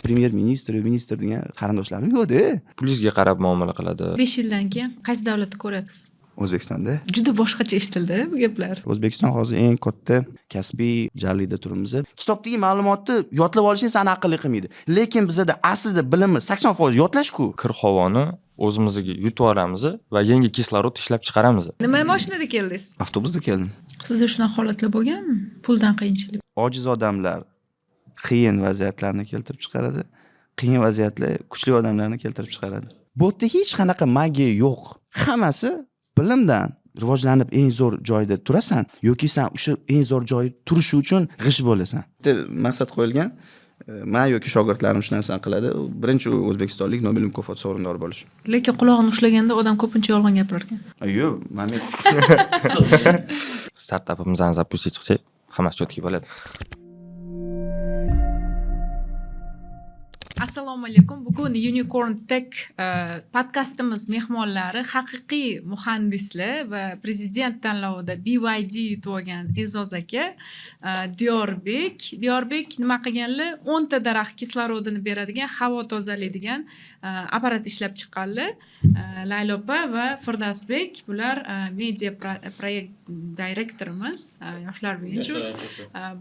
premyer ministr, ministr degan qarindoshlarim yo'q-da. Pulingizga qarab muomala qiladi. 5 yildan keyin qaysi davlatda ko'rasiz? O'zbekistonda Juda boshqacha eshitildi bu gaplar. O'zbekiston hozir eng katta kasbiy jarlikda turibmiz. Kitobdagi ma'lumotni yodlab olishni sani aqlli qilmaydi. Lekin bizda aslida bilimimiz 80% yodlash-ku. Kir havoni o'zimizga yutib olamiz va yangi kislorod ishlab chiqaramiz. Nima mashinada keldingiz? Avtobusda keldim. Sizda shunaqa holatlar bo'lganmi? Puldan qiyinchilik. Ojiz odamlar qiyin vaziyatlarni keltirib chiqaradi. Qiyin vaziyatlar kuchli odamlarni keltirib chiqaradi. Bu yerda hech qanaqa magiya yo'q. Hammasi bilimdan rivojlanib eng zo'r joyda turasan yoki sen o'sha eng zo'r joyda turish uchun g'ish bo'lasan. Bitta maqsad qo'yilgan. Men yoki shogirdlarim shu narsani qiladi. Birinchi O'zbekistonlik Nobel mukofoti sovrindori bo'lish. Lekin qulog'ini ushlaganda odam ko'pincha yolg'on gapirar ekan. Yo'q, men Startapimizni запустить qilsak, hammasi cho'tki bo'ladi. Assalomu alaykum. Bugun Unicorn Tech podkastimiz mehmonlari haqiqiy muhandislar va prezident tanlovida BYD yutib olgan E'zoz aka, Diyorbek. Diyorbek nima qilganlar? 10 ta daraxt kislorodini beradigan, havo tozalaydigan apparat ishlab chiqqanlar. Laylo opa va Firdavsbek bular media proyekt direktorimiz, Yoshlar Ventures.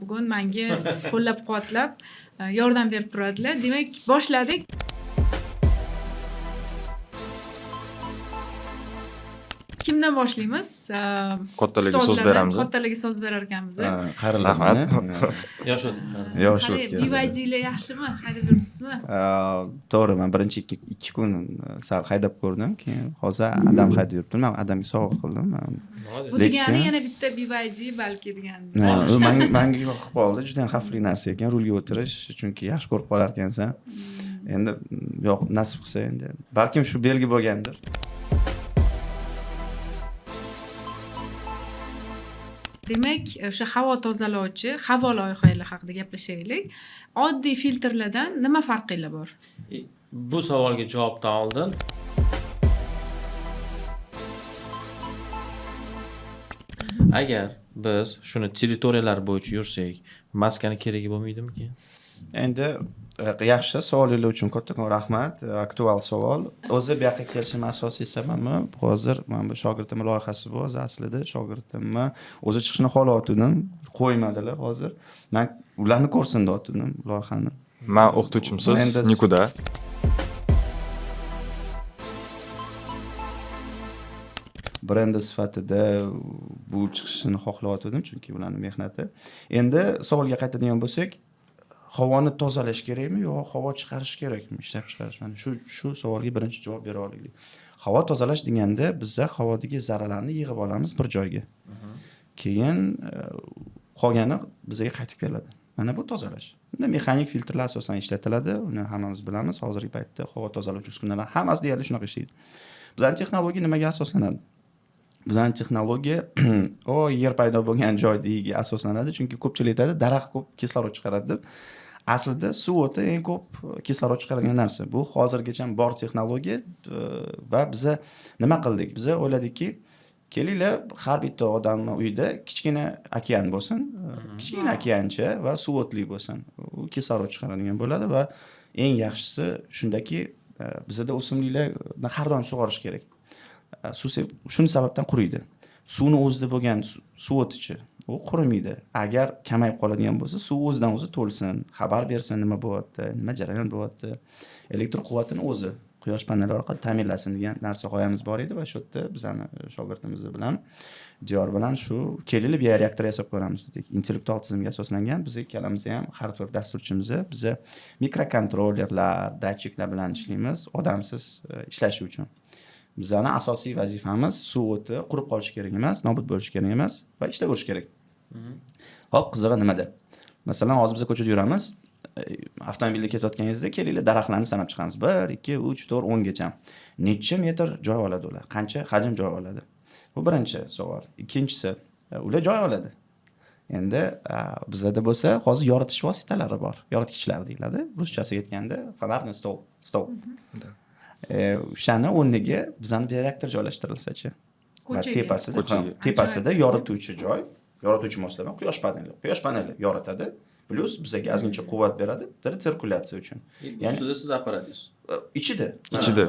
Bugun menga qo'llab-quvvatlab yordam berib turadilar. Demak, boshladik. Kimdan boshlaymiz? Kattalarga so'z beramiz. Kattalarga so'z berar ekanmiz. Rahmat. Yosh Yosh o'tgan. BYDlar yaxshimi? Haydab yuribsizmi? To'g'ri, men birinchi 2 kun sal haydab ko'rdim, keyin hozir adam haydab yuribdim. Men adamga sovg'a qildim. Bu degani yana bitta BYD balki degan. Menga yoqib qoldi. Juda ham xavfli narsa ekan rulga o'tirish, chunki yaxshi ko'rib qolar ekansan. Endi yo'q, nasib qilsa endi balkim shu belgi bo'lgandir. Demak, o'sha havo tozalovchi havo loyihalari haqida gaplashaylik. Oddiy filtrlardan nima farqinglar bor? Bu savolga javobdan oldin agar biz shuni territoriyalar bo'yicha yursak, maskani keragi bo'lmaydimi? Endi yaxshi savolingiz uchun kattakon rahmat. Aktual savol. O'zi bu yoqqa kelishim asosiy sababi hozir men bu shogirdim loyihasi bu. Aslida shogirdimni o'zi chiqishni xohlatdim, qo'ymadilar hozir. Men ularni ko'rsin deb loyihani. Men o'qituvchimsiz, Nikuda. Brendi sifatida bu chiqishini xohlayotgandim, chunki ularning mehnati. Endi savolga qaytadigan bo'lsak, havoni tozalash kerakmi yo havo chiqarish kerakmi, ishlab chiqarish? Mana shu savolga birinchi javob bera olaylik. Havo tozalash deganda bizda havodagi zarralarni yig'ib olamiz bir joyga. Keyin qolgani bizga qaytib keladi. Mana bu tozalash. Unda mexanik filtrlar asosan ishlatiladi. Uni hammamiz bilamiz. Hozirgi paytda havo tozalovchi uskunalar hammasi deyarli shunaqa ishlaydi. Bizning texnologiya nimaga asoslanadi? Bizning texnologiya yer paydo bo'lgan joyga asoslanadi, chunki ko'pchilik aytadi, daraxt ko'p kislorod chiqaradi deb. Aslida suv o'ti eng ko'p kislorod chiqaradigan narsa. Bu hozirgacha bor texnologiya va biz nima qildik? Biz o'yladikki, kelinglar har bitta odamning uyida kichkina okean bo'lsin, kichkina okeancha va suv o'tli bo'lsin. U kislorod chiqaradigan bo'ladi va eng yaxshisi shundaki, bizda o'simliklarni har doim sug'orish kerak. Suv shuni sababdan quriydi. Suvni o'zida bo'lgan suv o'tichi u qurimaydi. Agar kamayib qoladigan bo'lsa, suv o'zidan o'zi to'lsin, xabar bersin nima bo'lyapti, nima jarayon bo'lyapti. Elektr quvvatini o'zi quyosh panellari orqali ta'minlasin degan narsa g'oyamiz bor edi va shu yerda bizning shogirdimiz bilan Diyor bilan shu kelib bioreaktor yasab ko'ramiz dedik. Intellektual tizimga asoslangan. Biz ikkalamiz ham hardware dasturchimiz, biz mikrokontrollerlar, datchiklar bilan ishlaymiz, odamsiz ishlashi uchun. Bizning asosiy vazifamiz suv o'ti qurib qolishi kerak emas, nobud bo'lishi kerak emas va ishlayverish kerak. Hop, qizig'i nimada? Masalan, hozir biz ko'chada yuramiz. Avtomobilda ketayotganingizda kelinglar daraxtlarni sanab chiqamiz. 1, 2, 3, 4, 10 gacha. Necha metr joy oladi ular? Qancha hajm joy oladi? Bu birinchi savol. Ikkinchisi, ular joy oladi. Endi bizda bo'lsa, hozir yoritish vositalari bor. Yoritgichlar deyiladi. Ruschasiga aytganda fonarniy stol. O'shani o'rniga bizning bioreaktor joylashtirilsa-chi. Va tepasida yorituvchi joy, yorituvchi moslama, quyosh paneli yoritadi. Plus bizga ozgincha quvvat beradi sirkulyatsiya uchun. Ustida siz apparatisiz. Ichida. Ichida.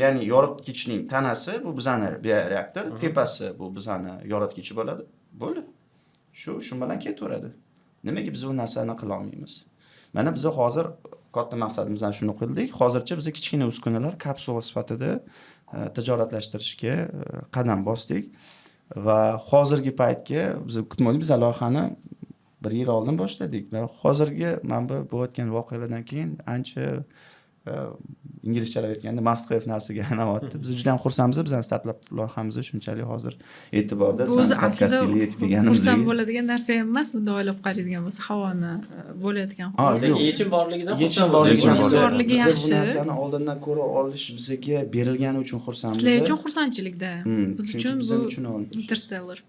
Ya'ni yoritgichning tanasi bu bizani bioreaktor, tepasi bu bizani yoritgichi bo'ladi. Bo'ldi. Shu bilan ketaveradi. Nimaga biz u narsani qila olmaymiz? Mana biz hozir katta maqsadimizdan shuni qildik. Hozircha biz kichkina uskunalar kapsula sifatida tijoratlashtirishga qadam bosdik va hozirgi paytga biz kutmadik, biz loyihani 1 yil oldin boshladik va hozirgi mana bu bo'layotgan voqealardan keyin ancha inglizchalab aytganda must have narsaga aylanayapti. Biz juda ham xursandmiz, bizning startlab loyihamiz shunchalik hozir e'tiborda o'zi aslida yetib kelganimizga. xursand bo'ladigan narsa ham emas, bunday o'ylab qaraydigan bo'lsa, havoni bo'layotgan Lekin yechim borligidan yechim borligi yaxshi. Biz bu narsani oldindan ko'ra olish bizga berilgani uchun xursandmiz. Sizlar uchun xursandchilikda. Biz uchun bu Interstellar.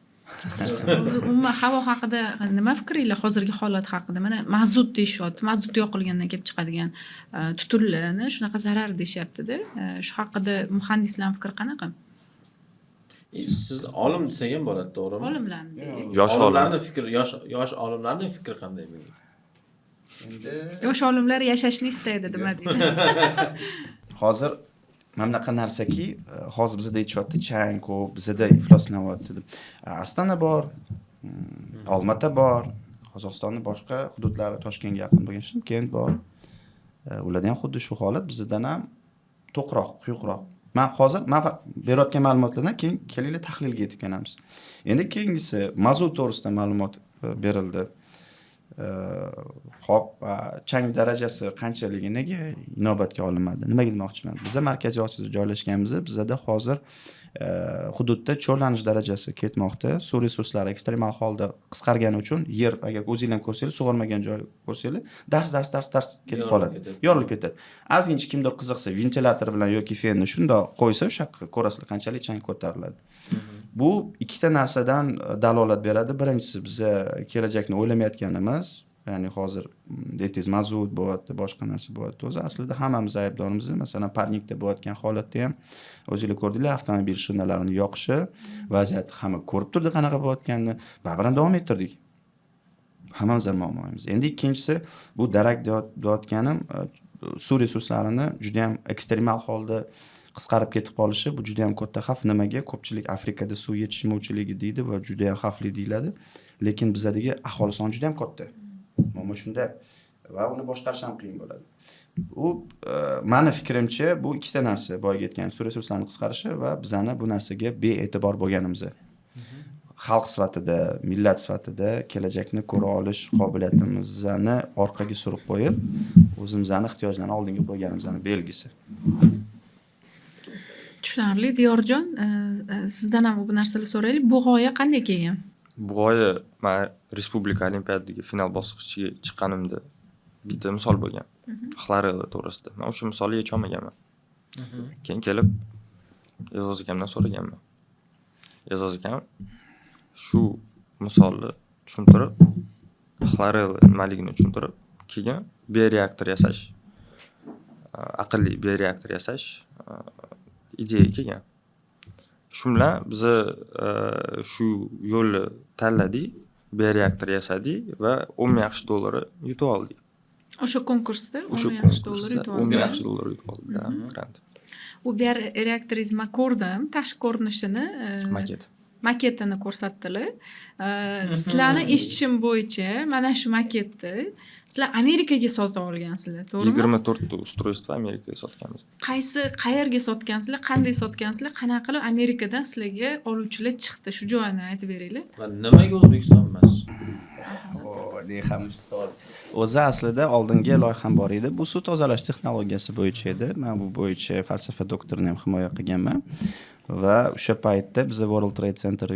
Umuman havo haqida nima fikringlar hozirgi holat haqida? Mana mazut deyishyapti. Mazut yoqilgandan kelib chiqadigan tutunlarni shunaqa zarar deyishyapti-da. Shu haqida muhandislar fikri qanaqa? Siz olim desak ham bo'ladi, to'g'rimi? Olimlarni deylik. Yosh olimlarning fikri qanday bunga? Endi Yosh olimlar yashashni istaydi, nima deydi? hozir mana bunaqa narsaki, hozir bizda aytishyapti, chang ko'p, bizda ifloslanyapti deb. Astana bor, Olmata bor, Qozog'istonning boshqa hududlari, Toshkentga yaqin bo'lgan Shimkent bor. Ularda ham xuddi shu holat, bizdan ham to'qroq, quyuqroq. Men hozir berayotgan ma'lumotlardan keyin kelinglar tahlilga yetib kelamiz. Endi keyingisi mazut to'g'risida ma'lumot berildi. Xo'p, chang darajasi qanchaligi nega inobatga olinmadi? Nimaga demoqchiman? Bizda markaziy Osiyoda joylashganmiz, bizda hozir hududda cho'llanish darajasi ketmoqda. Suv resurslari ekstremal holda qisqargani uchun yer, agar o'zingizlar ko'rsangiz, sug'ormagan joy ko'rsangiz, dars ketib qoladi. Yorilib ketadi. Ozgincha kimdir qiziqsa, ventilyator bilan yoki fenni shundoq qo'ysa, o'sha qanchalik qanchalik chang ko'tariladi. Bu ikkita narsadan dalolat beradi. Birinchisi, biz kelajakni o'ylamayotganimiz, ya'ni hozir deytingiz mazut bo'lyapti, boshqa narsa bo'lyapti. O'zi aslida hammamiz aybdormiz. Masalan, Parnikda bo'layotgan holatda ham o'zingizlar ko'rdinglar, avtomobil shinalarini yoqishi, vaziyatni hamma ko'rib turdi qanaqa bo'layotganini, baribir davom ettirdik. Hammamiz muammomiz. Endi ikkinchisi, bu darak deyotganim suv resurslarini juda ham ekstremal holda qisqarib ketib qolishi, bu juda ham katta xavf. Nimaga? Ko'pchilik Afrikada suv yetishmovchiligi deydi va juda ham xavfli deyiladi. Lekin bizdagi aholi soni juda ham katta. Mana shunda va uni boshqarish ham qiyin bo'ladi. U meni fikrimcha bu ikkita narsa, boyga aytgan suv resurslarini qisqarishi va bizani bu narsaga bee'tibor bo'lganimiz. Xalq sifatida, millat sifatida kelajakni ko'ra olish qobiliyatimizni orqaga surib qo'yib, o'zimizning ehtiyojlarni oldinga qo'yganimizning belgisi. Tushunarli. Diyorjon, sizdan ham bu narsalarni so'raylik. Bu g'oya qanday kelgan? Bu g'oya men Respublika Olimpiadasiga final bosqichiga chiqqanimda bitta misol bo'lgan. Xlorella to'g'risida. Men o'sha misolni yecha olmaganman. Keyin kelib E'zoz akamdan so'raganman. E'zoz akam shu misolni tushuntirib, xlorella nimaligini tushuntirib, keyin bioreaktor yasash, aqlli bioreaktor yasash ideya kelgan. Shu bilan biz shu yo'lni tanladik, bioreaktor yasadik va $10,000 yutib oldik. O'sha konkursda $10,000 yutib oldik. $10,000 yutib oldik. Grant. U bioreaktorizma ko'rdim, tashqi ko'rinishini, maketini ko'rsatdilar. Sizlarni eshitishim bo'yicha mana shu maketni sizlar Amerikaga sotib olgansizlar, to'g'rimi? 24 ta устройство Amerikaga sotganmiz. Qayerga sotgansizlar, qanday sotgansizlar, qanaqa qilib Amerikadan sizlarga oluvchilar chiqdi? Shu joyini aytib beringlar. Va nimaga O'zbekiston emas? O'zi aslida oldingi loyiham bor edi. Bu suv tozalash texnologiyasi bo'yicha edi. Men bu bo'yicha falsafa doktorini ham himoya qilganman. Va o'sha paytda biz World Trade Center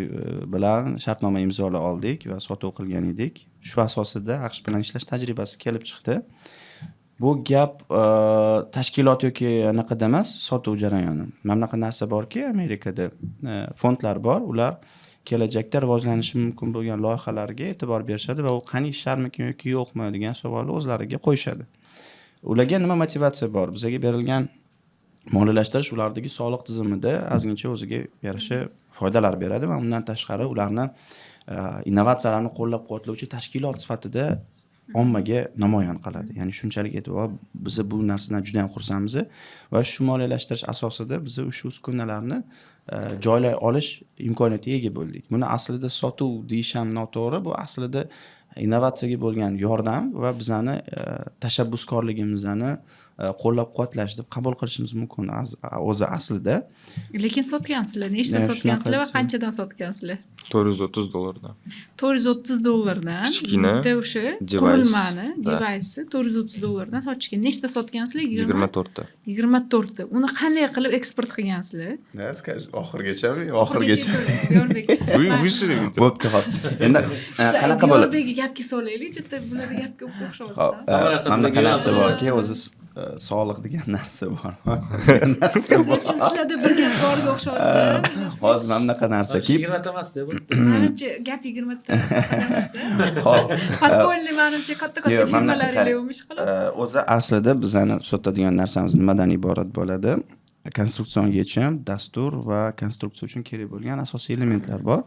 bilan shartnoma imzola oldik va sotuv qilgan edik. Shu asosida AQSh bilan ishlash tajribasi kelib chiqdi. Bu gap tashkilot yoki anaqada emas, sotuv jarayoni. Mana bunaqa narsa borki, Amerikada fondlar bor, ular kelajakda rivojlanishi mumkin bo'lgan loyihalarga e'tibor berishadi va u qani isharmikin yoki yo'qmi degan savolni o'zlariga qo'yishadi. Ularga nima motivatsiya bor? Bizga berilgan moliyalashtirish ulardagi soliq tizimida ozgincha o'ziga yarasha foydalar beradi va undan tashqari ularni innovatsiyalarni qo'llab-quvvatlovchi tashkilot sifatida ommaga namoyon qiladi. Ya'ni shunchalik e'tibor biz bu narsadan juda ham xursandmiz va shu moliyalashtirish asosida biz o'sha uskunalarni joylay olish imkoniyatiga ega bo'ldik. Buni aslida sotuv deyish ham noto'g'ri, bu aslida innovatsiyaga bo'lgan yordam va bizani tashabbuskorligimizni qo'llab-quvvatlash deb qabul qilishimiz mumkin o'zi aslida. Lekin sotgansizlar, nechta sotgansizlar va qanchadan sotgansizlar? $430 dan. $430 Kichkina bitta o'sha device. qurilmani, device $430 dan sotishgan. Nechta sotgansizlar? 24 ta. 24 ta. Uni qanday qilib eksport qilgansizlar? Oxirgachami? Bo'pti, hop. Endi qanaqa bo'ladi? Yo'lbekga gapga solaylik, jitta bularda gapga o'xshayapti. Mana narsa borki, o'zi sog'liq degan narsa bor. Sizlarda bir gap borga o'xshayapti. Hozir mana bunaqa narsaki, 20 ta emas-da bu. Menimcha gap 20 ta emas. Podpolniy menimcha katta-katta firmalar yo'mish qilib. O'zi aslida bizani sotadigan narsamiz nimadan iborat bo'ladi? Konstruksion yechim, dastur va konstruksiya uchun kerak bo'lgan asosiy elementlar bor.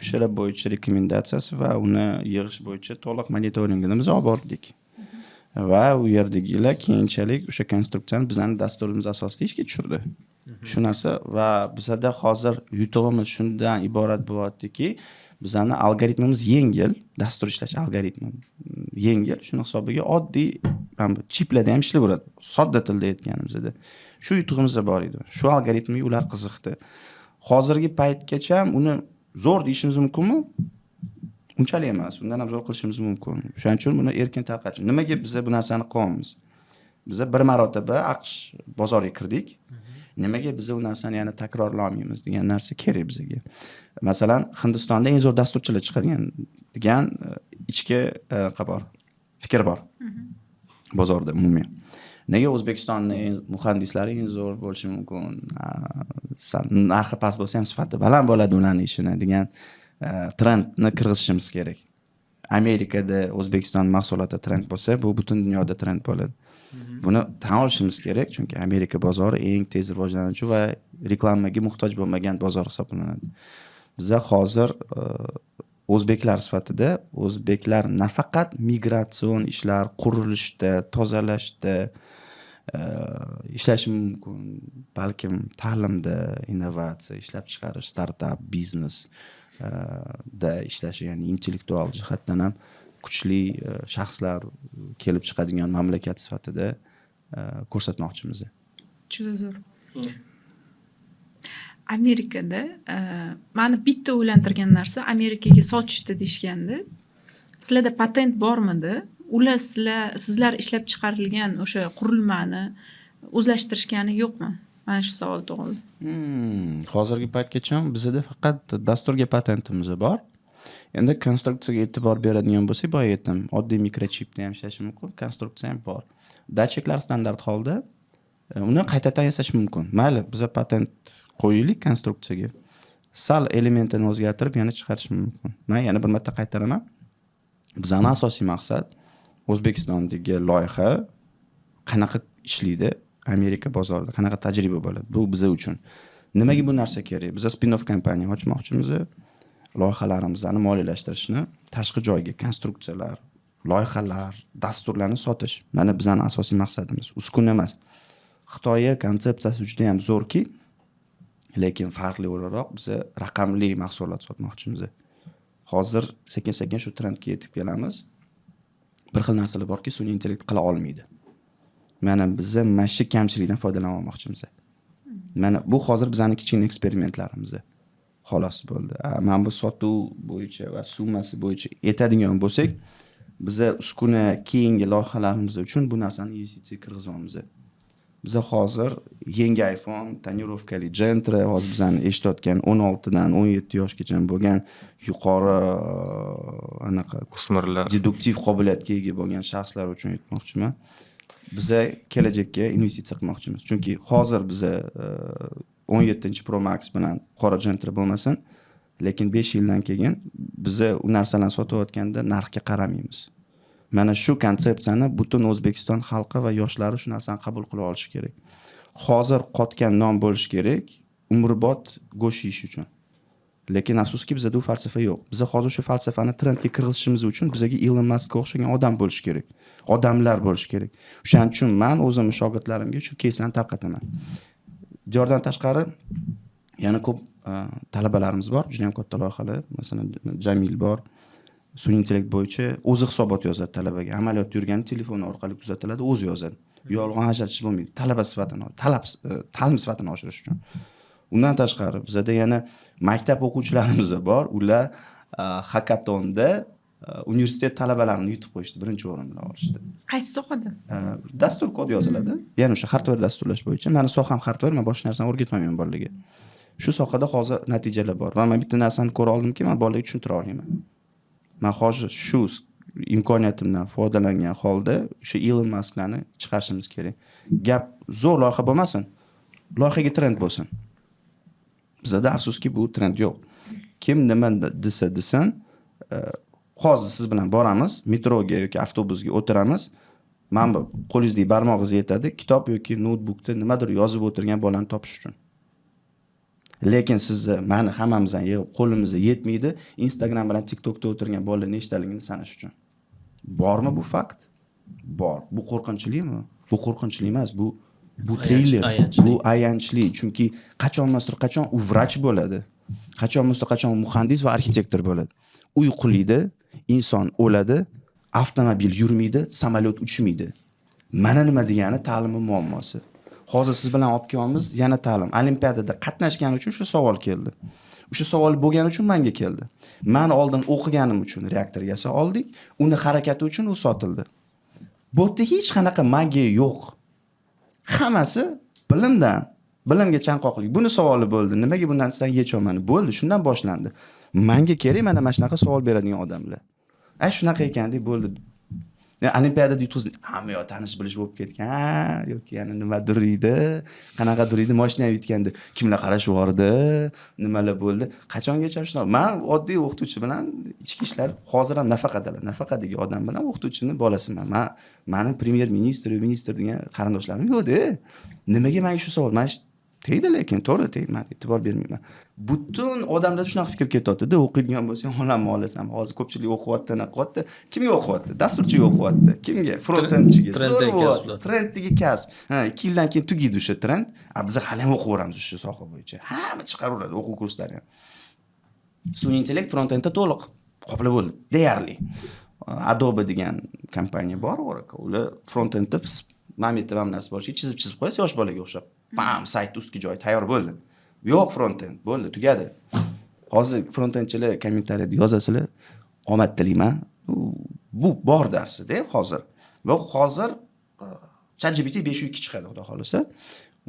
O'shalar bo'yicha rekomendatsiyasi va uni yig'ish bo'yicha to'liq monitoringini biz olib bordik. Va u yerdagilar keyinchalik o'sha konstruksiyani bizning dasturimiz asosida ishga tushirdi. Shu narsa va bizda hozir yutug'imiz shundan iborat bo'lyaptiki, bizning algoritmimiz yengil, dastur ishlash algoritmi yengil, shuni hisobiga oddiy chiplarda ham ishlayveradi. Sodda tilda aytganimizda. Shu yutug'imiz bor edi. Shu algoritmga ular qiziqdi. Hozirgi paytgacha uni zo'r deyishimiz mumkinmi? Unchalik emas, undan ham zo'r qilishimiz mumkin. Shuning uchun buni erkin tarqatish. Nimaga biz bu narsani qilyapmiz? Biz bir marotaba AQSh bozoriga kirdik. Nimaga biz u narsani yana takrorlamaymiz degan narsa kerak bizga. Masalan, Hindistonda eng zo'r dasturchilar chiqadigan degan ichki qabor fikr bor. Bozorda umumiy. Nega O'zbekistonning muhandislari eng zo'r bo'lishi mumkin? Narxi past bo'lsa ham sifati baland bo'ladi ularning ishini degan trendni kirgizishimiz kerak. Amerikada O'zbekiston mahsuloti trend bo'lsa, bu butun dunyoda trend bo'ladi. Buni tan olishimiz kerak, chunki Amerika bozori eng tez rivojlanuvchi va reklamaga muhtoj bo'lmagan bozor hisoblanadi. Bizda hozir o'zbeklar sifatida o'zbeklar nafaqat migratsion ishlar, qurilishda, tozalashda ishlashi mumkin, balkim ta'limda, innovatsiya, ishlab chiqarish, startup, biznes da ishlashi, ya'ni intellektual jihatdan ham kuchli shaxslar kelib chiqadigan mamlakat sifatida ko'rsatmoqchimiz. Juda zo'r. Amerikada meni bitta o'ylantirgan narsa Amerikaga sotishdi deyshganda, sizlarda patent bormidi? Ular sizlar ishlab chiqarilgan o'sha qurilmani o'zlashtirishgani yo'qmi? Mana shu savol tug'ildi. Hozirgi paytgacha bizda faqat dasturga patentimiz bor. Endi konstruksiyaga e'tibor beradigan bo'lsak, boya aytdim, oddiy mikrochipda ham ishlashi mumkin, konstruksiya ham bor. Datchiklar standart holda uni qaytadan yasash mumkin. Mayli, biz patent qo'yaylik konstruksiyaga. Sal elementini o'zgartirib yana chiqarish mumkin. Men yana bir marta qaytaraman. Bizning asosiy maqsad O'zbekistondagi loyiha qanaqa ishlaydi, Amerika bozorida qanaqa tajriba bo'ladi. Bu biz uchun. Nimaga bu narsa kerak? Biz spin-off kompaniya ochmoqchimiz. Loyihalarimizni moliyalashtirishni tashqi joyga konstruksiyalar, loyihalar, dasturlarni sotish. Mana bizning asosiy maqsadimiz. Uskuna emas. Xitoyga konsepsiyasi juda ham zo'rki, lekin farqli o'laroq biz raqamli mahsulot sotmoqchimiz. Hozir sekin-sekin shu trendga yetib kelamiz. Bir xil narsalar borki, sun'iy intellekt qila olmaydi. Mana biz mana shu kamchilikdan foydalana olmoqchimiz. Mana bu hozir bizning kichkina eksperimentlarimiz. Xolos bo'ldi. Men bu sotuv bo'yicha va summasi bo'yicha yetadigan bo'lsak, biz uskuna keyingi loyihalarimiz uchun bu narsani investitsiya kirgizamiz. Biz hozir yangi iPhone, tonirovkali Gentra, hozir bizani eshitayotgan 16 dan 17 yoshgacha bo'lgan yuqori anaqa o'smirlar deduktiv qobiliyatga ega bo'lgan shaxslar uchun aytmoqchiman. Biz kelajakka investitsiya qilmoqchimiz. Chunki hozir biz 17 Pro Max bilan qora Gentra bo'lmasin, lekin 5 yildan keyin biz u narsalarni sotayotganda narxga qaramaymiz. Mana shu konsepsiyani butun O'zbekiston xalqi va yoshlari shu narsani qabul qila olishi kerak. Hozir qotgan non bo'lish kerak, umrbod go'sht yeyish uchun. Lekin afsuski bizda u falsafa yo'q. Biz hozir shu falsafani trendga kirgizishimiz uchun bizga Elon Muskga o'xshagan odam bo'lish kerak. Odamlar bo'lish kerak. O'shaning uchun men o'zim shogirdlarimga shu keyslarni tarqataman. Diyordan tashqari yana ko'p talabalarimiz bor, juda ham katta loyihalar. Masalan, Jamil bor. Sun'iy intellekt bo'yicha o'zi hisobot yozadi talabaga. Amaliyotda yurgani telefon orqali kuzatiladi, o'zi yozadi. Yolg'on ajratish bo'lmaydi. Talaba sifatini, ta'lim sifatini oshirish uchun. Undan tashqari bizda yana maktab o'quvchilarimiz bor. Ular hakatonda universitet talabalarini yutib qo'yishdi, birinchi o'rin bilan olishdi. Qaysi sohada? Dastur kod yoziladi. Ya'ni o'sha hardware dasturlash bo'yicha. Meni soham hardware, men boshqa narsani o'rgatmayman bolalarga. Shu sohada hozir natijalar bor. Va men bitta narsani ko'ra oldimki, men bolalarga tushuntira olaman. Men hozir shu imkoniyatimdan foydalangan holda o'sha Elon Musklarni chiqarishimiz kerak. Gap zo'r loyiha bo'lmasin, loyihaga trend bo'lsin. Bizda afsuski bu trend yo'q. Kim nima desin, hozir siz bilan boramiz, metroga yoki avtobusga o'tiramiz. Mana qo'lingizdagi barmog'ingiz yetadi, kitob yoki notebookda nimadir yozib o'tirgan bolani topish uchun. Lekin sizni meni hammamizdan yig'ib qo'limizga yetmaydi, Instagram bilan TikTokda o'tirgan bolalar nechtaligini sanash uchun. Bormi bu fakt? Bor. Bu qo'rqinchlikmi? Bu qo'rqinchli emas, bu treyler, bu ayanchli. Chunki qachon u vrach bo'ladi. Qachon u muhandis va arxitektor bo'ladi. Uy quliydi, inson o'ladi, avtomobil yurmaydi, samolyot uchmaydi. Mana nima degani ta'lim muammosi. Hozir siz bilan olib kelamiz yana ta'lim. Olimpiadada qatnashgani uchun shu savol keldi. O'sha savol bo'lgani uchun menga keldi. Men oldin o'qiganim uchun reaktor yasa oldik, uni harakati uchun u sotildi. Bu yerda hech qanaqa magiya yo'q. Hammasi bilimga chanqoqlik. Buni savoli bo'ldi. Nimaga bundan sen yecholmani? Bo'ldi, shundan boshlandi. Menga kerak mana shunaqa savol beradigan odamlar. Shunaqa ekandek bo'ldi. Olimpiadada yutqizdi. Hamma yo tanish bilish bo'lib ketgan, yoki yana nimadir edi, qanaqadir edi, mashina yutganda kimlar qarashyapti, nimalar bo'ldi. Qachongacha shunaqa? Men oddiy o'qituvchi bilan ichki ishlar hozir ham nafaqadagi odam bilan o'qituvchining bolasiman. Meni premyer ministr degan qarindoshlarim yo'q-da. Nimaga menga shu savol? Men tegdi, lekin to'g'ri tegdi, men e'tibor bermayman. Butun odamlarda shunaqa fikr ketyapti-da, o'qiydigan bo'lsang, olamni olasan. Hozir ko'pchilik o'qiyapti. Kimga o'qiyapti? Dasturchiga o'qiyapti. Kimga? Front-endchiga. Trenddagi kasb. 2 yildan keyin tugaydi o'sha trend. Biz hali ham o'qiyveramiz o'sha soha bo'yicha. Hamma chiqaraveradi o'quv kurslari ham. Sun'iy intellekt front-endda to'liq qoplab bo'ldi. Deyarli. Adobe degan kompaniya bor, Oracle. Ular front-endda mamiyatda ham narsa bor. Chizib qo'yasiz yosh bolaga o'xshab. Bam, sayt ustki joyi tayyor bo'ldi. Yo'q front-end, bo'ldi, tugadi. Hozir front-endchilar kommentariyada yozasizlar, omad tilayman. Bu bor darsida hozir. Va hozir ChatGPT 5.2 chiqadi, xudo xolasa.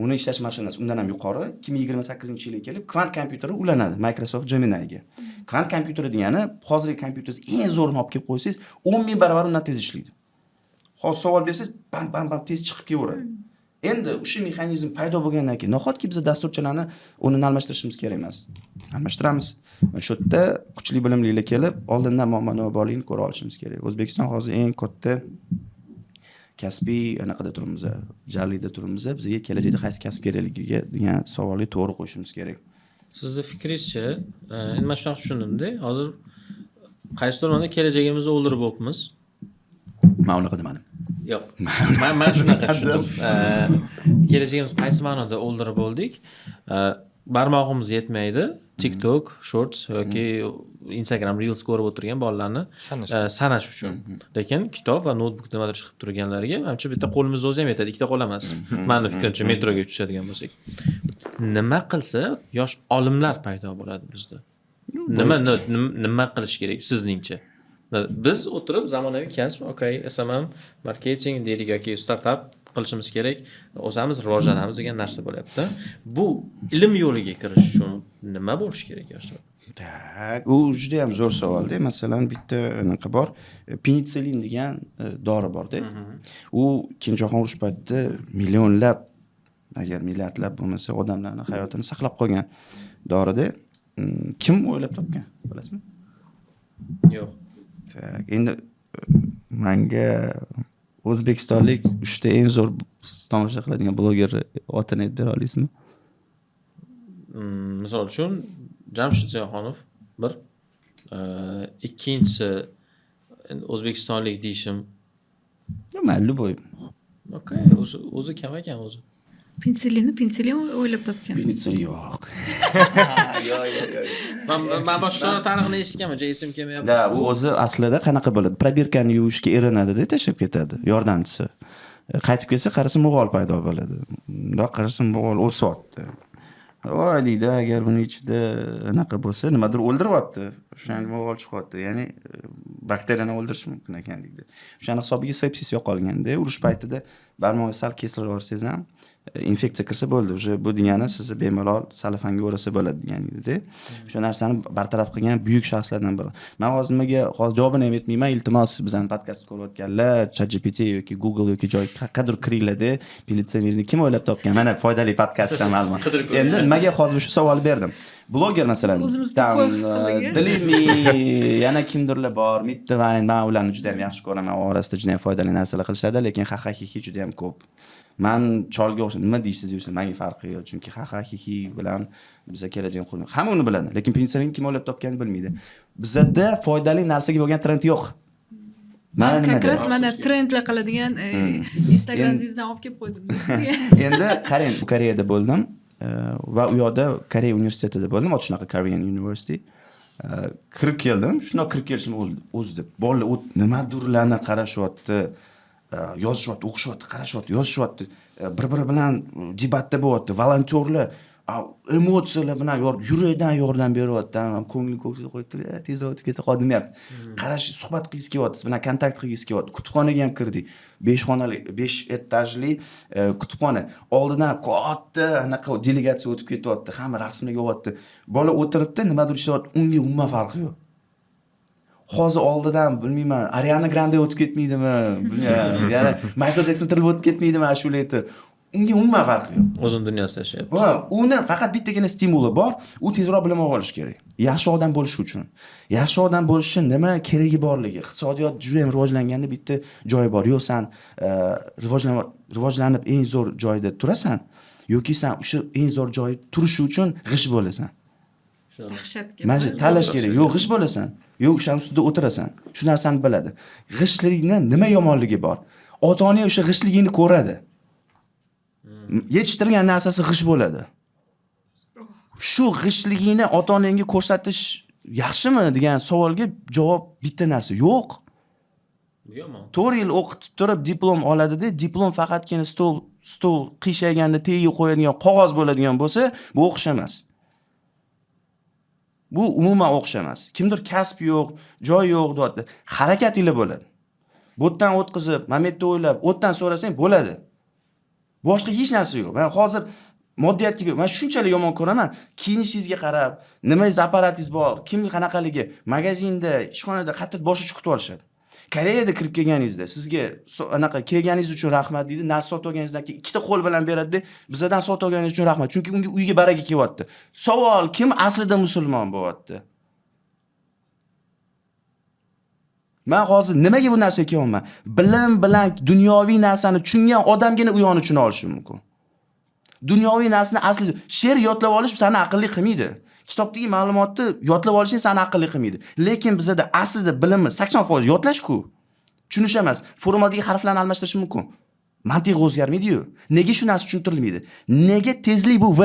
Uni ishlash mashinasi undan ham yuqori 2028-yilga kelib kvant kompyuteri ulanadi Microsoft Gemini'ga. Kvant kompyuteri degani hozirgi kompyuterni eng zo'rini olib kelib qo'ysangiz, 10,000 barobar undan tez ishlaydi. Hozir savol bersangiz, bam tez chiqib kelaveradi. Endi o'sha mexanizm paydo bo'lgandan keyin nahotki biz dasturchilarni o'rnini almashtirishimiz kerak emas. Almashtiramiz. Shu yerda kuchli bilimlilar kelib, oldindan muammo borligini ko'ra olishimiz kerak. O'zbekiston hozir eng katta kasbiy anaqada turibmiz, jarlikda turibmiz. Bizga kelajakda qaysi kasb kerakligiga degan savolni to'g'ri qo'yishimiz kerak. Sizni fikringizcha, endi men shunaqa tushundimda, hozir qaysi tomonda kelajagimizni o'ldirib o'qimiz? Men unaqa demadim. Yo'q. Men shunaqa tushundim. Kelajagimiz qaysi ma'noda o'ldirib oldik? Barmog'imiz yetmaydi. TikTok, Shorts yoki Instagram Reels ko'rib o'tirgan bolalarni sanash uchun. Lekin kitob va notebook nimadir chiqib turganlarga menimcha bitta qo'limizda o'zi ham yetadi, ikkita qo'l emas. Meni fikrimcha metroga tushadigan bo'lsak. Nima qilsa yosh olimlar paydo bo'ladi bizda? Nima qilish kerak sizningcha? Biz o'tirib zamonaviy kasb, SMM, marketing deylik yoki startap qilishimiz kerak, o'zimiz rivojlanamiz degan narsa bo'lyapti. Bu ilm yo'liga kirish uchun nima bo'lish kerak yoshlar? U juda ham zo'r savolda. Masalan, bitta anaqa bor, penitsilin degan dori borda. U Ikkinchi jahon urushi paytida millionlab, agar milliardlab bo'lmasa, odamlarning hayotini saqlab qolgan dorida. Kim o'ylab topgan, bilasizmi? Yo'q. Endi menga o'zbekistonlik 3 ta eng zo'r tomosha qiladigan bloger otini aytib bera olasizmi? Misol uchun Jamshid Ziyoxonov bir. Ikkinchisi o'zbekistonlik deyishim. Mayli bo'y. Okay, o'zi kim ekan o'zi? Pensilin o'ylab topgan. Pensilin yo'q. Men boshqa tarixini eshitganman, esim kelmayapti. Da, u o'zi aslida qanaqa bo'ladi? Probirkani yuvishga erinadi-da, tashib ketadi yordamchisi. Qaytib kelsa, qarasa mog'ol paydo bo'ladi. Bundoq qarasa mog'ol o'syapti. Voy deydi, agar buni ichida anaqa bo'lsa, nimadir o'ldiryapti. O'shani mog'ol chiqyapti. Ya'ni bakteriyani o'ldirish mumkin ekan deydi. O'shani hisobiga sepsis yo'qolganda, urush paytida barmog'i sal kesilib ham infeksiya kirsa bo'ldi. O'sha bu degani sizni bemalol salafanga o'rasa bo'ladi degan edi-da. O'sha narsani bartaraf qilgan buyuk shaxslardan biri. Men hozir nimaga javobini ham aytmayman. Iltimos bizning podkast ko'rayotganlar, ChatGPT yoki Google yoki joy qadr kiringlar-da, militsionerni kim o'ylab topgan? Mana foydali podkastdan ma'lumot. Endi nimaga hozir shu savol berdim? Bloger masalan, Dilimi, yana kimdirlar bor, Mittivayn, men ularni juda ham yaxshi ko'raman, orasida juda ham foydali narsalar qilishadi, lekin haqiqiy juda ham ko'p. Men cholga o'xshab, nima deysiz deysiz, menga farqi yo'q, chunki haqiqiy bilan bizga keladigan qurma. Hamma uni biladi, lekin pensilin kim olib topganini bilmaydi. Bizda foydali narsaga bo'lgan trend yo'q. Mana trendlar qiladigan Instagramingizdan olib kelib qo'ydim. Endi qarang, Koreyada bo'ldim va u yoqda Koreya universitetida bo'ldim, shunaqa Korean University. Kirib keldim, shundoq kirib kelishim o'zida. Bolalar nimadirlarni qarashyapti. Yozishyapti, o'qishyapti, qarashyapti, yozishyapti, bir-biri bilan debatda bo'lyapti, volontyorlar emotsiyalar bilan yurakdan yordam beryapti, ko'ngli ko'ksiga qo'yib turib, tezroq o'tib keta qolmayapti. Qarash, suhbat qilgisi kelyapti, siz bilan kontakt qilgisi kelyapti. Kutubxonaga ham kirdik. 5 xonali, 5 etajli kutubxona. Oldidan katta anaqa delegatsiya o'tib ketyapti, hamma rasmlarga olyapti. Bola o'tiribdi, nimadir ishlab, unga umuman farqi yo'q. Hozir oldidan bilmayman, Ariana Grande o'tib ketmaydimi? Ya'ni Michael Jackson tirilib o'tib ketmaydimi ashula aytib. Unga umuman farqi yo'q. O'zini dunyosida yashayapti. Va uni faqat bittagina stimuli bor, u tezroq bilim olish kerak. Yaxshi odam bo'lish uchun. Yaxshi odam bo'lish uchun nima keragi borligi. Iqtisodiyot juda ham rivojlanganda bitta joyi bor. Yo'q, sen rivojlanib eng zo'r joyda turasan, yoki sen o'sha eng zo'r joyda turish uchun g'ish bo'lasan. Dahshatga. Mana tanlash kerak. Yo'q g'ish bo'lasan, yo'q o'shaning ustida o'tirasan. Shu narsani biladi. G'ishlikning nima yomonligi bor? Ota-ona o'sha g'ishligingni ko'radi. Yetishtirgan narsasi g'ish bo'ladi. Shu g'ishligingni ota-onangga ko'rsatish yaxshimi degan savolga javob bitta narsa, yo'q. Yomon. 4 yil o'qitib turib diplom oladi-da, diplom faqatgina stol qiyshaganda tagiga qo'yadigan qog'oz bo'ladigan bo'lsa, bu o'qish emas. Bu umuman o'qish emas. Kimdir kasb yo'q, joy yo'q deyapti. Harakatinglar bo'ladi. Bu yerdan o'tkazib, momentda o'ylab, o'tdan so'rasang bo'ladi. Boshqa hech narsa yo'q. Men hozir moddiyatga men shunchalik yomon ko'raman, kiyinishingizga qarab, nimangiz apparatingiz bor, kim qanaqaligi, magazinda, ishxonada qattiq boshi chiqib olishadi. Koreyada kirib kelganingizda sizga anaqa kelganingiz uchun rahmat deydi, narsa sotib olganingizdan keyin ikkita qo'l bilan beradi-da, bizdan sotib olganingiz uchun rahmat. Chunki unga uyga baraka kelyapti. Savol, kim aslida musulmon bo'lyapti? Men hozir nimaga bu narsaga kelyapman? Bilim bilan dunyoviy narsani tushungan odamgina u yoni tushuna olishi mumkin. Dunyoviy narsani asli she'r yodlab olish seni aqlli qilmaydi. Kitobdagi ma'lumotni yodlab olishing seni aqlli qilmaydi. Lekin bizda aslida bilimni 80% yodlash-ku. Tushunish emas. Formaldagi harflarni almashtirish mumkin. Mantiq o'zgarmaydi-yu. Nega shu narsa tushuntirilmaydi? Nega tezlik bu v?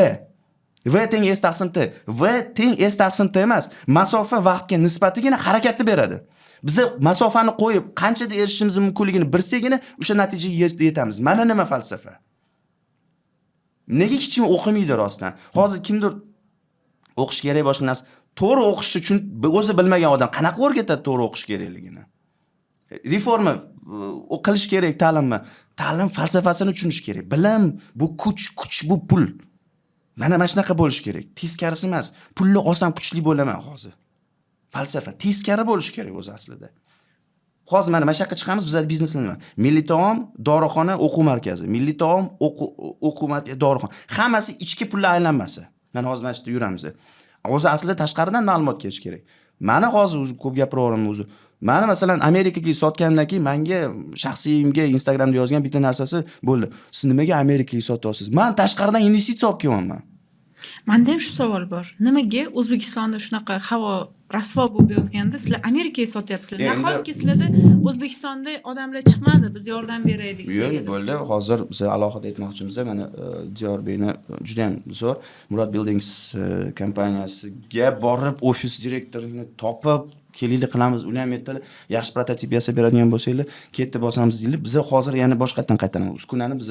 V teng s taqsim t. V teng s taqsim t emas. Masofa vaqtga nisbatigina harakatni beradi. Biz masofani qo'yib, qanchada erishishimiz mumkinligini bilsagina o'sha natijaga yetamiz. Mana nima falsafa. Nega hech kim o'qimaydi rostdan? Hozir kimdir o'qish kerak boshqa narsa. To'g'ri o'qish uchun o'zi bilmagan odam qanaqa o'rgatadi to'g'ri o'qish kerakligini? Reforma qilish kerak ta'limni. Ta'lim falsafasini tushunish kerak. Bilim bu kuch bu pul. Mana shunaqa bo'lish kerak. Teskarisi emas. Pulni olsam kuchli bo'laman hozir. Falsafa teskari bo'lish kerak o'zi aslida. Hozir mana yoqqa chiqamiz, bizlar bizneslar nima? Milliy taom, dorixona, o'quv markazi. Milliy taom, o'quv markazi, dorixona. Hammasi ichki pullar aylanmasi. Mana hozir mana shu yuramiz. O'zi aslida tashqaridan ma'lumot kelish kerak. Mana hozir o'zi ko'p gapiraverman o'zi. Mana masalan Amerikaga sotgandan keyin menga shaxsiyimga Instagramda yozgan bitta narsasi bo'ldi. Siz nimaga Amerikaga sotyapsiz? Men tashqaridan investitsiya olib kelyapman. Manda ham shu savol bor. Nimaga O'zbekistonda shunaqa havo rasvo bo'lib yotganda sizlar Amerikaga sotyapsizlar? Nahotki sizlarda O'zbekistonda odamlar chiqmadi, biz yordam beraylik Yo'q, sizlarga. bo'ldi. Hozir biz alohida aytmoqchimiz, mana Diyor Beyni juda ham zo'r Murad Buildings kompaniyasiga borib ofis direktorini topib kelinglar qilamiz, ular ham aytdilar, yaxshi prototip yasab beradigan bo'lsanglar, ketdi bosamiz deyilib, biz hozir yana boshqatdan qaytamiz. Uskunani biz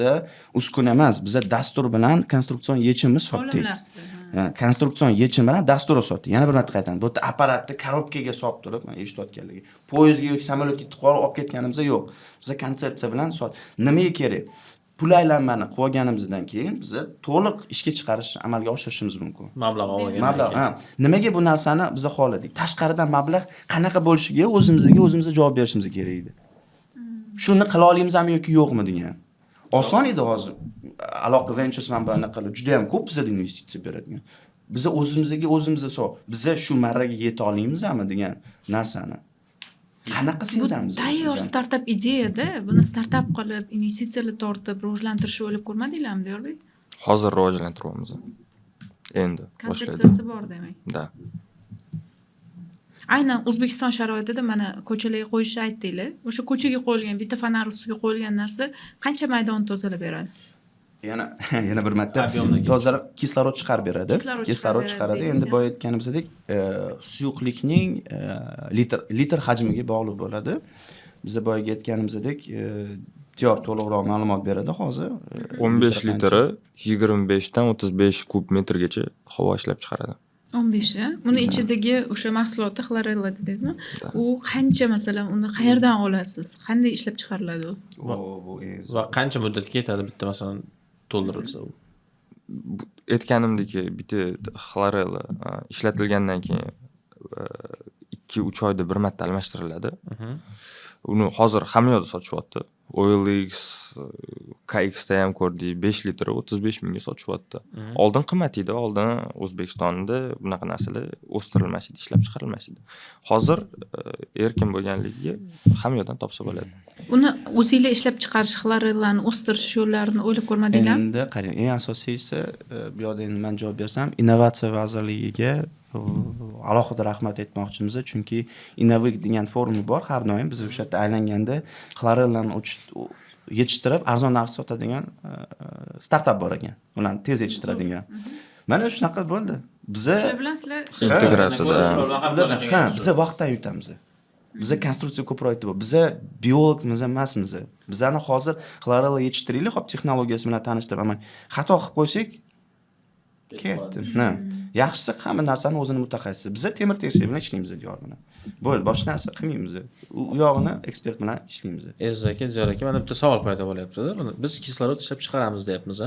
uskuna emas, biz dastur bilan konstruksion yechimni sotdik. Olimlar sizlar. Konstruksion yechim bilan dastur sotdik. Yana bir marta qaytaman. Bu yerda apparatni korobkaga solib turib, men eshitayotganligi. Poyezdga yoki samolyotga tiqib olib ketganimizda yo'q. Biz konsepsiya bilan nimaga kerak? Pul aylanmani qilib olganimizdan keyin biz to'liq ishga chiqarish, amalga oshirishimiz mumkin. Mablag' olgan. Mablag', nimaga bu narsani biz xohladik? Tashqaridan mablag' qanaqa bo'lishiga o'zimizga javob berishimiz kerak edi. Shuni qila olamizmi yoki yo'qmi degan. Oson edi hozir. Aloqa ventures manbalarni qilib juda ham ko'p bizga investitsiya beradigan. Biz o'zimizga biz shu marraga yeta olamizmi degan narsani qanaqa sezamiz? Tayyor startap ideyada buni startap qilib, investitsiyalar tortib, rivojlantirishni o'ylab ko'rmadinglarmi, Diyorbek? Hozir rivojlantiryapmiz. Endi boshlaydi. Konsepsiyasi bor demak. Da. Aynan O'zbekiston sharoitida mana ko'chalarga qo'yishni aytdinglar. O'sha ko'chaga qo'yilgan, bitta fonar ustiga qo'yilgan narsa qancha maydonni tozalab beradi? Yana bir marta tozalab kislorod chiqarib beradi. Kislorod chiqaradi. Endi boya aytganimizdek, suyuqlikning litr hajmiga bog'liq bo'ladi. Biz boyaga aytganimizdek, Diyor to'liqroq ma'lumot beradi hozir. 15 litri 25 dan 35 kub metrgacha havo ishlab chiqaradi. 15. Buni ichidagi o'sha mahsulotni xlorella dedingizmi? U qancha masalan uni qayerdan olasiz? Qanday ishlab chiqariladi u? Va qancha muddat ketadi bitta masalan to'ldirilsa u? Aytganimdek, bitta xlorella ishlatilgandan keyin 2-3 oyda bir marta almashtiriladi. Uni hozir hamma yoqda sotishyapti. OLX, KX da ham ko'rdik, 5 litr 35 mingga sotishyapti. Oldin qimmat edi, oldin O'zbekistonda bunaqa narsalar o'stirilmas edi, ishlab chiqarilmas edi. Hozir erkin bo'lganligiga hamma yoqdan topsa bo'ladi. Uni o'zingizlar ishlab chiqarish, xlorellani o'stirish yo'llarini o'ylab ko'rmadinglarmi? Endi qarang, eng asosiysi bu yerda endi men javob bersam, innovatsiya vazirligiga alohida rahmat aytmoqchimiz, chunki Innovik degan forumi bor har doim. Biz o'sha yerda aylanganda xlorellani yetishtirib arzon narx sotadigan startap bor ekan. Ularni tez yetishtiradigan. Mana shunaqa bo'ldi. Biza bilan sizlar integratsiyada biza vaqtdan yutamiz. Biza konstruksiya ko'proq aytib, biza biologmiz emasmiz. Bizani hozir xlorella yetishtiraylik, hop texnologiyasi bilan tanishtirib, ammo xato qilib qo'ysak ketdi. Yaxshisi hamma narsani o'zini mutaxassisi. Biza temir tersiy bilan ishlaymiz Diyor bilan. Bo'ldi, boshqa narsa qilmaymiz. U yog'ini ekspert bilan ishlaymiz. Aziz aka, Diyor aka, mana bitta savol paydo bo'lyapti-da. Biz kislorod ishlab chiqaramiz deyapmiz,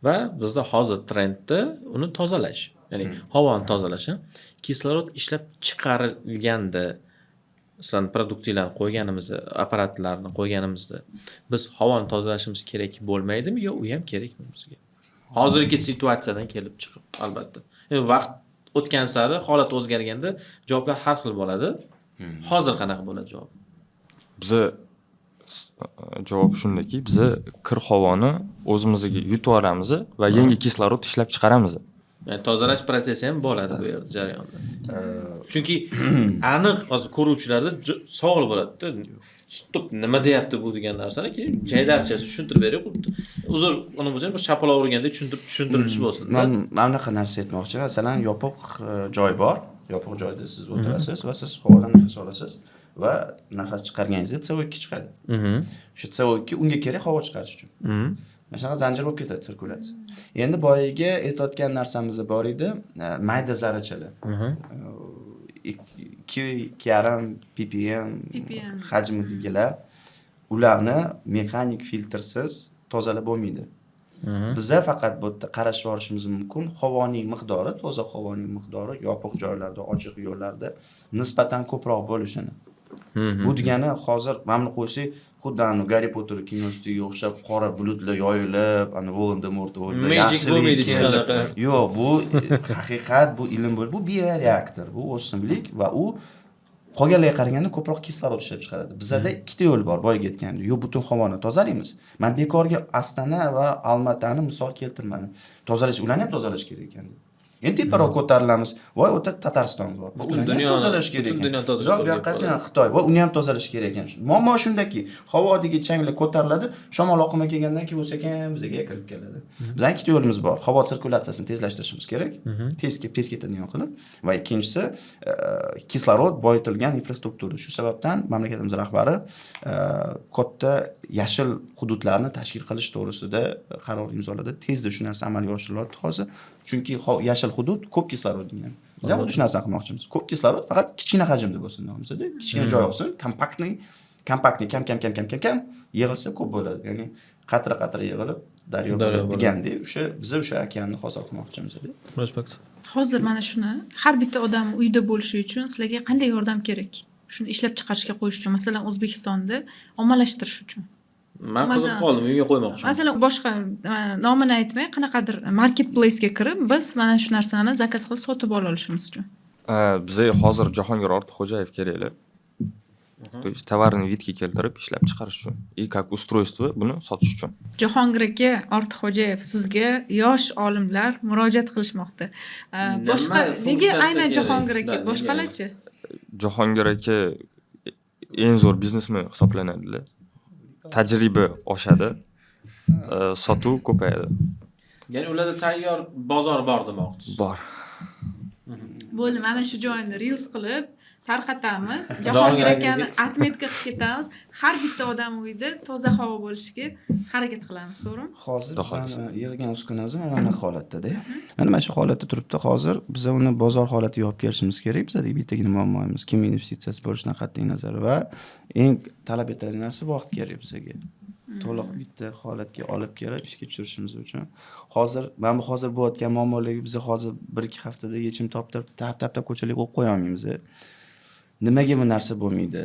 va bizda hozir trendda uni tozalash, ya'ni havoni tozalash. Kislorod ishlab chiqarilganda masalan produktlarni qo'yganimizda, apparatlarni qo'yganimizda biz havoni tozalashimiz kerak bo'lmaydimi yo u ham kerakmi bizga? Hozirgi situatsiyadan kelib chiqib, albatta. Vaqt o'tgan sari holat o'zgarganda javoblar har xil bo'ladi. Hozir qanaqa bo'ladi javob? Biza javob shundaki, biz kir havoni o'zimizga yutib olamiz va yangi kislorod ishlab chiqaramiz. Yani tozalash prosesi ham bo'ladi bu yerda jarayonda. Chunki aniq hozir ko'ruvchilarda savol bo'ladi-da. Stop, nima deyapti bu degan narsani keyin jaydarchasi tushuntirib berib, uzr, uni bo'lsa bir shapaloq urganda tushuntirilishi bo'lsin. Men bunaqa narsa aytmoqchiman. Masalan, yopiq joy bor. Yopiq joyda siz o'tirasiz va siz havodan nafas olasiz va nafas chiqarganingizda CO2 chiqadi. Shu CO2 unga kerak havo chiqarish uchun. Mana zanjir bo'lib ketadi sirkulyatsiya. Endi boyaga aytayotgan narsamiz bor edi, mayda zarrachalar. 2,5 ppm hajmidagilar, ularni mexanik filtrsiz tozalab bo'lmaydi. Bizda faqat bu yerda qarashib olishimiz mumkin, havoning miqdori, toza havoning miqdori yopiq joylarda, ochiq yo'llarda nisbatan ko'proq bo'lishini. Bu degani hozir mamnun qo'ysak, xuddi Garri Potter kinosiga o'xshab qora bulutlar yoyilib, Voldemort o'rtada yaxshi bo'lmaydi hech qanaqa. Yo'q, bu haqiqat, bu ilm bo'lish, bu bioreaktor, bu o'simlik va u qolganlarga qaraganda ko'proq kislorod ishlab chiqaradi. Bizada ikkita yo'l bor, boyagi aytgandek. Yo butun havoni tozalaymiz. Men bekorga Astana va Olmatani misol keltirmadim. Tozalash, ularni ham tozalash kerak ekan. Endi teparoq ko'tarilamiz. Voy, o'ta Tatariston bor. Ularni ham tozalash kerak ekan. Yo'q, bu yoqqa sen Xitoy, voy, uni ham tozalash kerak ekan. Muammo shundaki, havodagi changlar ko'tariladi, shamol oqimi kelgandan keyin o'sa ekan bizga kirib keladi. Bizning ikkita yo'limiz bor. Havo sirkulyatsiyasini tezlashtirishimiz kerak. Tez ketadigan qilib va ikkinchisi kislorod boyitilgan infrastruktura. Shu sababdan mamlakatimiz rahbari katta yashil hududlarni tashkil qilish to'g'risida qaror imzoladi. Tezda shu narsa amalga oshirilyapti hozir. Chunki yashil hudud ko'p kislorod degan. Biz ham shu narsani qilmoqchimiz. Ko'p kislorod faqat kichkina hajmda bo'lsin, nomizda, kichkina joy olsin, kompaktni kam yig'ilsa ko'p bo'ladi. Ya'ni qatra yig'ilib daryo bo'ladi degandek, biz o'sha okeanni hosil qilmoqchimiz edi. Respekt. Hozir mana shuni har bitta odam uyda bo'lishi uchun sizlarga qanday yordam kerak? Shuni ishlab chiqarishga qo'yish uchun, masalan, O'zbekistonda ommalashtirish uchun. Men qiziqib qoldim, uyga qo'ymoqchiman. Masalan, boshqa nomini aytmay, qanaqadir marketplace-ga kirib, biz mana shu narsani zakaz qilib sotib olishimiz uchun. Bizga hozir Jahongir Ortiqxo'jayev keraklar. То есть tovarni vidga keltirib ishlab chiqarish uchun и как устройство buni sotish uchun. Jahongir aka Ortiqxo'jayev sizga yosh olimlar murojaat qilishmoqda. Boshqa nega aynan Jahongir aka, boshqalarchi? Jahongir aka eng zo'r biznesmen hisoblanadilar. Tajriba oshadi, sotuv ko'payadi. Ya'ni ularda tayyor bozor bor demoqchisiz. Bor. Bo'ldi, mana shu joyni reels qilib tarqatamiz. Jahongir akani atmetka qilib ketamiz. Har bitta odam uyida toza havo bo'lishiga harakat qilamiz, to'g'rimi? Hozir bizning yig'ilgan uskunamiz mana holatda-da. Mana shu holatda turibdi hozir. Biz uni bozor holatiga olib kelishimiz kerak. Bizda bittagina muammomiz kim investitsiyasi bo'lishidan qat'iy nazar va eng talab etiladigan narsa vaqt kerak bizga. To'liq bitta holatga olib kelib ishga tushirishimiz uchun. Hozir mana bu hozir bo'layotgan muammolarga biz hozir 1-2 haftada yechim toptirib, tap ko'chalarga qo'yib qo'ya olmaymiz. Nimaga bu narsa bo'lmaydi?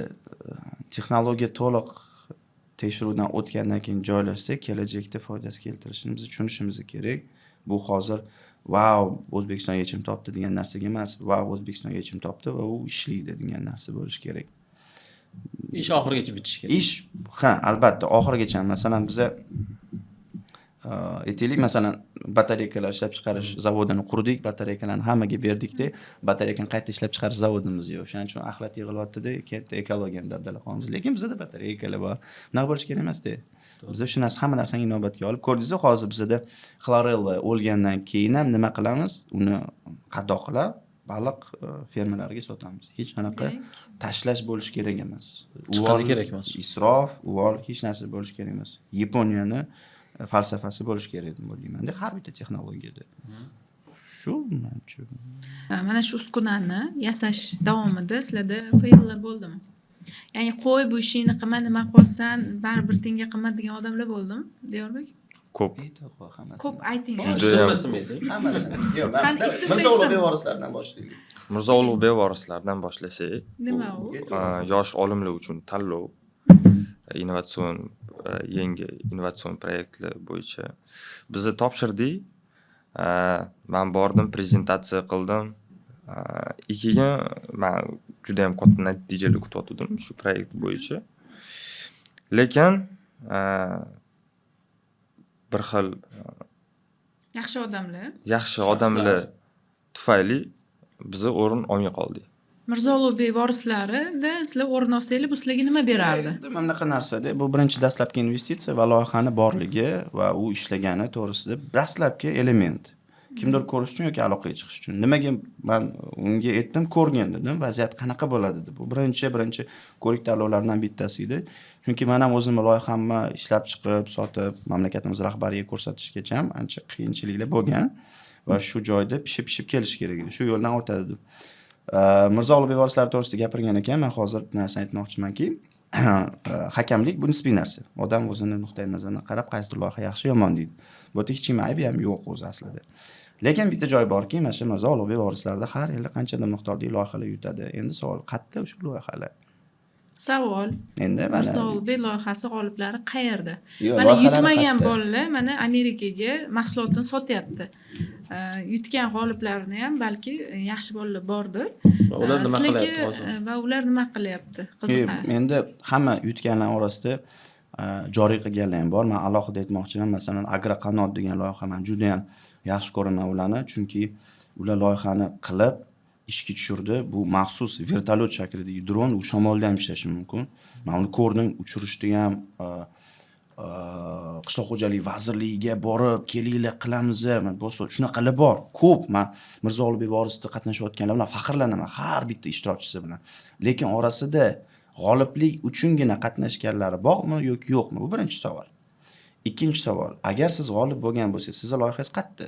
Texnologiya to'liq tekshiruvdan o'tgandan keyin joylashsa, kelajakda foydasi keltirishini biz tushunishimiz kerak. Bu hozir wow, O'zbekiston yechim topdi degan narsaga emas, wow, O'zbekiston yechim topdi va u ishlaydi degan narsa bo'lishi kerak. Ish oxirigacha bitishi kerak. Ish, albatta, oxirigacha. Masalan, biz aytaylik, masalan, batareykalar ishlab chiqarish zavodini qurdik, batareykalarni hammaga berdikda, batareykani qayta ishlab chiqarish zavodimiz yo'q. Shuning uchun axlat yig'ilyapti-da, katta ekologiyani dabdala qilamiz. Lekin bizda batareykalar bor. Nima bo'lish kerak emas-da. Biz shu narsa hamma narsani inobatga olib ko'rdingiz, hozir bizda xlorella o'lgandan keyin ham nima qilamiz? Uni qadoqlab baliq fermalarga sotamiz. Hech qanaqa tashlash bo'lish kerak emas. Chiqadi kerak emas. Isrof, uvol hech narsa bo'lish kerak emas. Yaponiyani falsafasi bo'lish kerak deb o'ylayman. Har bitta texnologiyada. Shu menimcha. Mana shu uskunani yasash davomida sizlarda faillar bo'ldimi? Ya'ni qo'y bu ishingni qilma, nima qilsan, baribir tenga qilma degan odamlar bo'ldimi, Diyorbek? Ko'p. Ko'p ayting. Hammasi. Yo'q, Mirzo Ulug'bek vorislardan boshlaylik. Mirzo Ulug'bek vorislardan boshlasak, Nima u? Yosh olimlar uchun tanlov, yangi innovatsion proyektlar bo'yicha bizni topshirdik. Men bordim, prezentatsiya qildim. Ikkiga men juda ham katta natijalar kutib shu proyekt bo'yicha. Lekin bir xil yaxshi odamlar tufayli biz o'rin olmay qoldik. Mirzo Ulug'bek vorislarida sizlar o'rin olsanglar, bu sizlarga nima berardi? Mana bunaqa narsada, bu birinchi dastlabki investitsiya va loyihani borligi va u ishlagani to'g'risida dastlabki element. Kimdir ko'rish uchun yoki aloqaga chiqish uchun. Nimaga men unga aytdim, ko'rgan dedim, vaziyat qanaqa bo'ladi deb. Bu birinchi ko'rik tanlovlardan bittasi edi. Chunki men ham o'zim loyihamni ishlab chiqib, sotib, mamlakatimiz rahbariga ko'rsatishgacha ham ancha qiyinchiliklar bo'lgan va shu joyda pishib kelish kerak edi. Shu yo'ldan o'tadi deb. Mirzo Ulug'bek vorislari to'g'risida gapirgan ekan, men hozir bir narsani aytmoqchimanki, hakamlik bu nisbiy narsa. Odam o'zini nuqtai nazaridan qarab, qaysi loyiha yaxshi, yomon deydi. Bu yerda hech kim aybi ham yo'q o'zi aslida. Lekin bitta joy borki, mana shu Mirzo Ulug'bek vorislarida har yili qanchadir miqdordagi loyihalar yutadi. Endi savol, qayerda o'sha loyihalar? Savol. Endi mana Mirzo Ulug'bek loyihasi g'oliblari qayerda? Mana yutmagan bolalar mana Amerikaga mahsulotini sotyapti. yutgan g'oliblarni ham balki yaxshi bolalar bordir. Ular nima Sizlarga, qilyapti hozir? Va ular nima qilyapti? Qiziq. Endi hamma yutganlar orasida joriy qilganlar ham bor. Men alohida aytmoqchiman, masalan, Agraqanot degan loyiha men juda ham yaxshi ko'raman ularni, chunki ular loyihani qilib ishga tushirdi. Bu maxsus vertolyot shaklidagi dron, u shamolda ham ishlashi mumkin. Men uni ko'rdim, uchirishdi ham, qishloq xo'jaligi vazirligiga borib, kelinglar qilamiz, shunaqalar bor. Ko'p. Men Mirzo Ulug'bek vorisida qatnashayotganlar bilan faxrlanaman, har bitta ishtirokchisi bilan. Lekin orasida g'oliblik uchungina qatnashganlari bormi yoki yo'qmi? Bu birinchi savol. Ikkinchi savol, agar siz g'olib bo'lgan bo'lsangiz, sizning loyihangiz qayerda?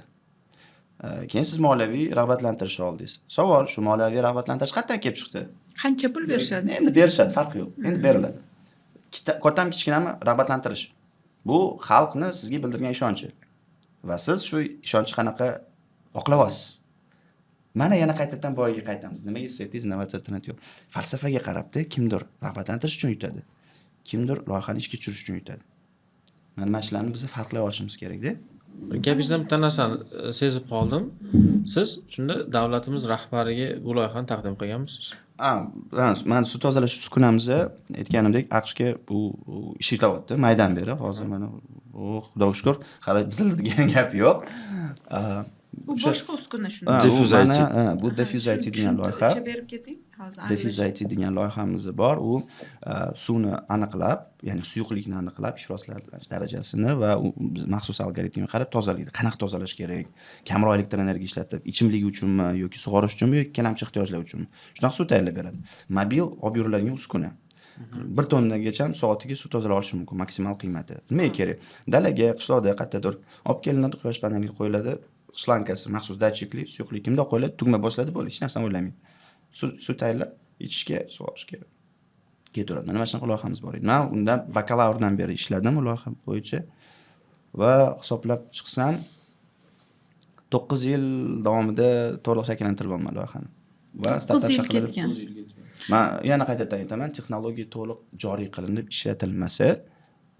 Keyin siz moliyaviy rag'batlantirish oldingiz. Savol, shu moliyaviy rag'batlantirish qayerdan kelib chiqdi? Qancha pul berishadi? Endi berishadi, farqi yo'q. Endi beriladi. Kattami kichkinami rag'batlantirish. Bu xalqni sizga bildirgan ishonchi. Va siz shu ishonchi qanaqa oqlayapsiz? Mana yana qaytadan boyiga qaytamiz. Nimaga setdingiz, innovatsiya yo'q. Falsafaga qarabda kimdir rag'batlantirish uchun yutadi. Kimdir loyihani ishga tushirish uchun yutadi. Mana shularni biz farqlay olishimiz kerak-da. Gapingizdan bitta narsani sezib qoldim. Siz shunda davlatimiz rahbariga bu loyihani taqdim qilganmisiz? Men suv tozalash uskunamizni aytganimdek AQShga bu ishlayapti. Maydan beri hozir mana xudoga shukr, hali bizildigan gap yo'q. Bu boshqa uskuna shunda. Diffuse IT. Bu Diffuse IT degan loyiha. Berib keting. Hozir Diffuse IT degan loyihamiz bor. U suvni aniqlab, ya'ni suyuqlikni aniqlab, ifloslanish darajasini va maxsus algoritmga qarab tozalaydi. Qanaqa tozalash kerak? Kamroq elektr energiya ishlatib, ichimlik uchunmi yoki sug'orish uchunmi yoki ikkilamchi ehtiyojlar uchunmi? Shunaqa suv tayyorlab beradi. Mobil olib yuriladigan uskuna. 1 tonnagacha soatiga suv tozalay olishi mumkin, maksimal qiymati. Nimaga kerak? Dalaga, qishloqda qayerdadir olib kelinadi, quyosh paneliga qo'yiladi. Shlankasi maxsus datchikli suyuqlik kimda qo'yiladi, tugma bosiladi, bo'ldi, hech narsani o'ylamaydi. Suv tayyorlab ichishga, sug'orish kerak. Ketaveradi. Mana shunaqa loyihamiz bor edi. Men undan bakalavrdan beri ishladim bu loyiha bo'yicha va hisoblab chiqsam 9 yil davomida to'liq shakllantirganman loyihani. Va startap ketgan. Men yana qaytadan aytaman, texnologiya to'liq joriy qilinib ishlatilmasa,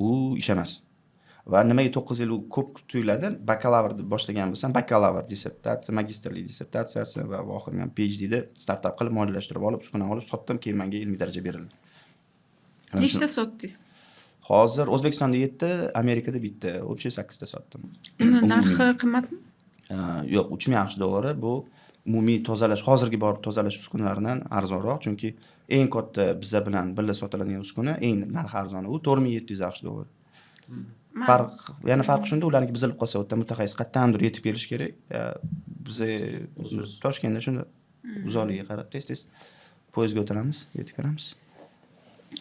u ish emas. Va nimaga 9 yil ko'p tuyuladi? Bakalavrni boshlagan bo'lsam, bakalavr dissertatsiya, magistrlik dissertatsiyasi va oxirgi PhD'da startap qilib moliyalashtirib olib, uskuna olib sotdim, keyin menga ilmiy daraja berildi. Nechta sotdingiz? Hozir O'zbekistonda 7, Amerikada bitta, o'sha 8 ta sotdim. Uni narxi qimmatmi? Yo'q, $3000 bu umumiy tozalash, hozirgi bor tozalash uskunalaridan arzonroq, chunki eng katta bizlar bilan birga sotiladigan uskuna, eng narxi arzoni u $4700. Farq shunda, ularniki bizilib qolsa, o'ta mutaxassis qayerdandir yetib kelish kerak. Biz Toshkentda shunda uzoqligiga qarab tez-tez poyezdga o'tiramiz, yetib kelamiz.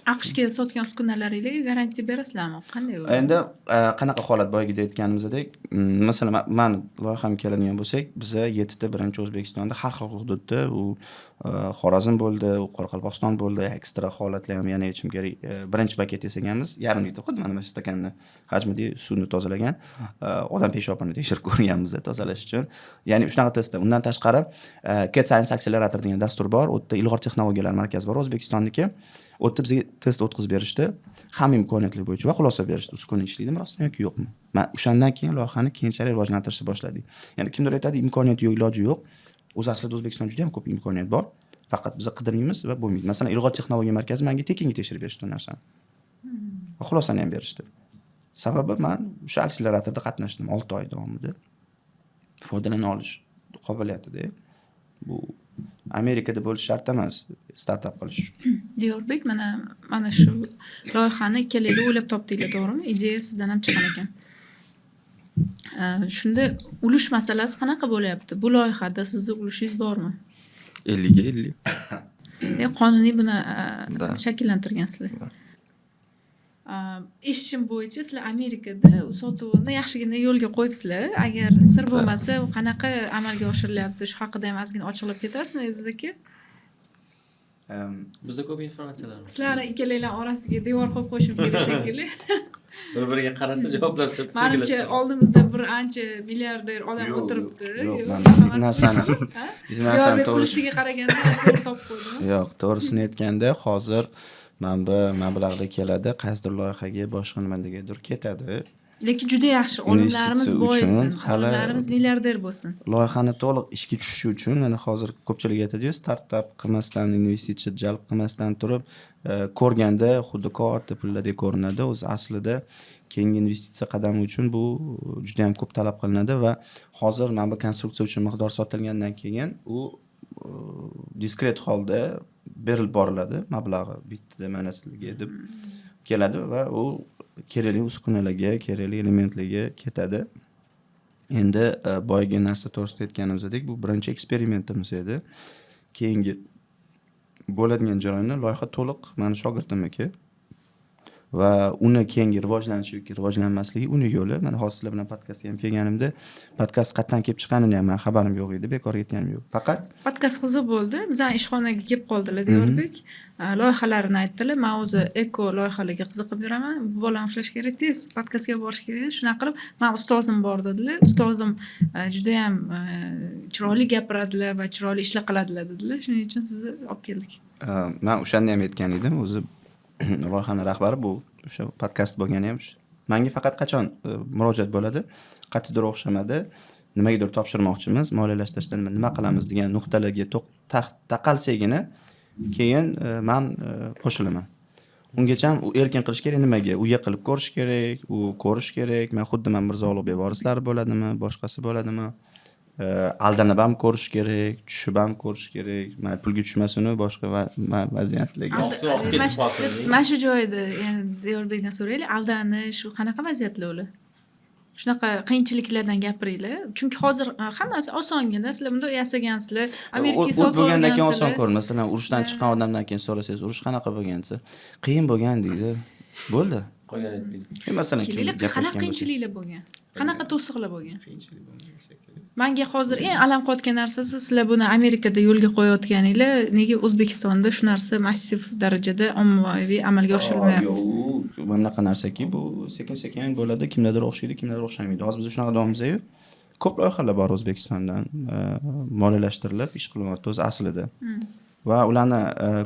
AQShga sotgan uskunalaringizga garantiya berasizlarmi? Qanday u? Endi qanaqa holat boyagida aytganimizdek, masalan, men loyiham keladigan bo'lsak, biz 7 ta birinchi O'zbekistonda har xil hududda, u Xorazm bo'ldi, u Qoraqalpog'iston bo'ldi, ekstra holatlar ham yana aytishim kerak. Birinchi paket desangiz, yarim litr, xuddi mana shu stakanni hajmida suvni tozalagan, odam peshobini tekshirib ko'rganmiz tozalash uchun. Ya'ni shunaqa testda. Undan tashqari, Cat Science Accelerator degan dastur bor, u yerda ilg'or texnologiyalar markazi bor O'zbekistonniki. U yerda bizga test o'tkazib berishdi, hamma imkoniyatlar bo'yicha va xulosa berishdi, uskuna ishlaydimi rostdan yoki yo'qmi. Men o'shandan keyin loyihani keyinchalik rivojlantirishni boshladik. Ya'ni kimdir aytadi, imkoniyati yo'q, iloji yo'q. O'zi aslida O'zbekistonda juda ham ko'p imkoniyat bor. Faqat biz qidirmaymiz va bo'lmaydi. Masalan, ilg'or texnologiya markazi menga tekinga tekshirib berishdi narsani. Va xulosani ham berishdi. Sababi men o'sha akseleratorda qatnashdim 6 oy davomida. Foydalana olish qobiliyatida. Bu Amerikada bo'lish shart emas, startap qilish uchun. Diyorbek, mana shu loyihani ikkalayda o'ylab topdinglar, to'g'rimi? Ideya sizdan ham chiqqan ekan. Shunda ulush masalasi qanaqa bo'lyapti? Bu loyihada sizning ulushingiz bormi? 50 ga 50. Qonuniy buni shakllantirgansizlar. Eshitishim bo'yicha sizlar Amerikada sotuvni yaxshigina yo'lga qo'yibsizlar. Agar sir bo'lmasa, u qanaqa amalga oshirilyapti? Shu haqida ham ozgina ochilib ketasizmi o'zingizga? Bizda ko'p informatsiyalar bor. Sizlar ikkalanglar orasiga devor qo'yib qo'yishim kerak shekilli. Bir-biriga qarasa javoblar chiqadi. Menimcha oldimizda bir ancha milliarder odam o'tiribdi. Yo'q, narsani to'g'risiga qaraganda to'g'ri topib qo'ydimi? Yo'q, to'g'risini aytganda hozir mablag' keladi, qaysidir loyihaga boshqa nimagadir ketadi. lekin juda yaxshi olimlarimiz Investitsiya boyisin, uchun hali- olimlarimiz milliarder bo'lsin. Loyihani to'liq ishga tushishi uchun mana hozir ko'pchilik aytadi-yu, startap qilmasdan, investitsiya jalb qilmasdan turib, ko'rganda xuddi katta pullardek ko'rinadi. O'zi aslida keyingi investitsiya qadami uchun bu juda ham ko'p talab qilinadi va hozir mana bu konstruksiya uchun miqdor sotilgandan keyin u diskret holda berilib boriladi, mablag'i bitta mana sizlarga deb keladi va u kerakli uskunalarga, kerakli elementlarga ketadi. Endi boyagi narsa to'g'risida aytganimizdek, bu birinchi eksperimentimiz edi. Keyingi bo'ladigan jarayonni loyiha to'liq mani shogirdimniki va uni keyingi rivojlanishi yoki rivojlanmasligi uni yo'li. Mana hozir sizlar bilan podkastga ham kelganimda podkast qayerdan kelib chiqqanini ham xabarim yo'q edi, bekor aytganim yo'q. Faqat Podkast qiziq bo'ldi. Bizning ishxonaga kelib qoldilar Diyorbek. Loyihalarini aytdilar. Men o'zi eko loyihalarga qiziqib yuraman. Bu bolani ushlash kerak, tez podkastga borish kerak. Shunaqa qilib, men ustozim bor dedilar. Ustozim juda ham chiroyli gapiradilar va chiroyli ishlar qiladilar dedilar. Shuning uchun sizni olib keldik. men o'shanda ham aytgan edim, o'zi loyihaning rahbari bu o'sha podkast bo'lgani ham menga faqat qachon murojaat bo'ladi, qat'iy o'xshamadi, nimagadir topshirmoqchimiz, moliyalashtirishda nima qilamiz degan nuqtalarga taqalsagina keyin men qo'shilaman. Ungacha ham u erkin qilish kerak, nimaga? U yiqilib ko'rish kerak, u ko'rish kerak. Men xuddi men Mirzo Ulug'bek vorislari bo'ladimi, boshqasi bo'ladimi? Aldanib ham ko'rish kerak, tushib ham ko'rish kerak. Men pulga tushmasini boshqa vaziyatlarga. Mana shu joyda endi Diyorbekdan so'raylik, aldanish u qanaqa vaziyatlar ular? Shunaqa qiyinchiliklardan gapiringlar. Chunki hozir hammasi osongina, sizlar bunda yasagansizlar, Amerikaga sotib bo'lgandan keyin oson olgansizlar. ko'rinadi. Masalan, urushdan chiqqan odamdan keyin so'rasangiz, urush qanaqa bo'lgan desa, qiyin bo'lgan deydi. Bo'ldi. Qo'ygan aytmaydi. Masalan, Qanaqa qiyinchiliklar bo'lgan? Qanaqa to'siqlar bo'lgan? Menga hozir eng alam qilayotgan narsasi, sizlar buni Amerikada yo'lga qo'yayotganinglar, nega O'zbekistonda shu narsa massiv darajada ommaviy amalga oshirilmayapti? Bu bunaqa narsaki, bu sekin-sekin bo'ladi, kimlardir o'xshaydi, kimlardir o'xshamaydi. Hozir biz shunaqa davomimizda-yu, ko'p loyihalar bor O'zbekistondan moliyalashtirilib ish qilyapti o'zi aslida. Va ularni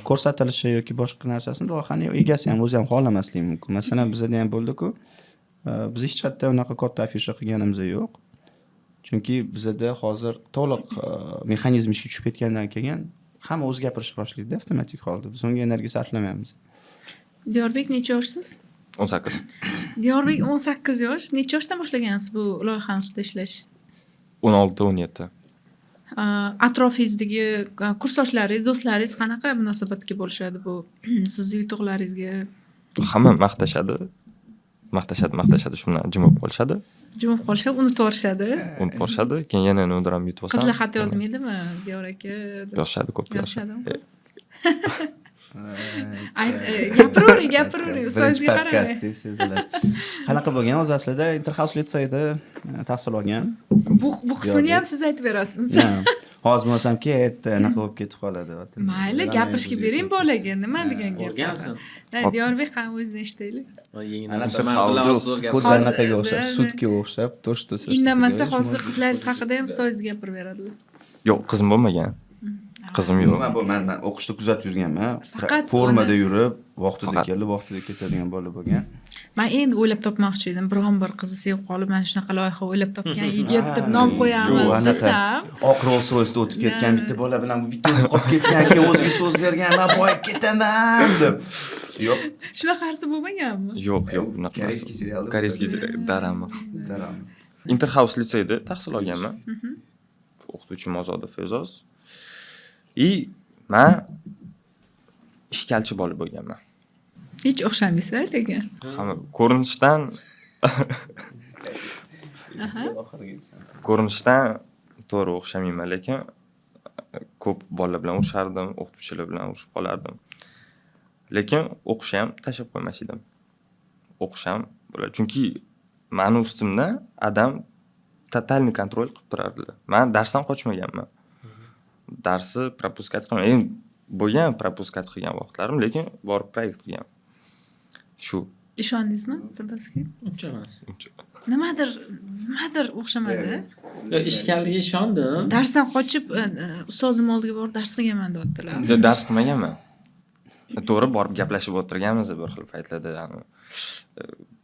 ko'rsatilishi yoki boshqa narsasini loyihaning egasi ham o'zi ham xohlamasligi mumkin. Masalan, bizda ham bo'ldi-ku, biz hech qayerda unaqa katta afisha qilganimiz yo'q. Chunki bizda hozir to'liq mexanizm ishga tushib ketgandan keyin hamma o'zi gapirishni boshlaydi avtomatik holda. Biz unga energiya sarflamaymiz. Diyorbek necha yoshsiz? 18. Diyorbek 18 yosh. Necha yoshdan boshlagansiz bu loyiha ustida ishlash? 16-17. Atrofingizdagi kursdoshlaringiz, do'stlaringiz qanaqa munosabatga bo'lishadi bu sizning yutuqlaringizga? Hamma maqtashadi. Maqtashadi, shundan jim bo'lib qolishadi. Jimib qolishib, unutib yuborishadi. Unutib qolishadi, keyin yana undirib yutib olsam. Qizlar xat yozmaydimi, Diyor aka? Yoshadi, ko'p yoshadi. Gapiravering, ustozga qaramang. Qanaqa bo'lgan o'zi aslida Interhouse litseyda tahsil olgan. Bu qismini ham siz aytib berasiz. Hozir bo'lsam ketdi, anaqa bo'lib ketib qoladi. Mayli, gapirishga bering bolaga, nima degan gap? O'rgansin. Diyorbek ham o'zini eshitaylik. Xuddi anaqaga o'xshab, sudga o'xshab, to'sh-to'sh. Indamasa hozir qizlaringiz haqida ham ustozingiz gapirib beradilar. Yo'q, qizim bo'lmagan. Qizim yo'q. Men o'qishda kuzatib yurganman. Faqat Formada yurib, vaqtida kelib, vaqtida ketadigan bola bo'lgan. Men endi o'ylab topmoqchi edim, biron bir qizni sevib qolib, mana shunaqa loyiha o'ylab topgan yigit deb nom qo'yamiz desam. Oq Rolls Royce'da o'tib ketgan bitta bola bilan bu bitta o'zi qolib ketgan, keyin o'ziga so'z bergan, men boyib ketaman deb. Yo'q. Shunaqa narsa bo'lmaganmi? Yo'q, bunaqa. Koreyskiy serialda. Koreyskiy darami. Interhouse litseyda tahsil olganman. O'qituvchim Ozoda Fezoz. Men ishkalchi bola bo'lganman. Hech o'xshamaysiz lekin. Hamma ko'rinishdan to'g'ri o'xshamayman, lekin ko'p bolalar bilan urishardim, o'qituvchilar bilan urushib qolardim. Lekin o'qishni ham tashlab qo'ymas edim. O'qishim bo'ladi. Chunki meni ustimda adam totalniy kontrol qilib turardilar. Men darsdan qochmaganman. Darsni propuskatsiya qilmagan. Endi bo'lgan propuskatsiya qilgan vaqtlarim, lekin borib proyekt qilgan. Shu. Ishondingizmi Firdavsga? Uncha emas. Nimadir o'xshamadi. Ishkalligiga ishondim. Darsdan qochib ustozim oldiga borib dars qilganman deyaptilar. Dars qilmaganman. To'g'ri borib gaplashib o'tirganmiz bir xil paytlarda,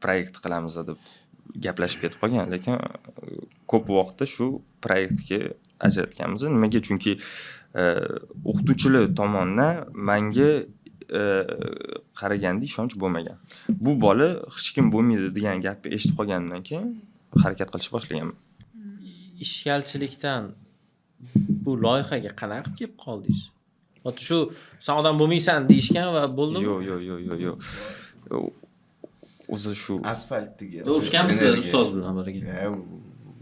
proyekt qilamiz deb gaplashib ketib qolgan, lekin ko'p vaqtda shu proyektga ajratganmiz. Nimaga? Chunki o'qituvchilar tomonidan menga qaraganda ishonch bo'lmagan. Bu bola hech kim bo'lmaydi degan gapni eshitib qolganimdan keyin harakat qilishni boshlaganman. Ishgalchilikdan bu loyihaga qanaqa qilib kelib qoldingiz? Shu sen odam bo'lmaysan deyishgan va bo'ldimi? Yo'q. O'zi shu asfaltga urushganmisiz ustoz bilan birga?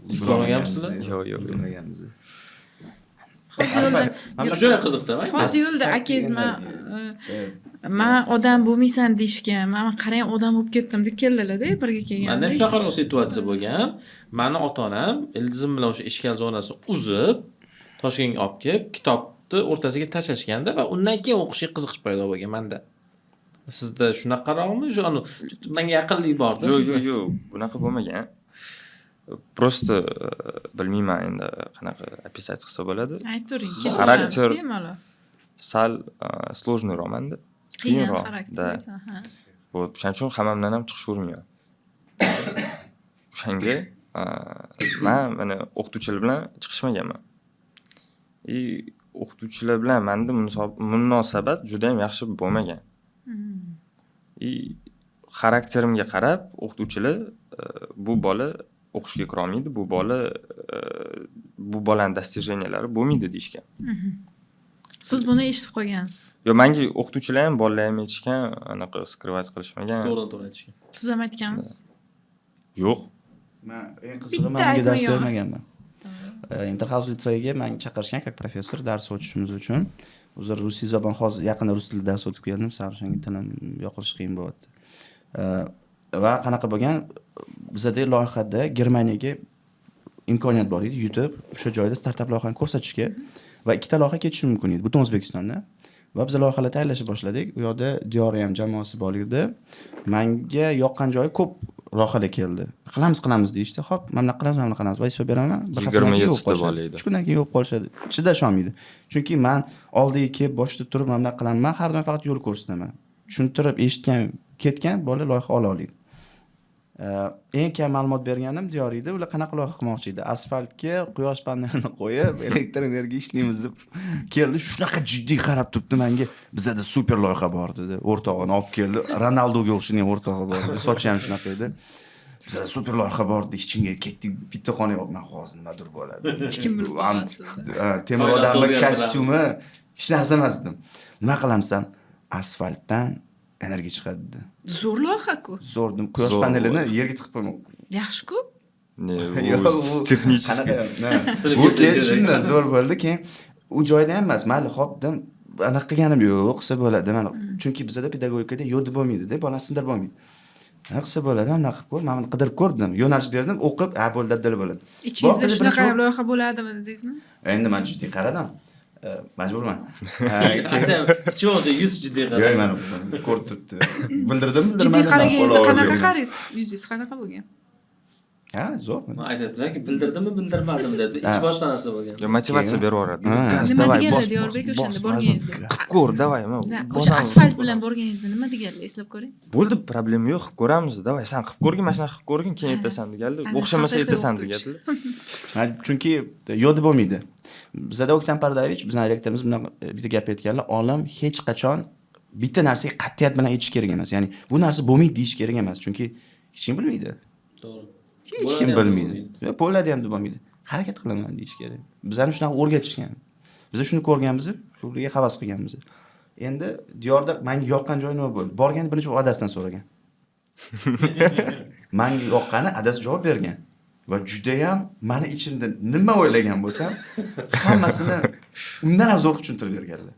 Urushganmisizlar? Yo'q. bilmaganmiz. Juda qiziqda. hozir yo'lda akangiz man odam bo'lmaysan deyishgan, man qarang odam bo'lib ketdim deb keldilar-da birga kelganda. Menda shunaqa situatsiya bo'lgan. Meni ota-onam ildizim bilan o'sha ishkal zonasini uzib, Toshkentga olib kelib, kitobni o'rtasiga tashlashganda va undan keyin o'qishga qiziqish paydo bo'lgan menda. Sizda shunaqaroqmi? Shu menga yaqinlik bordi. Yo'q, bunaqa bo'lmagan. Просто bilmayman endi qanaqa описать qilsa bo'ladi. Ayturing, Xarakter bemalol. sal сложный romanda. Qiyinroq xarakter. Bo'lib, shuning uchun hammamdan ham chiqish urmayman. O'shanga men mana o'qituvchilar bilan chiqishmaganman. O'qituvchilar bilan menda munosabat juda ham yaxshi bo'lmagan. Xarakterimga qarab o'qituvchilar bu bola o'qishga kira olmaydi, bu bolaning достижениялari bo'lmaydi deyishgan. Siz buni eshitib qolgansiz. Yo'q, menga o'qituvchilar ham bolalar ham aytishgan, anaqa skrivat qilishmagan. To'g'ri aytishgan. Siz ham aytgansiz. Yo'q. Men eng qizig'i men unga dars bermaganman. Interhouse litseyiga meni chaqirishgan как professor dars o'tishimiz uchun. O'zim rus zabon hozir yaqinda rus tilida dars o'tib keldim, o'shanga tilim yoqilishi qiyin bo'lyapti. Va qanaqa bo'lgan, bizda loyihada Germaniyaga imkoniyat bor edi, yutib o'sha joyda startap loyihani ko'rsatishga va ikkita loyiha ketishi mumkin edi butun O'zbekistonda. Va biz loyihalar tayyorlashni boshladik. U yoqda Diyora ham jamoasi bor edi. Menga yoqqan joyi ko'p loyihalar keldi. Qilamiz deyishdi. Xo'p, mana qilamiz, vazifa beraman. 27 ta bola edi. Uch kundan keyin yo'q qolishadi. Chidash olmaydi. Chunki men oldiga kelib boshda turib mana qilaman. Men har doim faqat yo'l ko'rsataman. Tushuntirib, eshitgan, ketgan bola loyiha ola oladi. Eng kam ma'lumot berganim Diyoriyda, ular qanaqa loyiha qilmoqchi edi? Asfaltga quyosh panelini qo'yib, elektr energiya ishlaymiz deb keldi. Shunaqa jiddiy qarab turibdi menga. Bizda super loyiha bor dedi. O'rtog'ini olib keldi. Ronaldoga o'xshagan o'rtog'i bor edi. Sochi ham shunaqa edi. Bizda super loyiha bor edi. Hechimga ketdik, bitta xona yo'q. Men hozir nimadir bo'ladi. Hech kim bilmaydi. Temir odamning kostyumi hech narsa emas edim. Nima qilamsan? Asfaltdan energiya chiqadi dedi. Zo'r loyiha-ku. Zo'r, quyosh panelini yerga tiqib qo'ymoq. Yaxshi-ku. Texnik. Bu shunday zo'r bo'ldi. Keyin u joyda ham emas, mayli xo'p dedim, anaqa qilganim yo'q, qilsa bo'ladi. Mana chunki bizda pedagogikada yo'lda bo'lmaydi-da, bolani sindirib bo'lmaydi. Qilsa bo'ladi, anaqa qilib ko'r, men qidirib ko'rdim, yo'nalish berdim, o'qib, bo'ldi, dabdala bo'ladi. Ichingizda shunaqa loyiha bo'ladimi dedingizmi? Endi men jiddiy qaradim. Majburman. Chiqdi, yuz jiddiy qaradi. Yo'q, men ko'rib turibdi. Bildirdim. Jiddiy qaraganda qanaqa qaraysiz? Yuzingiz qanaqa bo'lgan? Ha, zo'r. Men aytadilar-ki, bildirdimmi, bildirmadim dedi. Ich boshqa narsa bo'lgan. Yo, motivatsiya berib yuboradi. Nima deganlar Diyorbek o'shanda borganingizda? Qilib ko'r, davay. O'sha asfalt bilan borganingizda nima deganlar, eslab ko'ring. Bo'ldi, problem yo'q, qilib ko'ramiz, davay. Sen qilib ko'rgin, mana shunaqa qilib ko'rgin, keyin aytasan deganlar. O'xshamasa aytasan deganlar. Chunki yo'lda bo'lmaydi. Bizda O'ktam Pardavich, bizning rektorimiz bundan bitta gap aytganlar, olim hech qachon bitta narsaga qat'iyat bilan aytish kerak emas. Ya'ni bu narsa bo'lmaydi deyish kerak emas, chunki hech kim bilmaydi. To'g'ri. Hech kim bilmaydi. Yo'q, bo'ladi ham deb bo'lmaydi. Harakat qilaman deyish kerak. Bizlarni shunaqa o'rgatishgan. Biz shuni ko'rganmiz, shunga havas qilganmiz. Endi Diyorda menga yoqqan joyi nima bo'ldi? Borganda birinchi adasidan so'ragan. Menga yoqqani adasi javob bergan. Va juda ham meni ichimda nima o'ylagan bo'lsam, hammasini undan ham zo'r tushuntirib berganlar.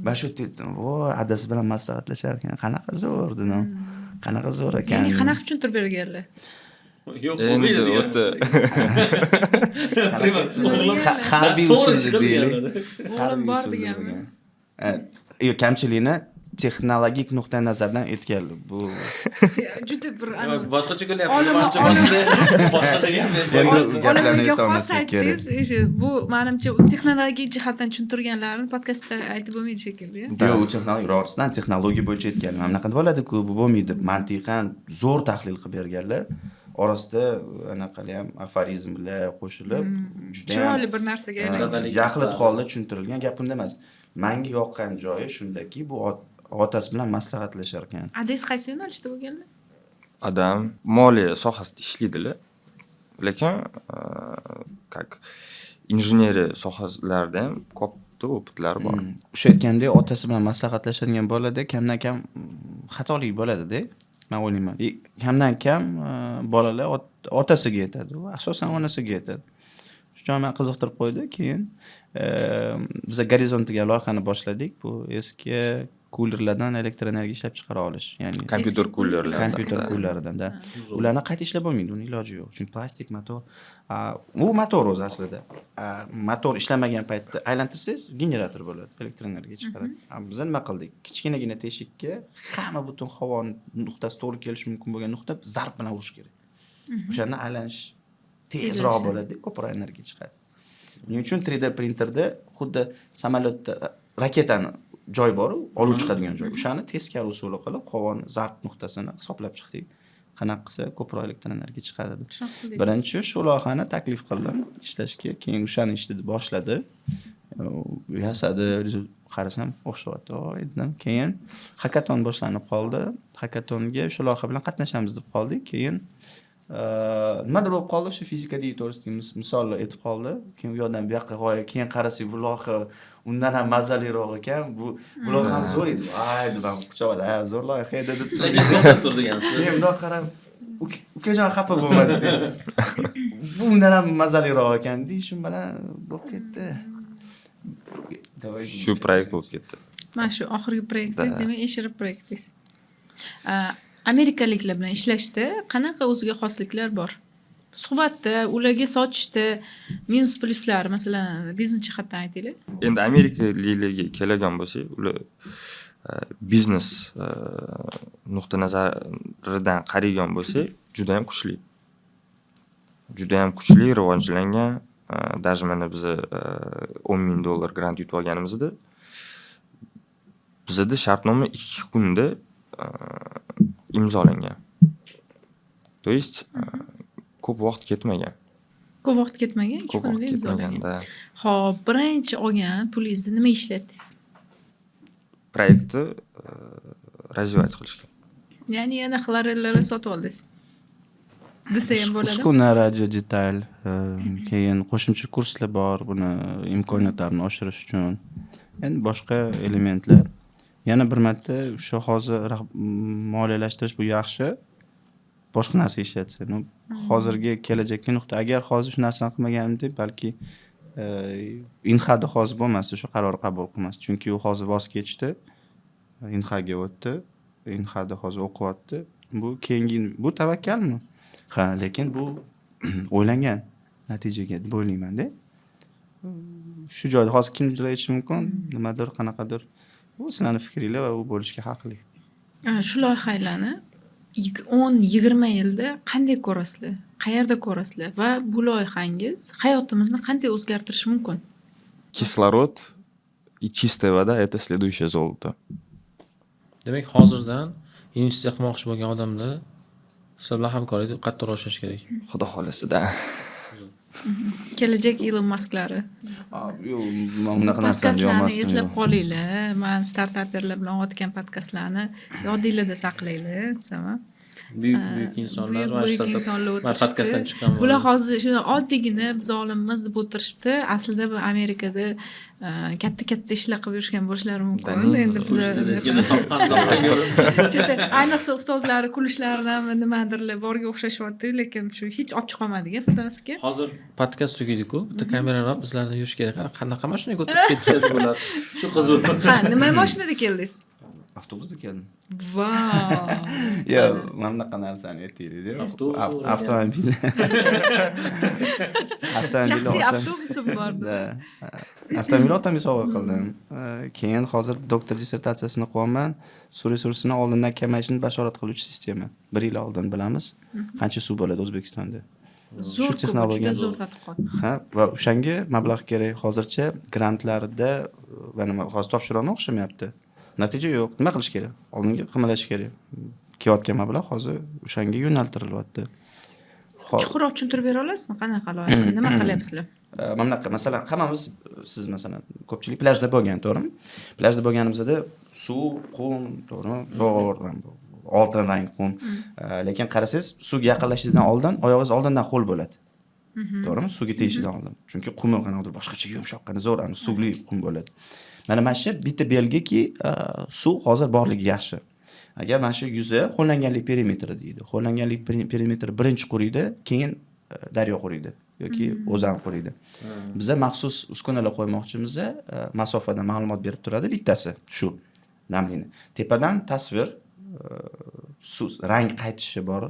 Va shu dedim, "Voy, adasi bilan maslahatlashar ekan, qanaqa zo'r" dedim. Qanaqa zo'r ekan. Ya'ni qanaqa tushuntirib berganlar? Yo'q, Endi o'tdi. Harbiy usul deylik. O'g'lim bor deganmi? Yo'q, kamchilikni texnologik nuqtai nazardan aytganlar. Bu juda bir boshqacha bo'lyapti. Boshqacha gap. endi gaplarni Olimga aytolmasak xos kerak. aytdingiz, bu menimcha texnologik jihatdan tushuntirganlarini podkastda aytib bo'lmaydi shekilli. Yo'q, u texnologik rostdan texnologiya bo'yicha aytganlar. Mana qanday bo'ladi-ku, bu bo'lmaydi. Mantiqan zo'r tahlil qilib berganlar. orasida anaqalar ham aforizmlar qo'shilib juda chiroyli bir narsaga aylangan. yaxlit holda tushuntirilgan. Gap unda emas. Menga yoqqan joyi shundaki, bu otasi bilan maslahatlashar ekan. Adis qaysi yo'nalishda bo'lganlar? Adam moliya sohasida ishlaydilar. Lekin как injeneriya sohalarida ham ko'pda o'pitlari bor. O'sha aytgandek, otasi bilan maslahatlashadigan bolada kamdan kam xatolik bo'ladi-da. Men o'ylayman. Kamdan kam bolalar otasiga yetadi. U asosan onasiga yetadi. Shu joy meni qiziqtirib qo'ydi. Keyin biz Gorizontiga loyihani boshladik. Bu eski kulerlardan elektr energiya ishlab chiqara olish, ya'ni Kompyuter kullerlar. kompyuter kulleridan da. Ularni qayta ishlab bo'lmaydi, uning iloji yo'q. Chunki plastik motor. U motor o'zi aslida. Motor ishlamagan paytda aylantirsangiz generator bo'ladi, elektr energiya chiqaradi. Biz nima qildik? Kichkinagina teshikka hamma butun havoni nuqtasi to'g'ri kelishi mumkin bo'lgan nuqta zarb bilan urish kerak. O'shanda aylanish tezroq bo'ladi, ko'proq energiya chiqadi. Buning uchun 3D printerda xuddi samolyotda raketani joy bor, olib chiqadigan joy. O'shani teskari usuli qilib, havoni zarb nuqtasini hisoblab chiqdik. Qanaqa qilsa ko'proq elektr energiya chiqadi deb. Birinchi shu loyihani taklif qildim ishlashga, keyin o'shani ishni boshladi. Yasadi, qarasam o'xshyapti dedim. Keyin hakaton boshlanib qoldi. Hakatonga o'sha loyiha bilan qatnashamiz deb qoldik. Keyin nimadir bo'lib qoldi, shu fizika editorskiy misollar aytib qoldi. Keyin u yoqdan bu yoqqa qo'yib, keyin qarasak bu loyiha undan ham mazaliroq ekan. Bu loyiha ham zo'r edi. Ay, dedim, quchoqda, zo'r loyiha edi deb turdigansiz. Keyin bundoq qarab, ukajon xafa bo'lmadi dedi. Bu undan ham mazaliroq ekan deyishim bilan bo'lib ketdi. Shu proyekt bo'lib ketdi. Mana shu oxirgi proyektingiz, demak, Eshira proyektingiz. Amerikaliklar bilan ishlashda qanaqa o'ziga xosliklar bor? Suhbatda, ularga sotishda minus plyuslari, masalan, biznes jihatdan aytaylik. Endi amerikaliklarga keladigan bo'lsak, ular biznes nuqtai nazaridan qaragan bo'lsak, juda ham kuchli. Juda ham kuchli rivojlangan. Даже mana biz $10,000 grant yutib olganimizda bizda shartnoma 2 kunda imzolangan. То есть ko'p vaqt ketmagan. Ko'p vaqt ketmagan, 2 kunda imzolangan. Xo'p, birinchi olgan pulingizni nima ishlatdingiz? Proyektni развивать qilishga. Ya'ni yana xlorellarni sotib oldingiz. Desa ham bo'ladi. Uskuna radio detal, keyin qo'shimcha kurslar bor, buni imkoniyatlarini oshirish uchun. Endi boshqa elementlar. Yana bir marta o'sha hozir moliyalashtirish bu yaxshi. Boshqa narsa ishlatsa, hozirgi kelajakka nuqta. Agar hozir shu narsani qilmaganimda, balki Inhada hozir bo'lmasdi, shu qaror qabul qilmas. Chunki u hozir voz kechdi. Inhaga o'tdi. Inhada hozir o'qiyapti. Bu keyingi bu tavakkalmi? Ha, lekin bu o'ylangan natijaga deb o'ylayman-da. Shu joyda hozir kimdir aytishi mumkin, nimadir, qanaqadir. Bu sizlarning fikringlar va u bo'lishga haqli. Shu loyihalarni 10-20 yilda qanday ko'rasizlar? Qayerda ko'rasizlar? Va bu loyihangiz hayotimizni qanday o'zgartirishi mumkin? Kislorod и чистая вода это следующее золото. Demak, hozirdan investitsiya qilmoqchi bo'lgan odamlar sizlar bilan hamkorlikda qattiqroq ishlash kerak. Xudo xohlasa-da. Kelajak Elon Musklari. Yo'q, men unaqa narsani Podkastlarni eslab qolinglar. Men startaperlar bilan o'tgan podkastlarni yodingizda saqlanglar, desam. Buyuk insonlar va o'tirishdi. podkastdan chiqqan. Bular hozir shu oddiygina biz olimmiz deb o'tirishibdi. Aslida bu Amerikada katta ishlar qilib yurishgan bo'lishlari mumkin. Endi biz ayniqsa ustozlari kulishlaridan nimadirlar borga o'xshashyapti, lekin shu hech olib qolmadigan fantastika. Hozir podkast tugaydi-ku, bitta kameralar olib bizlardan yurish kerak. Qanaqa mashinaga o'tirib ketishadi bular? Shu qiziq. Ha, nima mashinada keldingiz? Avtobusda keldim. Vau. Yo, mana bunaqa narsani aytaylik. Avtomobil. Shaxsiy avtobusim bor. Avtomobil otamga sovg'a qildim. Keyin hozir doktor dissertatsiyasini qilyapman. Suv resursini oldindan kamayishini bashorat qiluvchi sistema. 1 yil oldin bilamiz. Qancha suv bo'ladi O'zbekistonda. Zo'r texnologiya, zo'r tadqiqot. Ha, va o'shanga mablag' kerak. Hozircha grantlarda va nima hozir topshirolmay o'xshamayapti. Natija yo'q. Nima qilish kerak? Oldinga qimalash kerak. Kelayotgan mablag' hozir o'shanga yo'naltirilyapti. chuqurroq tushuntirib bera olasizmi qanaqa loyiha nima qilyapsizlar mana bunaqa masalan hammamiz siz masalan ko'pchilik plyajda bo'lgan, to'g'rimi? Plyajda bo'lganimizda suv, qum, to'g'rimi? Zo'r oltin rang qum. Lekin qarasangiz, suvga yaqinlashishingizdan oldin oyog'ingiz oldindan ho'l bo'ladi. To'g'rimi? Suvga tegishdan oldin. Chunki qumi qanaqadir boshqacha yumshoq, zo'r, suvli qum bo'ladi. Mana shu bitta belgiki, suv hozir borligi yaxshi. Agar mana shu yuzi qo'llanganlik perimetri deydi. Qo'llanganlik perimetri birinchi quriydi, keyin daryo quriydi yoki o'zan quriydi. Biza maxsus uskunalar qo'ymoqchimiz, masofadan ma'lumot berib turadi bittasi shu namlini. Tepadan tasvir, rang qaytishi bor.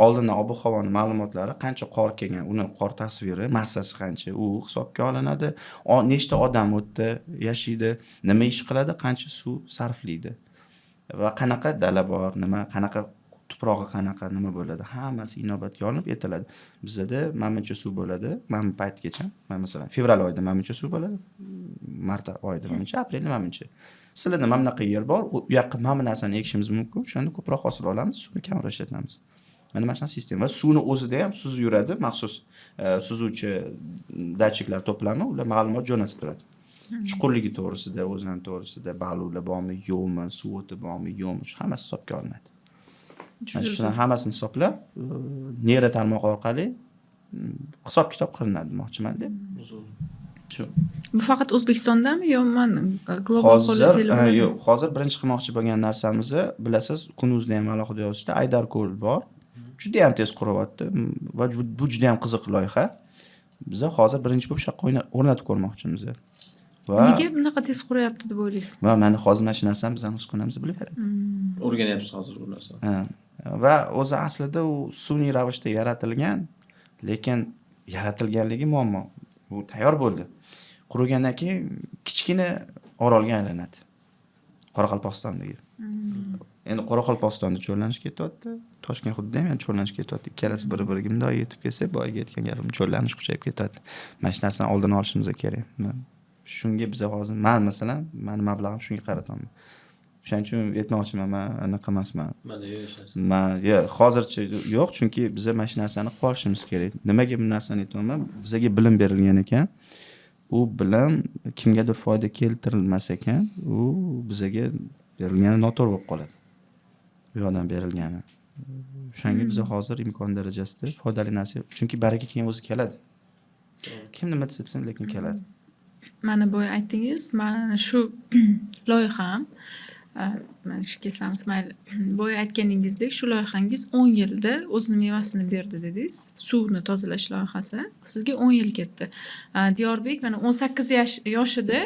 Oldindan ob-havoning ma'lumotlari, qancha qor kelgan, uni qor tasviri, massasi qancha, u hisobga olinadi. Nechta odam o'tdi, yashaydi, nima ish qiladi, qancha suv sarflaydi. Va qanaqa dala bor, qanaqa tuprog'i qanaqa, nima bo'ladi, hammasi inobatga olinib yetiladi. Bizda manmuncha suv bo'ladi, mana paytgacha, masalan, fevral oyida manmuncha suv bo'ladi, mart oyida manmuncha, aprelda manmuncha. Sizlarda mana bunaqa yer bor, u yoqqa mana bu narsani ekishimiz mumkin, o'shanda ko'proq hosil olamiz, suvni kamroq ishlatamiz. Mana shunaqa sistema. Va suvni o'zida ham suzib yuradi, maxsus suzuvchi datchiklar to'plami, ular ma'lumot jo'natib turadi. Chuqurligi to'g'risida, o'zidan to'g'risida, balular bormi, yo'qmi, suv o'ti bormi, yo'qmi, hammasi hisobga olinadi. Shuni hammasini hisoblab, neyro tarmoq orqali hisob-kitob qilinadi, demoqchiman-da. Shu. Bu faqat O'zbekistondami yo global policylar? Yo'q, hozir birinchi qilmoqchi bo'lgan narsamizni bilasiz, Kunuzda ham alohida yozishda Aydar ko'l bor. Juda ham tez quryapti va bu juda ham qiziq loyiha. Biz hozir birinchi bo'lib shu o'rnatib ko'rmoqchimiz. Nega bunaqa tez quryapti deb o'ylaysiz? Va mana hozir mana shu narsani bizning uskunamiz bilib beradi. O'rganyapsiz hozir bu narsani. Va o'zi aslida u sun'iy ravishda yaratilgan, lekin yaratilganligi muammo. Bu tayyor bo'ldi. Qurigandan keyin kichkina orolga aylanadi. Qoraqalpog'istondagi. Endi Qoraqalpog'istonda cho'llanish ketyapti. Toshkent hududida ham cho'llanish ketyapti. Ikkalasi bir-biriga bunday yetib kelsa, boyga yetgan gapim cho'llanish kuchayib ketyapti. Mana shu narsani oldini olishimiz kerak. Shunga biz hozir masalan, meni mablag'im shunga qarataman. O'shaning uchun aytmoqchiman, men anaqa emasman. Hozircha yo'q, chunki biz mana shu narsani qilib olishimiz kerak. Nimaga bu narsani aytmoqman? Bizga bilim berilgan ekan. U bilim kimgadir foyda keltirilmas ekan, u bizga berilgani noto'g'ri bo'lib qoladi. Bu yoqdan berilgani. O'shanga biz hozir imkon darajasida foydali narsa, chunki baraka keyin o'zi keladi. Kim nima desin, lekin keladi. Mana boya aytdingiz, mana shu loyiham mana shu kesamiz, mayli. Boya aytganingizdek, shu loyihangiz 10 yilda o'zini mevasini berdi dedingiz. Suvni tozalash loyihasi sizga 10 yil ketdi. Diyorbek mana 18 yoshida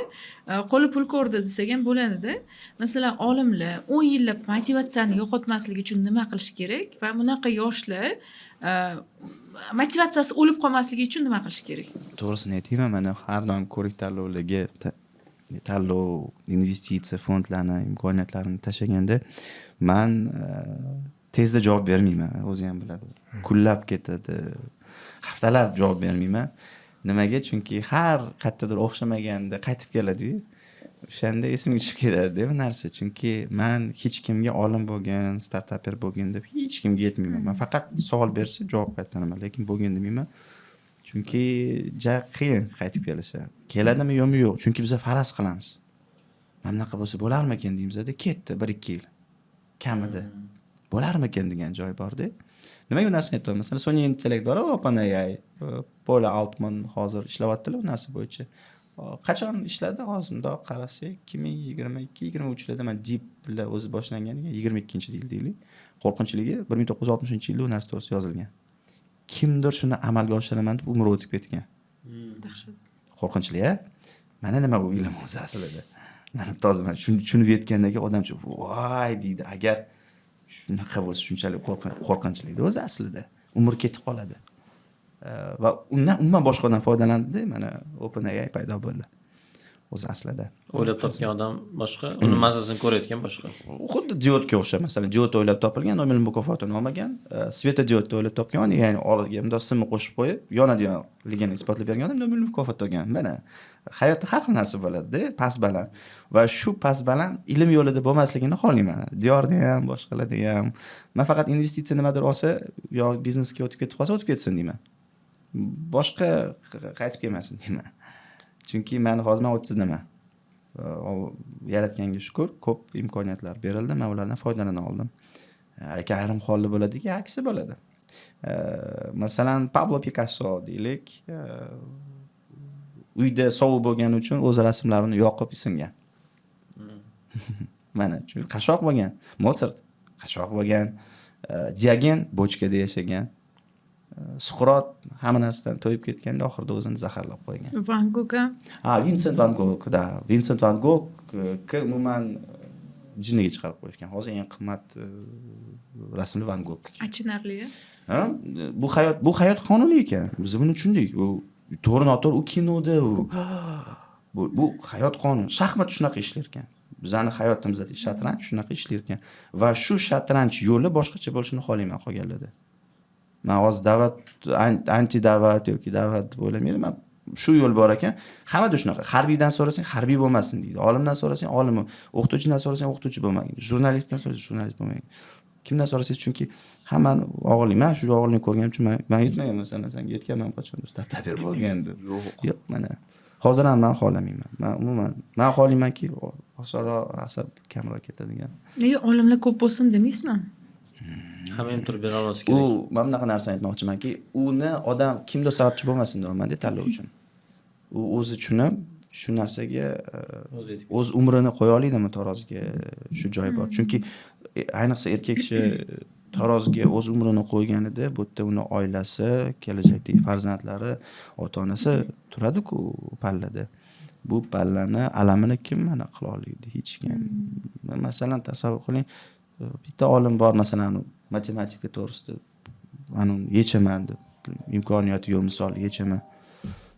qo'li pul ko'rdi desak ham bo'ladi-da. Masalan, olimlar 10 yillab motivatsiyani yo'qotmasligi uchun nima qilish kerak va bunaqa yoshlar motivatsiyasi o'lib qolmasligi uchun nima qilish kerak? To'g'risini aytayman, mana har doim ko'rik tanlovlarga tanlov, investitsiya fondlarini, imkoniyatlarini tashlaganda men tezda javob bermayman, o'zi ham biladi. Kunlab ketadi. Haftalab javob bermayman. Nimaga? Chunki har qayerdadir o'xshamaganda qaytib keladi-yu. O'shanda esimga tushib ketadi bu narsa. Chunki men hech kimga olim bo'lgan, startaper bo'lgan deb hech kimga yetmayman. Men faqat savol bersa javob qaytaraman, lekin bo'lgan demayman. Chunki qiyin qaytib kelishi. Keladimi yo'qmi yo'q. Chunki biz faraz qilamiz. Mana bunaqa bo'lsa bo'larmikan deymiz-da, ketdi 1-2 yil. Kamida. Bo'larmikan degan joy bor-da. Nimaga bu narsani aytdim? Masalan, Sony Intellect bor, OpenAI, Paul Altman hozir ishlayaptilar bu narsa bo'yicha. Qachon ishladi? Hozir bundoq qarasak, 2022-23 men Deep bilan o'zi boshlanganiga 22-yil deylik. Qo'rqinchligi 1960-yilda bu narsa to'g'risida yozilgan. Kimdir shuni amalga oshiraman deb umri o'tib ketgan. Dahshat. Qo'rqinchli-a? Mana nima bu ilm o'zi aslida. Mana tozaman shuni yetgandan keyin odamcha voy deydi. Agar shunaqa bo'lsa shunchalik qo'rqinchli o'zi aslida. Umr ketib qoladi. Va undan boshqadan foydalandi, mana OpenAI paydo bo'ldi. o'zi aslida. O'ylab topgan odam boshqa, uni mazasini ko'rayotgan boshqa. Xuddi diodga o'xshab, masalan, diod o'ylab topilgan, Nobel mukofotini olmagan, svetodiodni o'ylab topgan, ya'ni oldiga bundoq simni qo'shib qo'yib, yonadiganligini isbotlab bergan odam Nobel mukofoti olgan. Mana hayotda har xil narsa bo'ladi-da, past baland. Va shu past baland ilm yo'lida bo'lmasligini xohlayman. Diyorda ham, boshqalarda ham. Men faqat investitsiya nimadir olsa, yo biznesga o'tib ketib qolsa, o'tib ketsin deyman. Boshqa qaytib kelmasin deyman. Chunki men hozir 30 nima. Yaratganga shukr, ko'p imkoniyatlar berildi, men ulardan foydalana oldim. Ayrim holda bo'ladiki, aksi bo'ladi. Masalan, Pablo Picasso deylik, uyda sovuq bo'lgani uchun o'z rasmlarini yoqib isingan. Mana, chunki qashshoq bo'lgan. Mozart qashshoq bo'lgan. Diogen bochkada yashagan. Suqrot hamma narsadan to'yib ketganda oxirida o'zini zaharlab qo'ygan. Van Gogh. Vincent van Goghda. Vincent van Gogh umuman jinniga chiqarib qo'yishgan. Hozir eng qimmat rasmli Van Gogh. Achinarli. Bu hayot qonuni ekan. Biz buni tushundik. U to'g'ri-noto'g'ri u kinoda bu hayot qonuni. Shaxmat shunaqa ishlar ekan. Bizning hayotimizda shatranj shunaqa ishlar ekan. Va shu shatranj yo'li boshqacha bo'lishini xohlayman qolganlarda. Men hozir da'vat, anti da'vat yoki da'vat deb o'ylamayman. Men shu yo'l bor ekan. Hammada shunaqa. Harbiydan so'rasang, harbiy bo'lmasin deydi. Olimdan so'rasang, olim, o'qituvchidan so'rasang, o'qituvchi bo'lmagin. Jurnalistdan so'rasang, jurnalist bo'lmagin. Kimdan so'rasangiz, chunki hammani og'irlayman. Shu og'irlikni ko'rganim uchun men yetmagan masalan, sen yetganman qachondir starter bo'lgandi. Yo'q, mana. Hozir ham men xohlamayman. Men umuman xohlaymanki, osonroq asab kamroq ketadigan. Nega olimlar ko'p bo'lsin demaysizmi? Hamma ham turib bera olsa kerak. Men bunaqa narsani aytmoqchimanki, uni odam kimdir sababchi bo'lmasin deyapman-da tanlov uchun. U o'zi tushunib, shu narsaga o'z umrini qo'ya oladimi taroziga, shu joyi bor. Chunki ayniqsa erkak kishi taroziga o'z umrini qo'yganida, bu yerda uni oilasi, kelajakdagi farzandlari, ota-onasi turadi-ku pallada. Bu pallani alamini kim mana qila oladi? Hech kim. Masalan, tasavvur qiling, bitta olim bor, masalan, matematika to'g'risida mana yechaman deb, imkoniyati yo'q misol yechaman.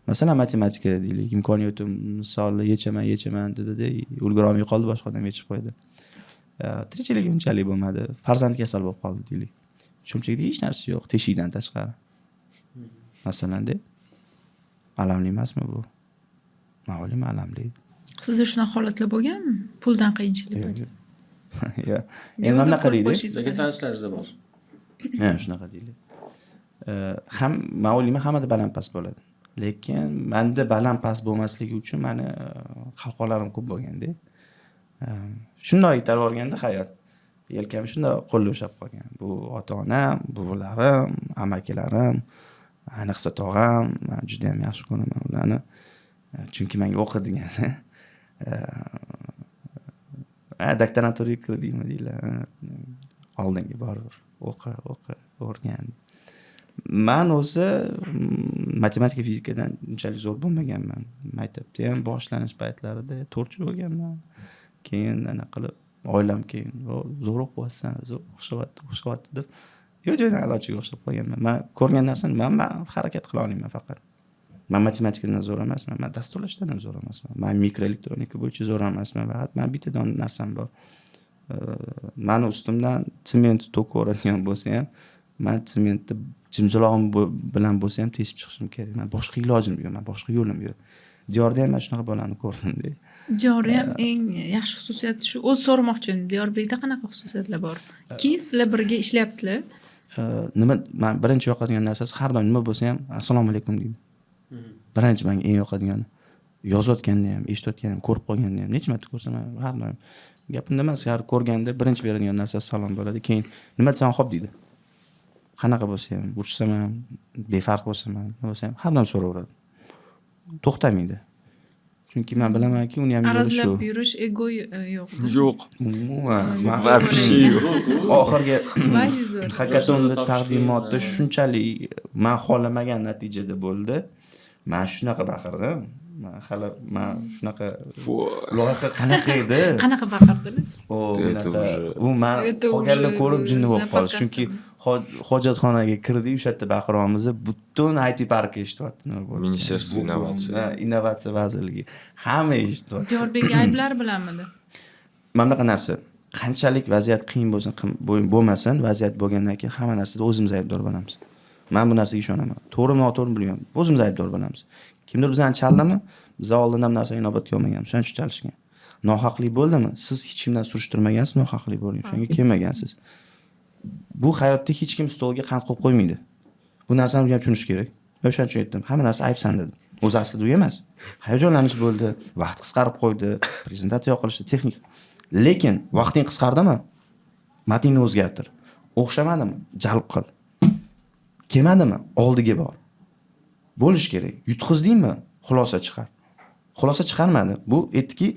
Masalan, matematika deylik, imkoniyati misol yechaman dedi-da, ulgurolmay qoldi, boshqa odam yechib qo'ydi. Tirikchiligi unchalik bo'lmadi, farzand kasal bo'lib qoldi deylik. Cho'mchakda hech narsa yo'q, teshikdan tashqari. Masalan-da, alamli emasmi bu? Ma'lum alamli. Sizda shunaqa holatlar bo'lganmi? Puldan qiyinchilik bo'ldi. Yo'q. Endi nima deydi? Lekin tanishlaringizda bor. Ha, shunaqa deydi. Ham ma'lumot hammada baland-past bo'ladi. Lekin menda baland-past bo'lmasligi uchun meni xalqolarim ko'p bo'lganda. Shunday yetarib olganda hayot yelkamni shunday qo'lga ushlab qolgan. Bu ota-onam, buvalarim, amakilarim, ayniqsa tog'am, men juda ham yaxshi ko'raman ularni. Chunki menga o'qi degan. Doktoranturaga kirdingmi deylar. Oldinga borur, o'qi, o'rgan. Men o'zi matematika fizikadan unchalik zo'r bo'lmaganman. Maktabda ham boshlanish paytlarida 4chi bo'lganman. Keyin ana qilib oilam keyin zo'r o'qiyapsan, zo'r o'xshatyapti deb yo'q-jo'ydan alochiga o'xshab qolganman. Men ko'rgan narsani men harakat qila olmayman faqat. Men matematikadan zo'r emasman, men dasturlashdan ham zo'r emasman. Men mikroelektronika bo'yicha zo'r emasman, faqat men bitta narsam bor. Meni ustimdan sement to'kib o'radigan bo'lsa ham, men sementni jimjilog'im bilan bo'lsa ham teshib chiqishim kerak. Men boshqa ilojim yo'q, men boshqa yo'lim yo'q. Diyorda ham shunaqa bolani ko'rdim-da. Diyorda ham eng yaxshi xususiyati shu. O'z so'ramoqchi edim, Diyorbekda qanaqa xususiyatlar bor? Keyin sizlar birga ishlayapsizlar? Men birinchi yoqadigan narsasi har doim nima bo'lsa ham assalomu alaykum deydi. Birinchi menga eng yoqadigani. Yozayotganda ham, eshitayotganda ham, ko'rib qolganda ham, necha marta ko'rsam har doim gapimda emas, har ko'rganda birinchi beradigan narsasi salom bo'ladi. Keyin nima desam xo'p deydi. Qanaqa bo'lsa ham, urushsam ham, befarq bo'lsam ham, nima bo'lsa ham har doim so'raveradi. To'xtamaydi. Chunki men bilamanki, uni ham yo'li shu. Arazlab yurish ego yo'q. Yo'q. Umuman, Oxirgi hakatonda taqdimotda shunchalik men xohlamagan natijada bo'ldi. Men shunaqa baqirdim. Men shunaqa loyiha qanaqa edi? Qanaqa baqirdilar? U men qolganlar ko'rib jinni bo'lib qoldi. Chunki hojatxonaga kirdik, o'sha yerda baqiryapmiz, butun IT parki eshityapti nima bo'ldi. Ministerstvo innovatsiya. Innovatsiya vazirligi hamma eshityapti. Diyarbek ayblar bilanmidi? Mana bunaqa narsa. Qanchalik vaziyat qiyin bo'lsin, bo'lmasin, vaziyat bo'lgandan keyin hamma narsada o'zimiz aybdor bo'lamiz. Men bu narsaga ishonaman. To'g'rimi, noto'g'rimi bilmayman. O'zimiz aybdor bo'lamiz. Kimdir bizani chaldimi? Biz oldin ham narsaga inobatga olmaganmiz. Shuning uchun chalishgan. Nohaqlik bo'ldimi? Siz hech kimdan surishtirmagansiz, nohaqlik bo'lgan. Shunga kelmagansiz. Bu hayotda hech kim stolga qand qo'yib qo'ymaydi. Bu narsani ham tushunish kerak. O'shaning uchun aytdim. Hamma narsa aybsan dedim. O'zi aslida u emas. Hayajonlanish bo'ldi, vaqt qisqarib qo'ydi, prezentatsiya qilishdi, texnik. Lekin vaqting qisqardimi? Matningni o'zgartir. O'xshamadimi? Jalb qil. Kelmadimi? Oldiga bor. Bo'lish kerak. Yutqizdingmi? Xulosa chiqar. Xulosa chiqarmadi. Bu aytdiki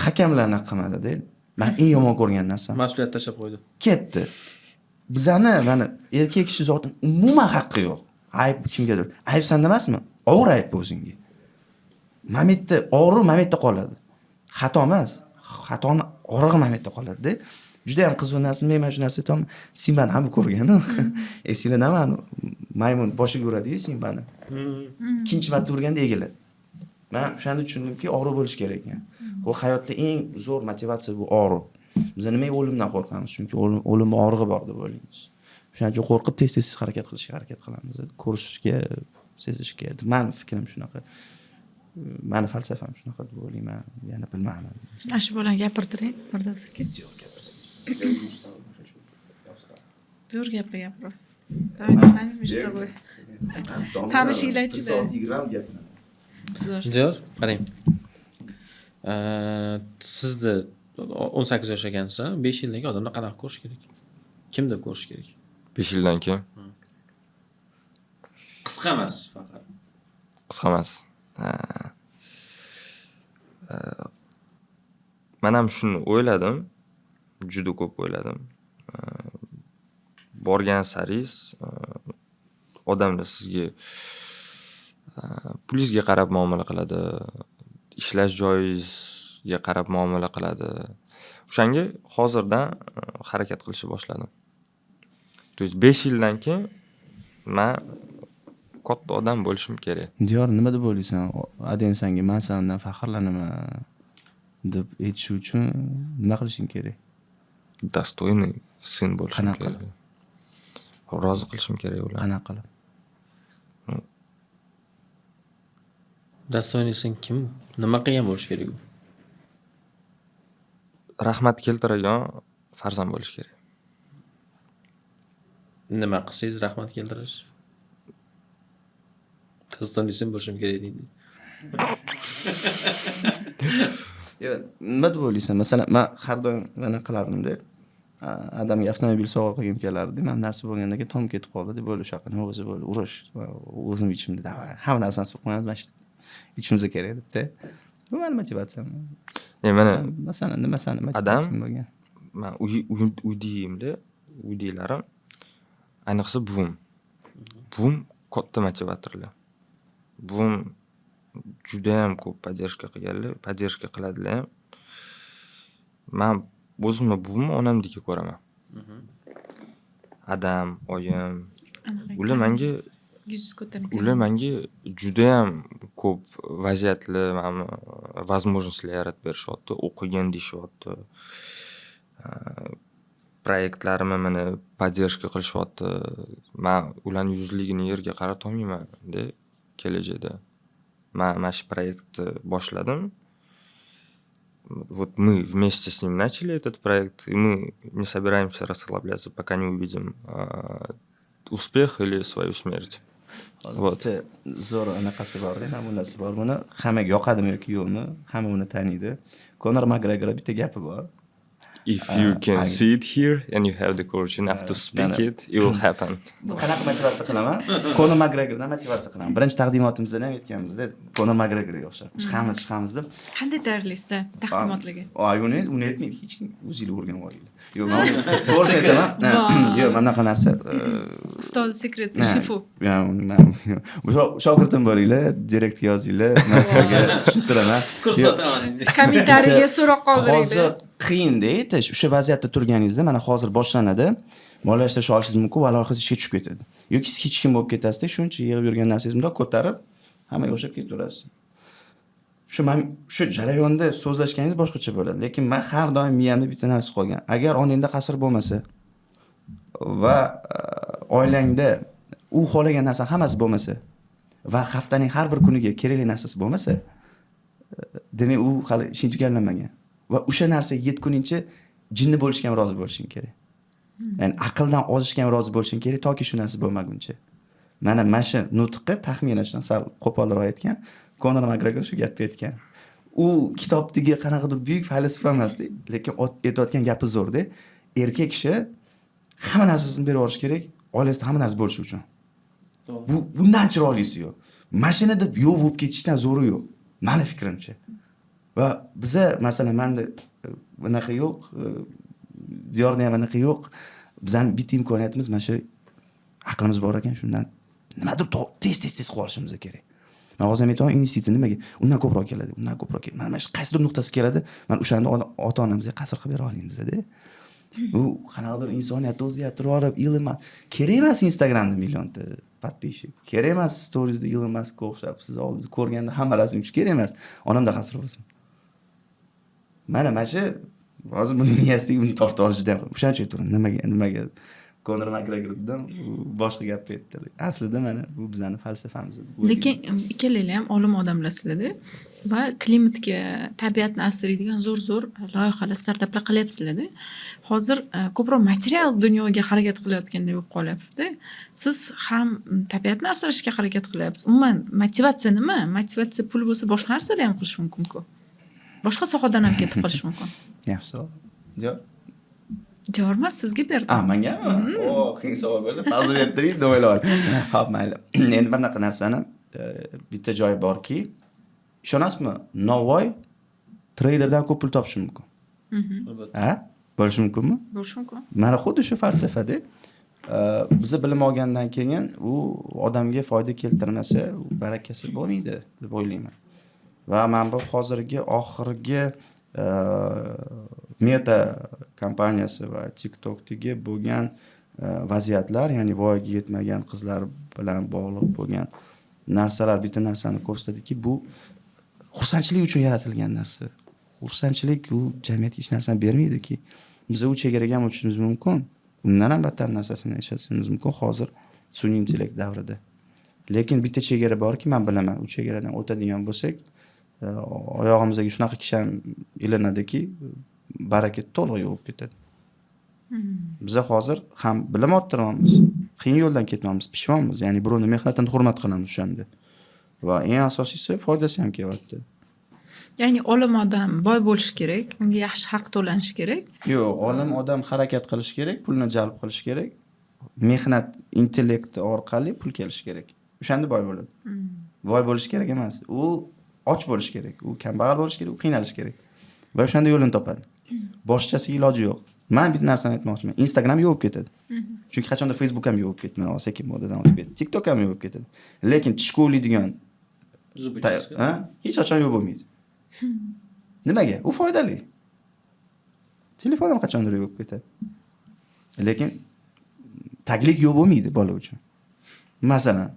hakamlarni qilmadi deydi. Men eng yomon ko'rgan narsam. Mas'uliyat tashlab qo'ydi. Ketdi. Bizani mana erkak kishi zotin umuman haqqi yo'q. Ayb kimgadir. Ayb sanda emasmi? Og'ir ayb o'zingga. Mametda og'ri mametda qoladi. Xato emas. Xatoni og'rig'i mametda qoladi-da. Juda ham qiziq narsa. Men mana shu narsa aytaman. Simbani ham ko'rgan-ku. Esingizda maymun boshiga uradi-yu Simbani. Ikkinchi marta urganda egiladi. Men o'shanda tushundimki, og'ri bo'lish kerak ekan. Bu hayotda eng zo'r motivatsiya bu og'riq. Biz nimaga o'limdan qo'rqamiz? Chunki o'lim og'rig'i bor deb o'ylaymiz. Shuning uchun qo'rqib tez-tez harakat qilishga harakat qilamiz. Ko'rishga, sezishga. Meni fikrim shunaqa. Meni falsafam shunaqa deb o'ylayman. Yana bilmayman. Shu bilan gapirtiring, Firdavs aka. Zo'r gaplar gapirasiz. Давайте между собой. Tanishinglar-chi-da. Zo'r, qarang. Sizni 18 yosh ekansiz, 5 yildan keyin odamlar qanaqa ko'rish kerak? Kim deb ko'rish kerak? 5 yildan keyin. Qisqa emas faqat. Qisqa emas. Men ham shuni o'yladim. Juda ko'p o'yladim. Borgan saringiz odamlar sizga pulingizga qarab muomala qiladi. Ishlash joyingizga qarab muomala qiladi. O'shanga hozirdan harakat qilishni boshladim. То есть 5 yildan keyin men katta odam bo'lishim kerak. Diyor, nima deb o'ylaysan? Adensanga men sendan faxrlanaman deb aytish uchun nima qilishing kerak? Достойный сын bo'lishim Qanaqa kerak. Rozi qilishim kerak ularni. Qanaqa qilib? Достойный сын kim? Nima qilgan bo'lish kerak u? Rahmat keltiradigan farzand bo'lish kerak. Nima qilsangiz rahmat keltirasiz? Достойный сын bo'lishim kerak deydi. Yo, nima deb o'ylaysan? Masalan, men har doim mana qilardim-da. Adamga avtomobil sovg'a qilgim kelardi. Men narsa bo'lgandan keyin tom ketib qoldi deb o'ylashaqa. Nima bo'lsa bo'ldi, urush. O'zim ichimda davay. Hamma narsani suv qo'yamiz, mana shu ichimizga kerak deb-da. Bu meni motivatsiyam. Mana Masalan, nima sani motivatsiyam bo'lgan? Men uydiyimda, uydiylarim ayniqsa buvim. Buvim katta motivatorlar. Buvim juda ham ko'p поддержка qilganlar, поддержка qiladilar ham. Men o'zimni buvimni onamdek ko'raman. Adam, oyim, ular menga juda ham ko'p vaziyatlar, mana возможностьlar yaratib berishyapti, o'qigan deyishyapti. Proyektlarimni meni поддержка qilishyapti. Men ularning yuzligini yerga qarata olmayman-da kelajakda. Men mana shu proyektni boshladim. Вот мы вместе с ним начали этот проект, и мы не собираемся расслабляться, пока не увидим успех или свою смерть. Вот. Zo'r anaqasi bor-da, namunasi bor. Buni hammaga yoqadimi yoki yo'qmi? Hamma uni taniydi. Conor McGregor bitta gapi bor. If you can see it here and you have the courage enough to speak it, it will happen. Qanaqa motivatsiya qilaman? Conor McGregordan motivatsiya qilaman. Birinchi taqdimotimizda ham aytganmiz-da, Conor McGregorga o'xshab. Chiqamiz deb. Qanday tayyorlaysizda taqdimotlarga? Uni aytmaydi, hech kim o'zingizlar o'rganib olinglar. Yo'q, men to'g'ri aytaman. Yo'q, mana bunaqa narsa. Ustoz sekret shifu. Shogirdim boringlar, direktga yozinglar, narsaga tushuntiraman. Ko'rsataman endi. Kommentariyaga so'roq qoldiringlar. qiyinda aytish. O'sha vaziyatda turganingizda mana hozir boshlanadi. Moliyalashtirish olishingiz mumkin va loyihangiz ishga tushib ketadi. Yoki siz hech kim bo'lib ketasizda, shuncha yig'ib yurgan narsangizni bundoq ko'tarib, hammaga o'xshab ketaverasiz. Shu jarayonda so'zlashganingiz boshqacha bo'ladi. Lekin men har doim miyamda bitta narsa qolgan. Agar onangda qasr bo'lmasa va oilangda u xohlagan narsa hammasi bo'lmasa va haftaning har bir kuniga kerakli narsasi bo'lmasa, demak u hali ishing tugallanmagan. Va o'sha narsa yetguningcha jinni bo'lishga ham rozi bo'lishing kerak. Ya'ni aqldan ozishga ham rozi bo'lishing kerak toki shu narsa bo'lmaguncha. Mana shu nutqi taxminan shundan sal qo'polroq aytgan, Conor McGregor shu gapni aytgan. U kitobdagi qanaqadir buyuk falsafa emasdi, lekin aytayotgan gapi zo'rda. Erkak kishi hamma narsasini berib yuborish kerak, oilasida hamma narsa bo'lishi uchun. Bundan chiroylisi yo'q. Mashinada yo'q bo'lib ketishdan zo'ri yo'q. Meni fikrimcha. Va biza masalan menda bunaqa yo'q, diyorda ham bunaqa yo'q. Bizning bitta imkoniyatimiz mana shu aqlimiz bor ekan, shundan nimadir tez qilib olishimiz kerak. Men hozir aytaman, investitsiya nimaga? Undan ko'proq keladi, undan ko'proq keladi. Mana shu qaysidir nuqtasi keladi, men o'shanda ota-onamizga qasr qilib bera olaymiz-da. Bu qanaqadir insoniyatni o'zgartirib yuborib, Elon Musk kerak emas Instagramda millionta подписчик. Kerak emas storiesda Elon Muskga o'xshab siz oldingiz ko'rganda hamma rasm kerak emas. Onamda qasr bo'lsin. Mana shu hozir buni miyasiga uni tortib olish juda ham. O'shancha aytaman, nimaga Conor McGregordan boshqa gap aytdi. Aslida mana bu bizning falsafamiz edi. Lekin ikkalangiz ham olim odamlarsizlar-da va klimatga, tabiatni asraydigan zo'r loyihalar, startaplar qilyapsizlar-da. Hozir ko'proq material dunyoga harakat qilayotganda bo'lib qolyapsiz-da. Siz ham tabiatni asrashga harakat qilyapsiz. Umuman motivatsiya nima? Motivatsiya pul bo'lsa boshqa narsalar ham qilish mumkin-ku. Boshqa sohadan ham ketib qolish mumkin. Yaxshi savol. Yo'q. Javob emas, sizga berdim. Mangami? Qiyin savol bo'lsa, ta'zir ettiring, deb o'ylayman. Xo'p, mayli. Endi bunaqa narsani bitta joyi borki, ishonasizmi? Novvoy treyderdan ko'p pul topishi mumkin. Bo'lishi mumkinmi? Bo'lishi mumkin. Mana xuddi shu falsafada biz bilim olgandan keyin u odamga foyda keltirmasa, barakasi bo'lmaydi deb o'ylayman. Va men bu hozirgi oxirgi Meta kompaniyasi va TikTokdagi bo'lgan vaziyatlar, ya'ni voyaga yetmagan qizlar bilan bog'liq bo'lgan narsalar bitta narsani ko'rsatadiki, bu xursandchilik uchun yaratilgan narsa. Xursandchilik u jamiyatga hech narsani bermaydi-ki. Biz u chegaraga ham o'tishimiz mumkin. Undan ham battar narsasini yashashimiz mumkin hozir sun'iy intellekt davrida. Lekin bitta chegara borki, men bilaman, u chegaradan o'tadigan bo'lsak, oyog'imizga shunaqa kishan ilinadiki, baraka to'liq yo'qib ketadi. Biz hozir ham bilim orttiryapmiz, qiyin yo'ldan ketyapmiz, pishmonmiz. Ya'ni birovni mehnatini hurmat qilamiz o'shanda. Va eng asosiysi foydasi ham kelyapti. Ya'ni olim odam boy bo'lish kerak, unga yaxshi haq to'lanishi kerak. Yo'q, olim odam harakat qilish kerak, pulni jalb qilish kerak. Mehnat intellekti orqali pul kelish kerak. O'shanda boy bo'ladi. Boy bo'lish kerak emas. U och bo'lish kerak, u kambag'al bo'lish kerak, u qiynalish kerak. Va o'shanda yo'lini topadi. Boshqasiga iloji yo'q. Men bitta narsani aytmoqchiman. Instagram yo'qib ketadi. Chunki qachonda Facebook ham yo'qib ketdi, mana sekin modadan o'tib ketdi. TikTok ham yo'qib ketadi. Lekin tishga o'ylaydigan hech qachon yo'q bo'lmaydi. Nimaga? U foydali. Telefon ham qachondir yo'qib ketadi. Lekin taglik yo'q bo'lmaydi bola uchun. Masalan,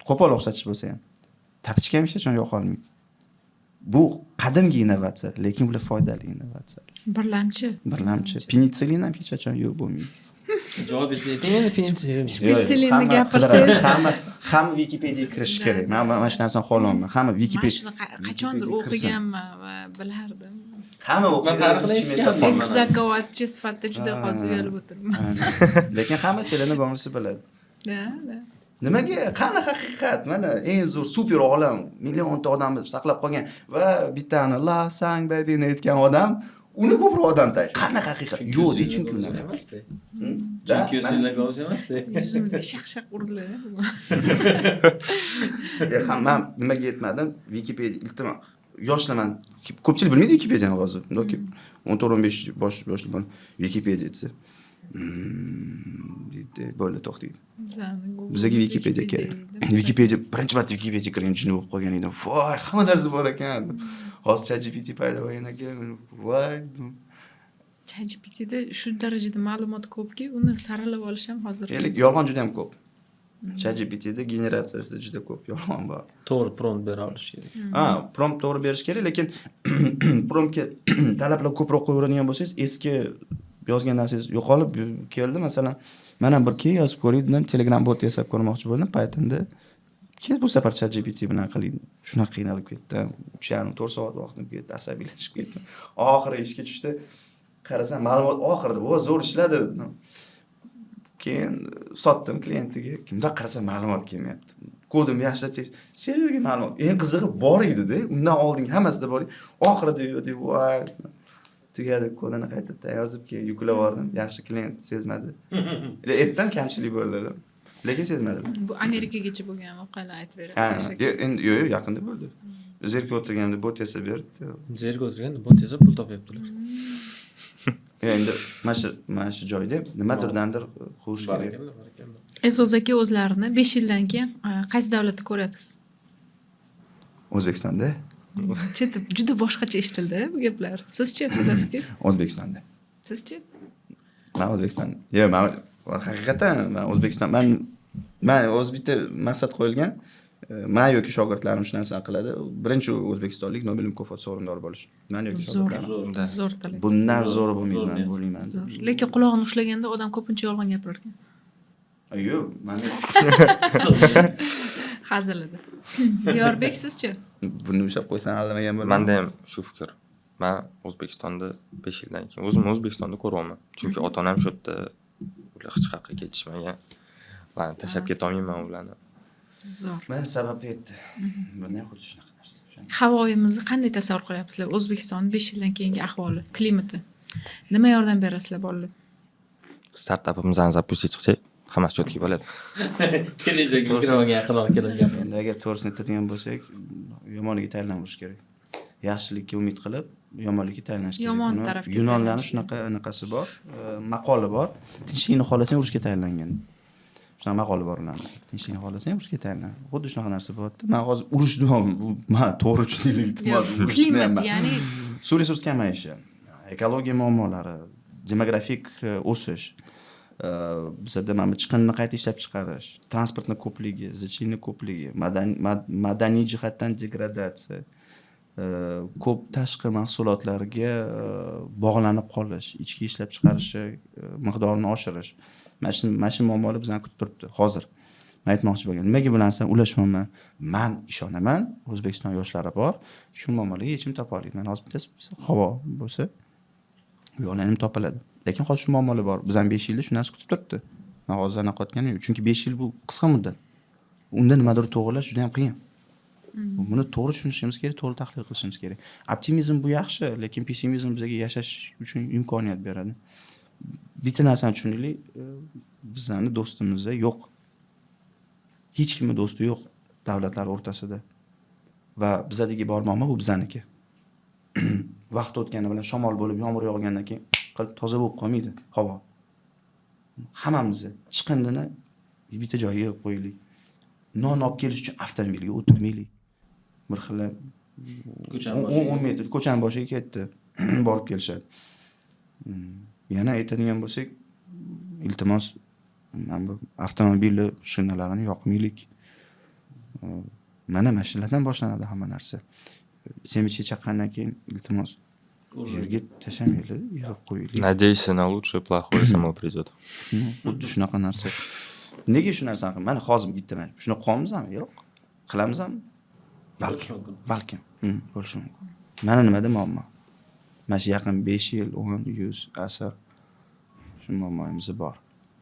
qo'pol o'xshatish bo'lsa ham, tapichka ham hech qachon yo'q qolmaydi. Bu qadimgi innovatsiya, lekin bular foydali innovatsiya. Birlamchi. Penitsilin ham hech qachon yo'q bo'lmaydi. Javob endi pensilin. Pensilinni gapirsangiz, hamma Wikipediyaga kirish kerak. Men mana shu narsani xohlamayman. Hamma Wikipedia. qachondir o'qiganman va bilardim. Hamma o'qiydi. Zakovat sifatida juda hozir uyalib o'tiribman. Lekin hamma selini bo'lmasa biladi. Da. Nimaga? Qani haqiqat? Mana eng zo'r super olam, millionta odamni saqlab qolgan va bittani la sang babyni aytgan odam uni ko'proq odam tayyor. Qani haqiqat? Yo'q, chunki unaqa emasdi. Chunki o'zinglarga o'zi emasdi. Yuzimizga shaq urdilar. Hamma nimaga yetmadim? Wikipedia iltimos. Yoshlarman, ko'pchilik bilmaydi Wikipediyani hozir. Yoki 14-15 yoshlar Wikipedia desa. Bo'ldi, to'xtaydi. Bizga Wikipedia kerak. Wikipedia birinchi marta Wikipedia kirgan jin bo'lib qolgan edim. Voy, hamma narsa bor ekan. Hozir ChatGPT paydo bo'lgan ekan. Voy. ChatGPTda shu darajada ma'lumot ko'pki, uni saralab olish ham hozir. Yolg'on juda ham ko'p. ChatGPTda generatsiyasida juda ko'p yolg'on bor. To'g'ri prompt bera olish kerak. Prompt to'g'ri berish kerak, lekin promptga talablar ko'proq qo'yaveradigan bo'lsangiz, eski yozgan narsangiz yo'qolib keldi. Masalan, men ham bir keyin yozib ko'rdim, Telegram bot yasab ko'rmoqchi bo'ldim Pythonda. Keyin bu safar ChatGPT bilan qiling. Shunaqa qiynalib ketdim. 3,5-4 soat vaqtim ketdi, asabiylashib ketdim. Oxiri ishga tushdi. Qarasam, ma'lumot oxirida, zo'r ishladi. Keyin sotdim klientiga. Kimda qarasam ma'lumot kelmayapti. Kodim yaxshilab serverga ma'lumot. Eng qizig'i bor edi-da. Undan oldin hammasida bor. Oxirida deb voy tugadi, kodini qaytadan yozib yuklab yubordim. Yaxshi klient sezmadi. Etdan kamchilik bo'ldi. Lekin sezmadim. Bu Amerikagacha bo'lgan voqealar aytib beradi. Endi yo'q, yaqinda bo'ldi. Zerga o'tirganda bot yasab berdi. Zerga o'tirganda bot yasab pul topyaptilar. Endi mana shu joyda nimadirdandir qurish kerak. E'zoz aka o'zlarini 5 yildan keyin qaysi davlatda ko'ryapsiz? O'zbekistonda? Chetib juda boshqacha eshitildi bu gaplar. Sizchi, bilasizki? O'zbekistonda. Sizchi? Men O'zbekiston. Yo'q, men haqiqatan men O'zbekiston men o'z bitta maqsad qo'yilgan. Men yoki shogirdlarim shu narsani qiladi. Birinchi o'zbekistonlik Nobel mukofoti sovrindori bo'lish. Men yoki shogirdlarim. Zo'r talab. Bundan zo'r bo'lmaydi, bo'layman. Zo'r. Lekin qulog'ini ushlaganda odam ko'pincha yolg'on gapirar ekan. Yo'q, men Hazil edi. Diyorbek sizchi? buni ushlab qo'ysam aldamagan bo'laman. Menda ham shu fikr. Men O'zbekistonda 5 yildan keyin o'zimni O'zbekistonda ko'ryapman. Chunki ota-onam shu yerda ular hech qayerga ketishmagan. Men tashlab keta olmayman ularni. Zo'r. Men sabab aytdi. Bunday xuddi shunaqa narsa. Havoyimizni qanday tasavvur qilyapsizlar? O'zbekiston 5 yildan keyingi ahvoli, klimati. Nima yordam berasizlar bolalar? Startapimizni запустить qilsak, hammasi cho'tki bo'ladi. Kelajak mikrofonga yaqinroq kelib gapiramiz. Endi agar to'g'risini aytadigan bo'lsak, yomoniga tayyorlanish kerak. Yaxshilikka umid qilib, yomonlikka tayyorlanish kerak. Yomon tarafga Yunonlarning shunaqasi bor, maqoli bor. Tinchlikni xohlasang urushga tayyorlangan. Shunaqa maqoli bor ularning. Tinchlikni xohlasang urushga tayyorlan. Xuddi shunaqa narsa bo'lyapti. Men hozir urushni men to'g'ri tushunaylik iltimos. Klimat, ya'ni suv resurs kamayishi, ekologiya muammolari, demografik o'sish, bizda mana chiqindini qayta ishlab chiqarish, transportni ko'pligi, zichlikni ko'pligi, madaniy jihatdan degradatsiya, ko'p tashqi mahsulotlarga bog'lanib qolish, ichki ishlab chiqarishi miqdorini oshirish. Mana shu muammolar bizani kutib turibdi hozir. Men aytmoqchi bo'lgan, nimaga bu narsani ulashmayman? Men ishonaman, O'zbekiston yoshlari bor, shu muammolarga yechim topa oladi. Men hozir bittasi havo bo'lsa, u yo'lini ham topiladi. Lekin hozir shu muammolar bor. Bizdan 5 yilda shu narsa kutib turibdi. Men hozir aniqotganim yo'q, chunki 5 yil bu qisqa muddat. Unda nimadir to'g'rilash juda ham qiyin. Buni to'g'ri tushunishimiz kerak, to'g'ri tahlil qilishimiz kerak. Optimizm bu yaxshi, lekin pessimizm bizga yashash uchun imkoniyat beradi. Bitta narsani tushunaylik, bizning do'stimizda yo'q. Hech kimning do'sti yo'q davlatlar o'rtasida. Va bizdagi bor muammo bu bizaniki. Vaqt o'tgani bilan shamol bo'lib, yomg'ir yog'gandan keyin qilib toza bo'lib qolmaydi havo. Hammamiz chiqindini bitta joyga yig'ib qo'yaylik. Non olib kelish uchun avtomobilga o'tirmaylik. Bir xil 10 metr ko'chaning boshiga ketdi. Borib kelishadi. Yana aytadigan bo'lsak, iltimos mana bu avtomobil shinalarini yoqmaylik. Mana mashinalardan boshlanadi hamma narsa. Semichga chaqqandan keyin iltimos yerga tashamaylik, yig'ib qo'yaylik. Надейся на лучшее, плохое само придет. Xuddi shunaqa narsa. Nega shu narsani qilib? Mana hozir bittaman. Shuni qilmizmi? Yo'q. Qilamizmi? Balkim. Bo'lishi mumkin. Mana nimada muammo? Mana shu yaqin 5 yil, 10, 100 asr shu muammoimiz bor.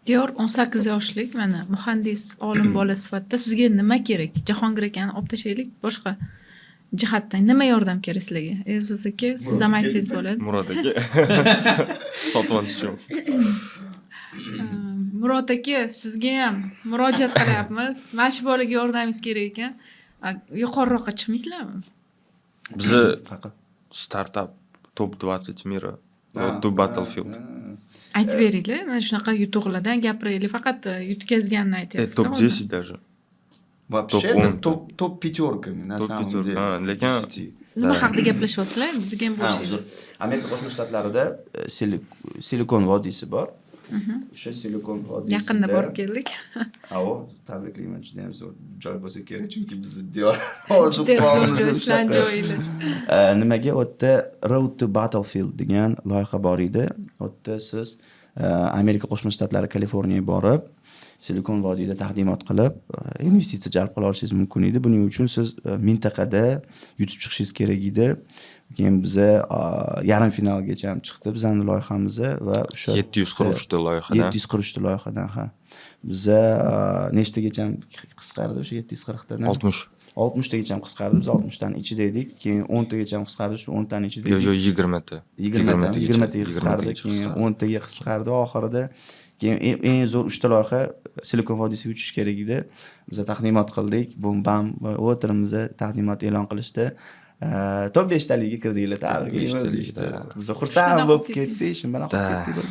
Diyor 18 yoshlik, mana muhandis, olim bola sifatida sizga nima kerak? Jahongir akani olib tashlaylik, boshqa jihatdan nima yordam kerak sizlarga? E'zoz aka, siz ham aytsangiz bo'ladi. Murod aka. Sotib olish uchun. Murod aka, sizga ham murojaat qilyapmiz. Mana shu bolaga yordamingiz kerak ekan. Yuqoriroqqa chiqmaysizlarmi? Bizi startup top 20 mira. To Battlefield. Aytib beringlar, mana shunaqa yutuqlardan gapiraylik. Faqat yutkazganini aytyapsiz. Top 10 даже. Вообще, топ пятерка. Топ пятерка. Lekin nima haqida gaplashyapsizlar bizga ham Ha, bo'shaylik. uzr. Amerika Qo'shma Shtatlarida Silikon vodiysi bor. O'sha Silikon vodiysida Yaqinda borib keldik. Avo, tabriklayman, juda ham zo'r joy bo'lsa kerak, chunki bizni diyor hozir Juda ham zo'r joy, sizlar joylar. Nimaga u yerda Road to Battlefield degan loyiha bor edi. U yerda siz Amerika Qo'shma Shtatlari Kaliforniyaga borib, Silikon vodiyda taqdimot qilib, investitsiya jalb qila olishingiz mumkin edi. Buning uchun siz mintaqada yutib chiqishingiz kerak edi. Keyin biza yarim finalgacha ham chiqdi bizning loyihamiz va o'sha 743 ta loyihadan. 743 ta loyihadan ha. Biza nechtagacha qisqardi o'sha 740 tadan? 60. 60 tagacha ham qisqardi. Biz 60 taning ichida edik. Keyin 10 tagacha ham qisqardi, shu 10 taning ichida edik. Yo'q, 20 ta. 20 taga qisqardi, keyin 10 taga qisqardi, oxirida keyin eng zo'r 3 ta loyiha Silikon vodiysiga uchish kerak edi. Biz taqdimot qildik, bum bam va o'tirimizda taqdimot e'lon qilishdi. Top 5 taligiga kirdinglar, tabriklaymiz. Biz xursand bo'lib ketdik, shu bilan qolib ketdik.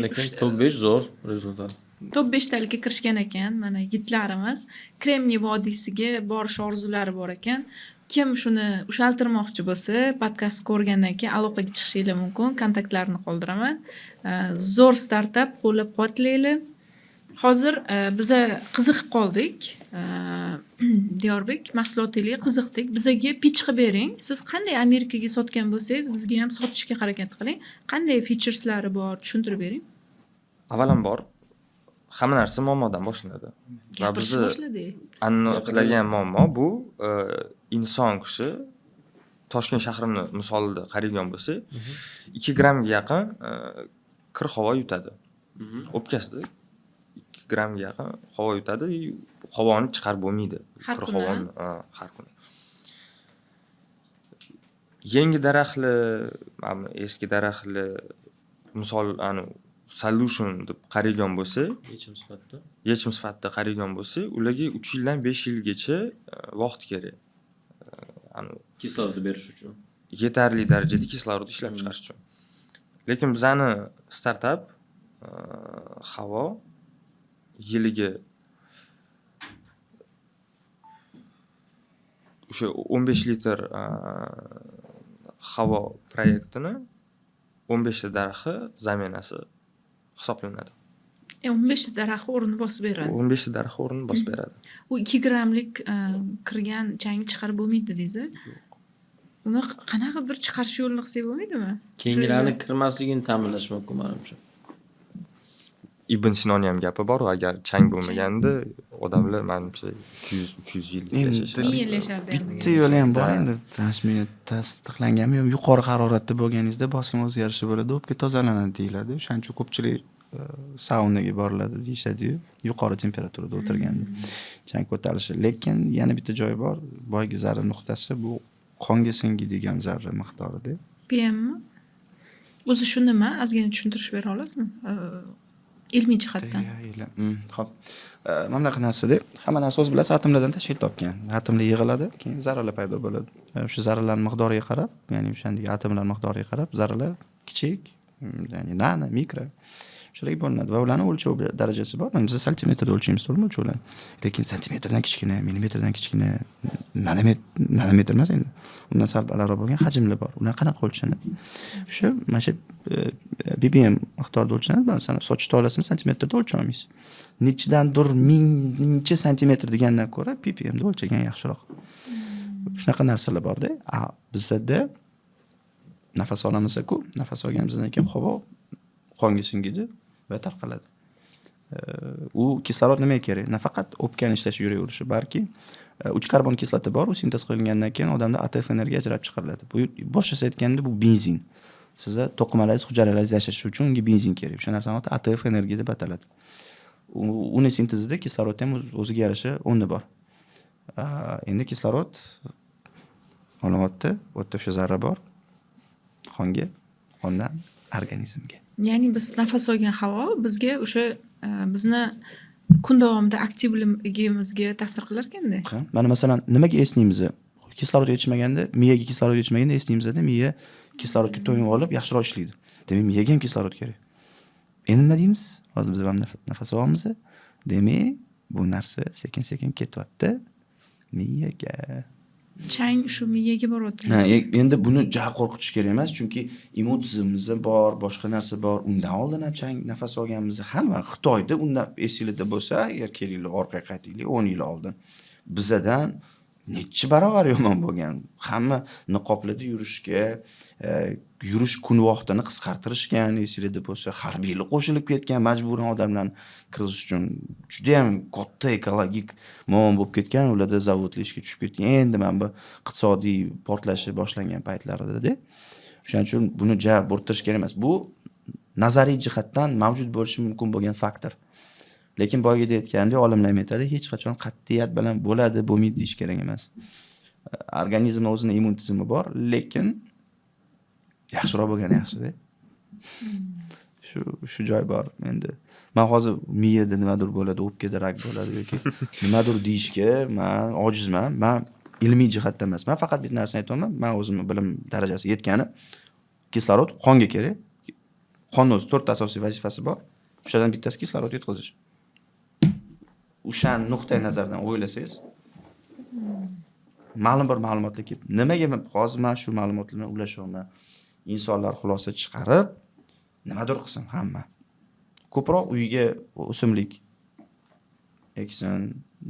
Lekin top 5 zo'r rezultat. Top 5 talikka kirishgan ekan, mana yigitlarimiz Kremniy vodiysiga borish orzulari bor ekan. Kim shuni ushaltirmoqchi bo'lsa, podkast ko'rgandan keyin aloqaga chiqishingiz mumkin. Kontaktlarini qoldiraman. Zo'r startap, qo'llab-quvvatlanglar. Hozir biza qiziqib qoldik. Diyorbek, mahsulotingizga qiziqdik. Bizaga pitch qilib bering. Siz qanday Amerikaga sotgan bo'lsangiz, bizga ham sotishga harakat qiling. Qanday featureslari bor, tushuntirib bering. Avvalambor hamma narsa muammodan boshlanadi. Va bizni aniqlagan muammo bu inson kishi Toshkent shahrini misolida qaraydigan bo'lsak, 2 grammga yaqin kir havo yutadi. O'pkasida 2 grammga yaqin havo yutadi, havoni chiqarib bo'lmaydi. Kir havoni har kuni. Yangi daraxtli, eski daraxtli misol solution deb qaraydigan bo'lsak, yechim sifatida qaraydigan bo'lsak, ularga 3 yildan 5 yilgacha vaqt kerak. Kislorod berish uchun. Yetarli darajada kislorod ishlab chiqarish uchun. Lekin bizani startap havo yiliga o'sha 15 litr havo proyektini 15 ta daraxti zaminasi hisoblanadi. 15 ta daraxt o'rnini bosib beradi. 15 ta daraxt o'rnini bosib beradi. U 2 grammlik kirgan changni chiqarib bo'lmaydi deysiz. Uni qanaqa bir chiqarish yo'lini qilsak bo'lmaydimi? Keyingilarni kirmasligini ta'minlash mumkin menimcha. Ibn Sinoni ham gapi bor, agar chang bo'lmaganda odamlar menimcha 200 yil yashashardi. Bitta yo'li ham bor endi, tasdiqlanganmi, yuqori haroratda bo'lganingizda bosim o'zgarishi bo'ladi, o'pka tozalanadi deyiladi. O'shaning uchun ko'pchilik saunaga boriladi deyishadi-yu, yuqori temperaturada o'tirganda chang ko'tarishi. Lekin yana bitta joyi bor, boyagi zarra nuqtasi bu qonga singadigan zarra miqdorida. PMmi? O'zi shu nima? Ozgina tushuntirish bera olasizmi? Ilmiy jihatdan. Xo'p. Mana bunaqa narsada hamma narsa o'z bilasiz atomlardan tashkil topgan. Atomlar yig'iladi, keyin zarralar paydo bo'ladi. O'sha zarralarning miqdoriga qarab, ya'ni o'shandagi atomlar miqdoriga qarab zarralar kichik, ya'ni nano, mikro shularga bo'linadi va ularning o'lchov darajasi bor. Biz santimetrda o'lchaymiz, to'g'rimi o'lchovlarni? Lekin santimetrdan kichkina, millimetrdan kichkina, nanometr emas endi. Undan sal balandroq bo'lgan hajmlar bor. Ular qanaqa o'lchanadi? O'sha mana shu ppm miqdorida o'lchanadi. Masalan, soch tolasini santimetrda o'lchay olmaysiz. Nechidandir mingchi santimetr degandan ko'ra ppmda o'lchagan yaxshiroq. Shunaqa narsalar bor-da. Bizda nafas olamiz-ku, nafas olganimizdan keyin havo qonga singadi va tarqaladi. U kislorod nimaga kerak? Nafaqat o'pkani ishlashi yuraverishi, balki 3 karbon kislota bor, u sintez qilingandan keyin odamda ATF energiya ajrab chiqariladi. Bu boshqacha aytganda bu benzin. Sizga to'qimalaringiz, hujayralaringiz yashashi uchun unga benzin kerak. O'sha narsani ATF energiya deb ataladi. Uni sintezida kislorod ham o'ziga yarasha o'rni bor. Endi kislorod olyapti, o'tda o'sha zarra bor. Qonga, qondan organizmga. Ya'ni biz nafas olgan havo bizga o'sha bizni kun davomida aktivligimizga ta'sir qilar ekanda. Mana masalan, nimaga esnaymiz? Kislorod yetishmaganda, miyaga kislorod yetishmaganda esnaymizda, miya kislorodga to'yib olib yaxshiroq ishlaydi. Demak, miyaga ham kislorod kerak. Endi nima deymiz? Hozir biz ham nafas olyapmiz. Demak, bu narsa sekin-sekin ketyapti miyaga. chang shu miyaga borib Ha, o'tiradi. endi buni ja qo'rqitish kerak emas, chunki immun tizimimiz bor, boshqa narsa bor. Undan oldin ham chang nafas olganmiz hamma. Xitoyda undan esingizda bo'lsa, agar kelinglar orqaga qaytinglar 10 yil oldin. Bizadan necha barobar yomon bo'lgan. Hamma niqoblarda yurishga, yurish kun vaqtini qisqartirishgan, esingizda bo'lsa, harbiylar qo'shilib ketgan, majburan odamlarni kirish uchun juda ham katta ekologik muammo bo'lib ketgan, ularda zavodlar ishga tushib ketgan. Endi mana bu iqtisodiy portlashi boshlangan paytlarida-da. Shuning uchun buni ja bo'rttirish kerak emas. Bu nazariy jihatdan mavjud bo'lishi mumkin bo'lgan faktor. Lekin boyagida aytgandek, olimlar aytadi, hech qachon qat'iyat bilan bo'ladi, bo'lmaydi deyish kerak emas. Organizmning o'zining immun tizimi bor, lekin yaxshiroq bo'lgani yaxshi-da. Shu joy bor. Endi men hozir miyada nimadir bo'ladi, o'pkada rak bo'ladi yoki nimadir deyishga men ojizman. Men ilmiy jihatdan emas. Men faqat bitta narsani aytaman. Men o'zimning bilim darajasiga yetgani kislorod qonga kerak. Qonning o'zi 4 ta asosiy vazifasi bor. O'shadan bittasi kislorod yetkazish. O'sha nuqtai nazardan o'ylasangiz, ma'lum bir ma'lumotlar kelib, nimaga hozir men shu ma'lumotlarni ulashyapman? insonlar xulosa chiqarib nimadir qilsin hamma. Ko'proq uyiga o'simlik eksin,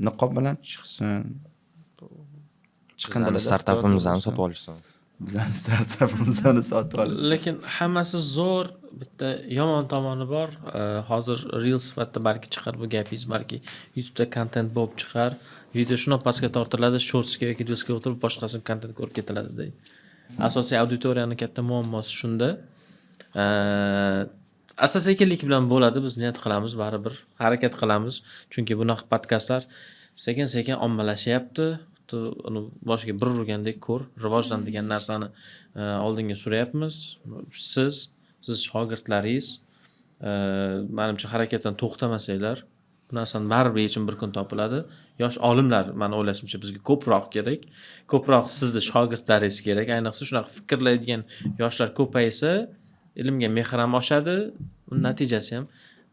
niqob bilan chiqsin. Chiqindilar startapimizdan sotib olishsin. Bizning startapimizni sotib olishsin. Lekin hammasi zo'r, bitta yomon tomoni bor. Hozir reel sifatida balki chiqar bu gapingiz, balki YouTube'da kontent bo'lib chiqar. Video shuni pastga tortiladi, shortsga yoki reelsga o'tirib boshqasini kontent ko'rib ketiladi. Asosiy auditoriyaning katta muammosi shunda. Asta-sekinlik bilan bo'ladi, biz niyat qilamiz, baribir harakat qilamiz. Chunki bunaqa podkastlar sekin-sekin ommalashyapti. Uni boshiga bir urgandek ko'r, rivojlanadigan narsani oldinga suryapmiz. Siz shogirdlaringiz menimcha harakatdan to'xtamasanglar, bu narsani baribir yechim bir kun topiladi. Yosh olimlar, men o'ylashimcha bizga ko'proq kerak. Ko'proq sizni shogirdlaringiz kerak. Ayniqsa shunaqa fikrlaydigan yoshlar ko'paysa, ilmga mehr ham oshadi, uning natijasi ham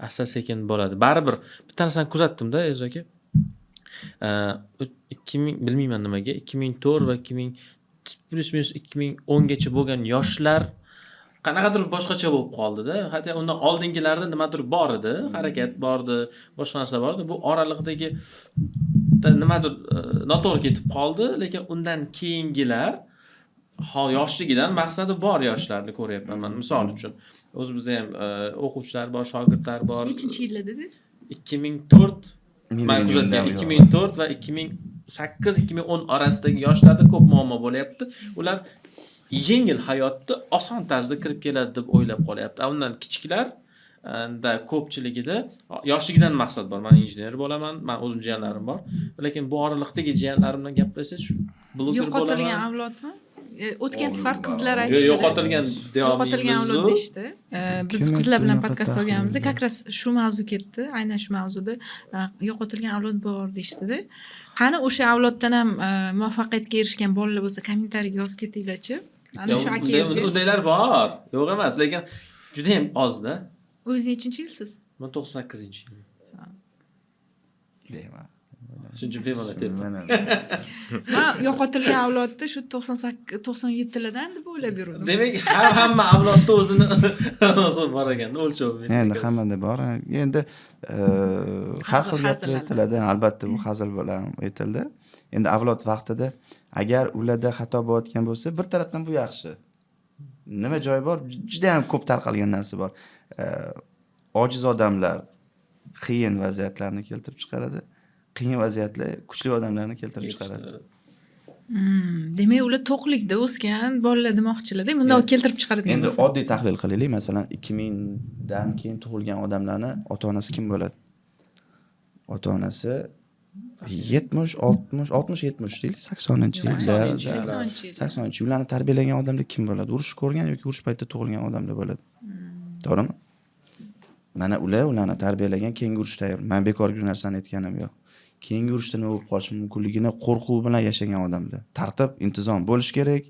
asta-sekin bo'ladi. Baribir bitta narsani kuzatdim-da, Ezo aka. 2000 bilmayman nimaga 2004 va 2010 gacha bo'lgan yoshlar qanaqadir boshqacha bo'lib qoldi-da. Hatto undan oldingilarda nimadir bor edi, harakat bor edi, boshqa narsa bor edi. Bu oraliqdagi nimadir noto'g'ri ketib qoldi, lekin undan keyingilar yoshligidan maqsadi bor yoshlarni ko'ryapman men. Misol uchun, o'zimizda ham o'quvchilar bor, shogirdlar bor. Nechinchi yilda dedingiz? 2004 men kuzatgan 2004 va 2008-2010 orasidagi yoshlarda ko'p muammo bo'lyapti. Ular yengil hayotda oson tarzda kirib keladi deb o'ylab qolyapti. Undan kichiklar da ko'pchiligida yoshligidan maqsad bor. Men injener bo'laman, men o'zim jiyanlarim bor. Lekin bu oraliqdagi jiyanlarim bilan gaplashsangiz, bloger bo'laman. Yo'qotilgan avlodmi? O'tgan safar qizlar aytishdi. Yo'qotilgan avlod deyishdi. Biz qizlar bilan podkast olganimizda как раз shu mavzu ketdi. Aynan shu mavzuda yo'qotilgan avlod bor deyishdi-da. Qani o'sha avloddan ham muvaffaqiyatga erishgan bolalar bo'lsa, kommentariyga yozib ketinglar-chi. Ana shu akangizga. Undaylar bor. Yo'q emas, lekin juda ham ozda. O'zingiz nechinchi yilsiz? Men 98-yil. Deyman. Shuncha bemalol aytyapman. Ha, yo'qotilgan avlodda shu 97lardan deb o'ylab yurdim. Demak, hamma avlodda o'zini o'zi bor ekan, o'lchov. Endi hammada bor. Endi har xil gaplar aytiladi, albatta bu hazil bilan aytildi. Endi avlod vaqtida agar ularda xato bo'layotgan bo'lsa, bir tarafdan bu yaxshi. Nima joyi bor? Juda ham ko'p tarqalgan narsa bor. Ojiz odamlar qiyin vaziyatlarni keltirib chiqaradi. Qiyin vaziyatlar kuchli odamlarni keltirib chiqaradi. Demak, ular to'qlikda o'sgan bolalar demoqchilar-da, bundan keltirib chiqaradigan Endi bo'lsa. oddiy tahlil qilaylik. Masalan, 2000dan keyin tug'ilgan odamlarni ota-onasi kim bo'ladi? Ota-onasi 70, 60, 70 deylik, 80-yillar. 80-yillarni tarbiyalagan odamlar kim bo'ladi? Urush ko'rgan yoki urush paytida tug'ilgan odamlar bo'ladi. To'g'rimi? Mana ularni tarbiyalagan, keyingi urushda tayyor. Men bekorga narsani aytganim yo'q. Keyingi urushda nima bo'lib qolishi mumkinligini qo'rquv bilan yashagan odamlar. Tartib, intizom bo'lish kerak,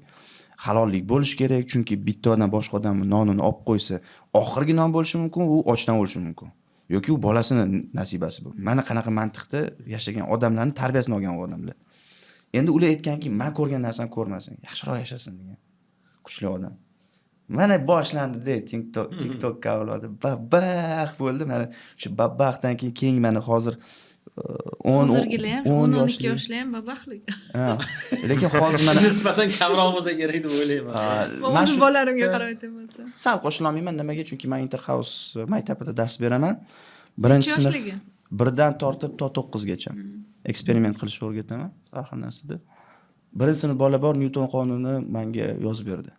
halollik bo'lish kerak, chunki bitta odam boshqa odamning nonini olib qo'ysa, oxirgi non bo'lishi mumkin, u ochdan o'lishi mumkin. Yoki u bolasini nasibasi bu. Mana qanaqa mantiqda yashagan odamlarning tarbiyasini olgan odamlar. Endi ular aytganki, men ko'rgan narsani ko'rmasin, yaxshiroq yashasin degan. Kuchli odam. Mana boshlandi-da TikTok avlodi. Babax bo'ldi. Mana shu babaxdan keyin mana hozir 10 hozirgilar ham 10-12 yoshlar ham babaxlik. Ha. Lekin hozir mana nisbatan kamroq bo'lsa kerak deb o'ylayman. O'zim bolalarimga qarab aytaman. Sal qo'shilolmayman. Nimaga? Chunki men Interhouse maktabida dars beraman. Birinchi sinf 1dan tortib to 9 gacha. Eksperiment qilishni o'rgataman har xil narsada. Birinchi sinf bola bor, Newton qonunini menga yozib berdi.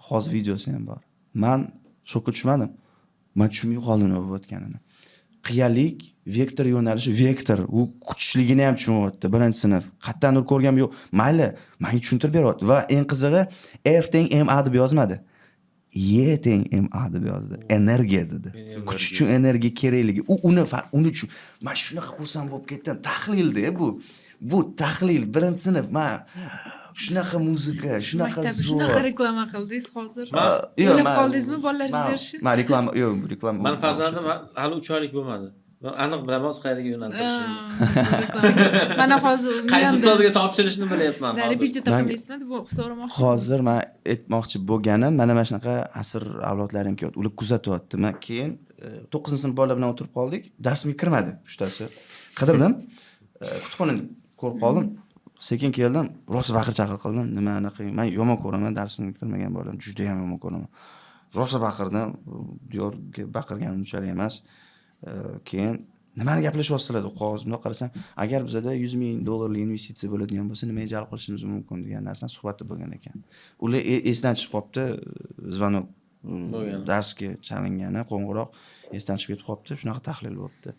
Hozir videosi ham bor. Men shokka tushmadim. Men tushunmay qoldim nima bo'layotganini. Qiyalik, vektor yo'nalishi, vektor, u kuchligini ham tushunyapti birinchi sinf. Qattandir ko'rgam yo'q. Mayli, menga tushuntirib beryapti va eng qizig'i F teng ma deb yozmadi. E teng ma deb yozdi. Energiya dedi. Kuch uchun energiya kerakligi. Uni uchun men shunaqa xursand bo'lib ketdim. Tahlilda bu tahlil birinchi sinf. Men shunaqa muzika, shunaqa zo'r. Shunaqa reklama qildingiz hozir. O'ylab qoldingizmi bolalaringiz berishni? Men reklama. Men farzandim hali 3 oylik bo'lmadi. Men aniq bilaman qayerga yo'naltirishni. Mana hozir qaysi ustozga topshirishni bilyapman hozir. Repetitor qildingizmi deb so'ramoqchi. Hozir men aytmoqchi bo'lganim, mana shunaqa asr avlodlarim kelyapti. Ular kuzatyapti. Men keyin 9-sinf bola bilan o'tirib qoldik. Darsimga kirmadi uchtasi. Qidirdim. Kutubxonani ko'rib qoldim. Sekin keldim, rosa baqir-chaqir qildim. Nima anaqa, men yomon ko'raman, darsimga kirmagan bolani juda ham yomon ko'raman. Rosa baqirdim, diyorga baqirganim unchalik emas. Keyin nimani gaplashyapsizlar deb qog'ozimga qarasam, agar bizda $100,000 investitsiya bo'ladigan bo'lsa, nimaga jalb qilishimiz mumkin degan narsani suhbatda bo'lgan ekan. Ular esdan chiqib qopti, zvonok darsga chalingani, qo'ng'iroq esdan chiqib ketib qopti, shunaqa tahlil bo'libdi.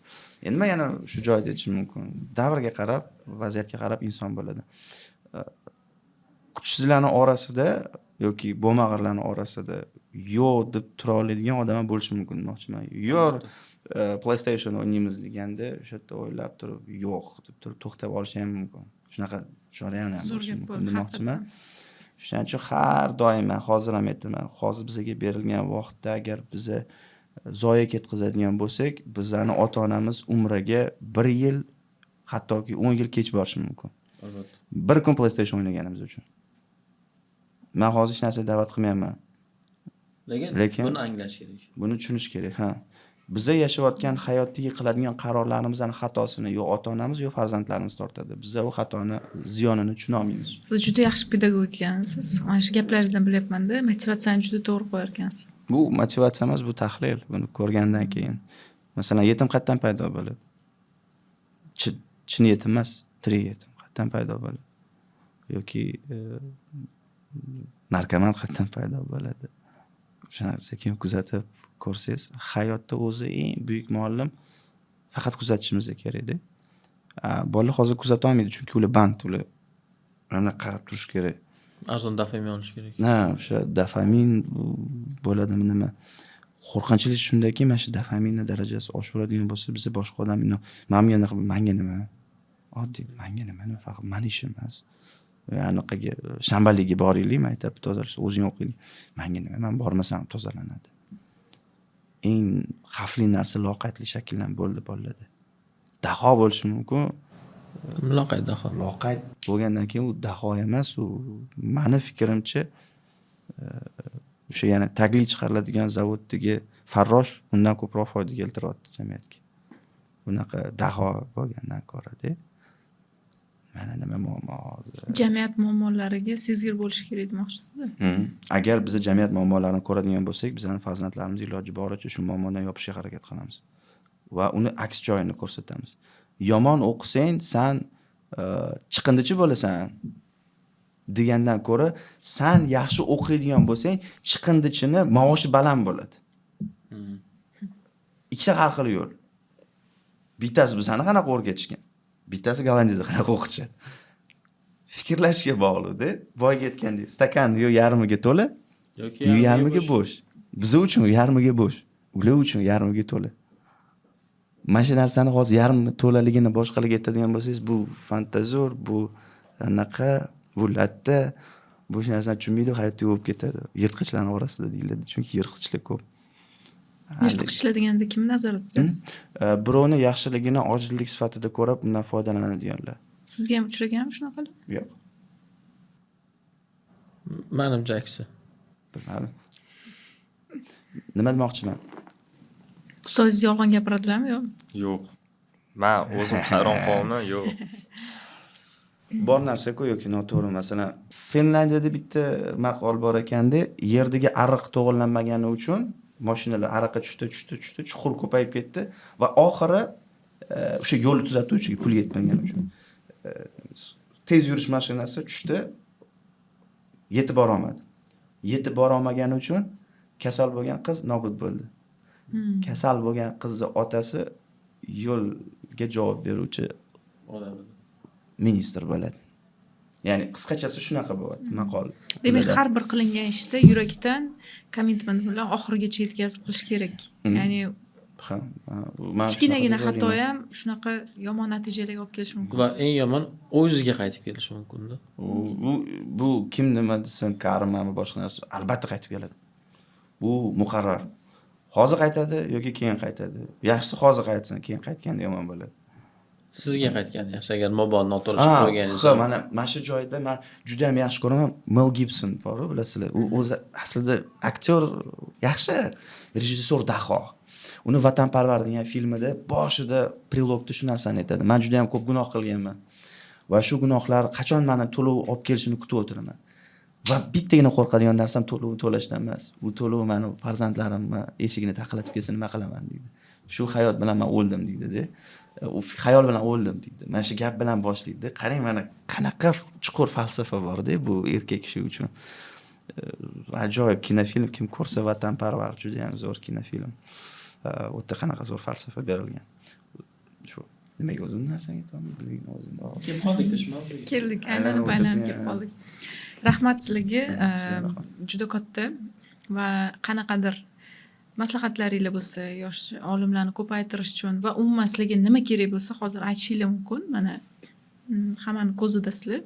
Endi men yana shu joyda aytishim mumkin. Davrga qarab, vaziyatga qarab inson bo'ladi. Kuchsizlarning orasida yoki bo'lmag'irlarning orasida yo'q deb tura oladigan odam bo'lishi mumkin demoqchiman. Yo'q PlayStation o'ynaymiz deganda o'sha yerda o'ylab turib yo'q deb turib to'xtab olishi ham mumkin. Shunaqa jarayon ham bo'lishi mumkin demoqchiman. Shuning uchun har doim men hozir ham aytaman, hozir bizga berilgan vaqtda agar bizni zoya ketkazadigan bo'lsak, bizlarni ota-onamiz umriga 1 yil, hattoki 10 yil kech borishi mumkin. Albatta. Bir kun PlayStation o'ynaganimiz uchun. Men hozir hech narsa da'vat qilmayapman. Lekin buni anglash kerak. Buni tushunish kerak, ha. Biza yashayotgan hayotdagi qiladigan qarorlarimizning xatosini yo ota-onamiz yo farzandlarimiz tortadi. Biz u xatoni, ziyonini tushuna olmaymiz. Siz juda yaxshi pedagog ekansiz. Mana shu gaplaringizdan bilyapman-da, motivatsiyani juda to'g'ri qo'yar ekansiz. Bu motivatsiya emas, bu tahlil. Buni ko'rgandan keyin. Masalan, yetim qatdan paydo bo'ladi? Chin yetim emas, tirik yetim qatdan paydo bo'ladi? Yoki narkoman qatdan paydo bo'ladi? Shuni sekin kuzatib ko'rsangiz, hayotda o'zi eng buyuk muallim faqat kuzatishimiz kerak-da. Bola hozir kuzata olmaydi, chunki ular band, ular mana qarab turish kerak. Arzon dopamin olish kerak. Ha, o'sha dopamin bo'ladimi nima? Qo'rqinchlik shundaki, mana shu dopaminning darajasi oshiradigan bo'lsa, biz boshqa odam menga nima? Oddiy, menga nima? Faqat meni ishim emas. Anaqaga shanbaliga boringlar, maktab tozalashni o'zing o'qing. Menga nima? Men bormasam tozalanadi. Eng xavfli narsa loqaydlik shakllanib bo'ldi bolalarda. Daho bo'lishi mumkin. Loqayd daho. Loqayd bo'lgandan keyin u daho emas, u meni fikrimcha o'sha yana tagli chiqariladigan zavoddagi farrosh undan ko'proq foyda keltiryapti jamiyatga. Bunaqa daho bo'lgandan ko'ra-da. Mana nima muammo hozir. Jamiyat muammolariga sezgir bo'lish kerak demoqchisizda? Agar biz jamiyat muammolarini ko'radigan bo'lsak, bizning farzandlarimiz iloji boricha shu muammodan yopishga harakat qilamiz va uni aks joyini ko'rsatamiz. Yomon o'qisang, sen chiqindichi bo'lasan degandan ko'ra, sen yaxshi o'qiydigan bo'lsang, chiqindichini maoshi baland bo'ladi. Ikkita har xil yo'l. Bittasi bizani qanaqa o'rgatishgan, bittasi Gollandiyada qanaqa o'qitishadi. Fikrlashga bog'liq-da. Boyga aytgandek, stakan yo yarmiga to'la, yo yarmiga bo'sh. Biz uchun yarmiga bo'sh, ular uchun yarmiga to'la. Mana shu narsani hozir yarim to'laligini boshqalarga aytadigan bo'lsangiz, bu fantazor, bu anaqa, bu latta, bu narsani tushunmaydi, hayotda bo'lib ketadi. Yirtqichlarning orasida deyiladi, chunki yirtqichlar ko'p. Yirtqichlar deganda kimni nazarda tutasiz? Birovni yaxshiligini ojizlik sifatida ko'rib, undan foydalanadiganlar. Sizga ham uchraganmi shunaqalar? Yo'q, Manimcha aksi. bilmadim. Nima demoqchiman? Ustozingiz yolg'on gapiradilarmi yo? Yo'q. Men o'zim hayron qoldim, yo'q. Bor narsa-ku yoki noto'g'ri. Masalan, Finlandiyada bitta maqol bor ekanda, yerdagi ariq to'g'irlanmagani uchun mashinalar ariqqa tushdi, chuqur ko'payib ketdi va oxiri o'sha yo'lni tuzatuvchiga pul yetmagani uchun tez yurish mashinasi tushdi, yetib bora olmadi. Yetib bora olmagani uchun kasal bo'lgan qiz nobud bo'ldi. Kasal bo'lgan qizning otasi yo'lga javob beruvchi ministr bo'ladi. Ya'ni qisqachasi shunaqa bo'ladi maqol. Demak, har bir qilingan ishda yurakdan commitment bilan oxirigacha yetkazib qilish kerak. Ya'ni kichkinagina xato ham shunaqa yomon natijalarga olib kelishi mumkin. Va eng yomon o'ziga qaytib kelishi mumkin-da. Bu kim nima desin, karmami boshqa narsa, albatta qaytib keladi. Bu muqarrar. Hozir qaytadi yoki keyin qaytadi. Yaxshisi hozir qaytsin, keyin qaytganda yomon bo'ladi. Sizga qaytgan yaxshi agar mobil noto'g'ri chiqib qo'yganingiz. Mana shu joyda men juda ham yaxshi ko'raman. Mel Gibson bor, bilasizlar. U o'zi aslida aktyor, yaxshi rejissyor daho. Uni Vatanparvar degan filmida boshida prilogda shu narsani aytadi. Men juda ham ko'p gunoh qilganman. Va shu gunohlar qachon meni to'lov olib kelishini kutib o'tiraman. Va bittagina qo'rqadigan narsam to'lov to'lashdan emas. Bu to'lov meni farzandlarimni eshigini taqillatib kelsa nima qilaman deydi. Shu hayot bilan men o'ldim deydi-da. U xayol bilan o'ldim deydi. Mana shu gap bilan boshlaydi. Qarang, mana qanaqa chuqur falsafa bor-da bu erkak kishi uchun. Ajoyib kinofilm, kim ko'rsa Vatanparvar juda ham zo'r kinofilm. O'ta qanaqa zo'r falsafa berilgan. Shu nimaga o'zim narsani aytaman, bilmayman o'zim. Kim qoldik dushman? Keldik, aylanib kelib qoldik. Rahmat sizlarga, juda katta va qanaqadir maslahatlaringiz bo'lsa, yosh olimlarni ko'paytirish uchun va umuman sizlarga nima kerak bo'lsa, hozir aytishingiz mumkin. Mana hammani ko'zidasizlar.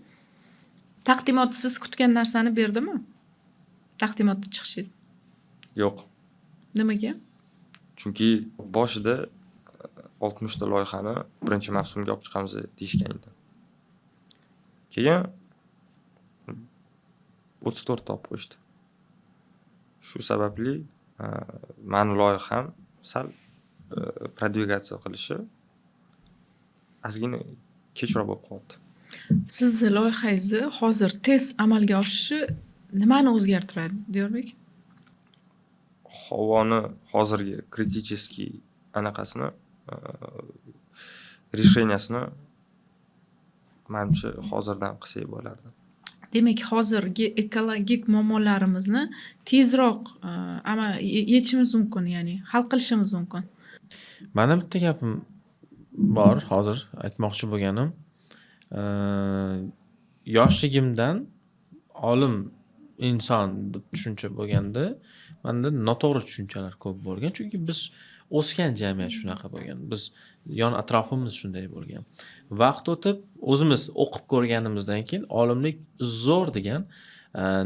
Taqdimot siz kutgan narsani berdimi? Taqdimotga chiqishingiz. Yo'q. Nimaga? Chunki boshida 60 ta loyihani birinchi mavsumga olib chiqamiz deyishgan edi. Keyin 34 ta olib qo'yishdi. Shu sababli mani loyiham sal prodvigatsiya qilishi ozgina kechroq bo'lib qoldi. Sizni loyihangizni hozir tez amalga oshishi nimani o'zgartiradi, Diyorbek? Havoni hozirgi kriticheskiy anaqasini решениясini menimcha hozirdan qilsak bo'lardi. Demak, hozirgi ekologik muammolarimizni tezroq yechishimiz mumkin, ya'ni hal qilishimiz mumkin. Mana bitta gapim bor, hozir aytmoqchi bo'lganim. Yoshligimdan olim inson deb tushuncha bo'lganda, menda noto'g'ri tushunchalar ko'p bo'lgan, chunki biz o'sgan jamiyat shunaqa bo'lgan. Biz yon atrofimiz shunday bo'lgan. Vaqt o'tib o'zimiz o'qib ko'rganimizdan keyin olimlik zo'r degan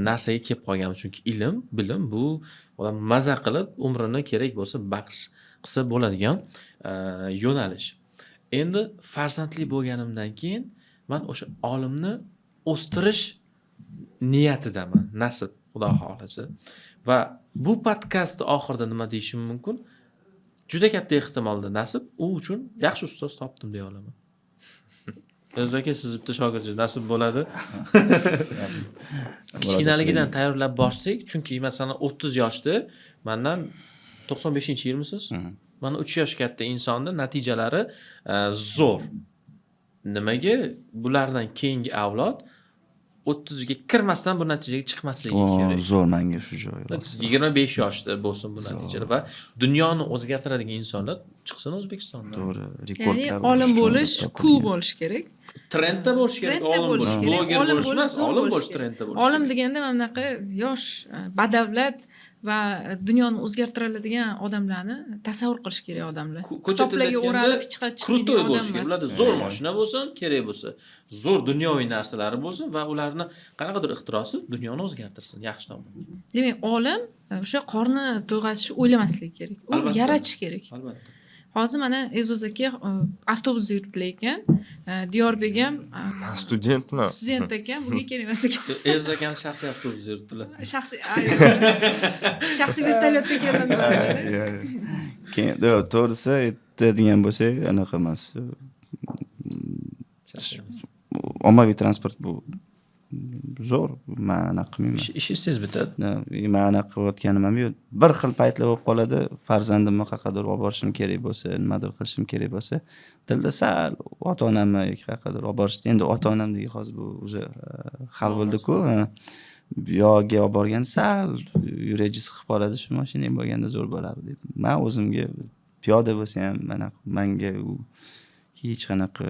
narsaga kelib qolganmiz, chunki ilm, bilim bu odam maza qilib umrini kerak bo'lsa baxsh qilsa bo'ladigan yo'nalish. Endi farzandli bo'lganimdan keyin men o'sha olimni o'stirish niyatidaman, nasib, xudo xolasa. Va bu podkastni oxirida nima deyishim mumkin? Juda katta ehtimolda nasib u uchun yaxshi ustoz topdim deya olaman. O'zaki siz bitta shogirdingiz nasib bo'ladi. Kichkinaligidan tayyorlab boshlaylik, chunki masalan 30 yoshda mendan 95-yilmisiz? Mana 3 yosh katta insonning natijalari zo'r. Nimaga bulardan keyingi avlod 30 ga kirmasdan bu natijaga chiqmasligi kerak. Zo'r menga shu joy. 25 yoshda bo'lsin bu natijalar va dunyoni o'zgartiradigan insonlar chiqsin O'zbekistondan. To'g'ri, rekordlar. Ya'ni olim bo'lish, cool bo'lish kerak. Trendda bo'lish kerak, olim bo'lish. Bloger bo'lish emas, olim bo'lish trendda bo'lish. Olim deganda mana bunaqa yosh, badavlat va dunyoni o'zgartiradigan odamlarni tasavvur qilish kerak odamlar. Kitoblarga o'ralib chiqib krutoy bo'lish kerak. Ularda zo'r mashina bo'lsin, kerak bo'lsa, zo'r dunyoviy narsalari bo'lsin va ularni qanaqadir ixtirosi dunyoni o'zgartirsin, yaxshi tomonga. Demak, olim o'sha qorni to'yg'azishni o'ylamasligi kerak. U yaratish kerak. Albatta. hozir mana E'zoz aka avtobusda yuribdilar ekan. Diyorbek ham Studentmi? student ekan, bunga kerak emas ekan. E'zoz akani shaxsiy avtobusda yuribdilar. Shaxsiy vertolyotda keladilar. Keyin to'g'risi aytadigan bo'lsak, anaqa emas. Ommaviy transport bu zo'r, men anaqa qilmayman. Ishingiz tez bitadi. Men anaqa qilayotganim ham yo'q. Bir xil paytlar bo'lib qoladi, farzandimni qayergadir olib borishim kerak bo'lsa, nimadir qilishim kerak bo'lsa, dilda sal ota-onamni yoki qayergadir olib borish. Endi ota-onamdagi hozir bu уже hal bo'ldi-ku. Yo'lga olib borgan sal yuragi siqib qoladi, shu mashina bo'lganda zo'r bo'lardi dedim. Men o'zimga piyoda bo'lsa ham menga hech qanaqa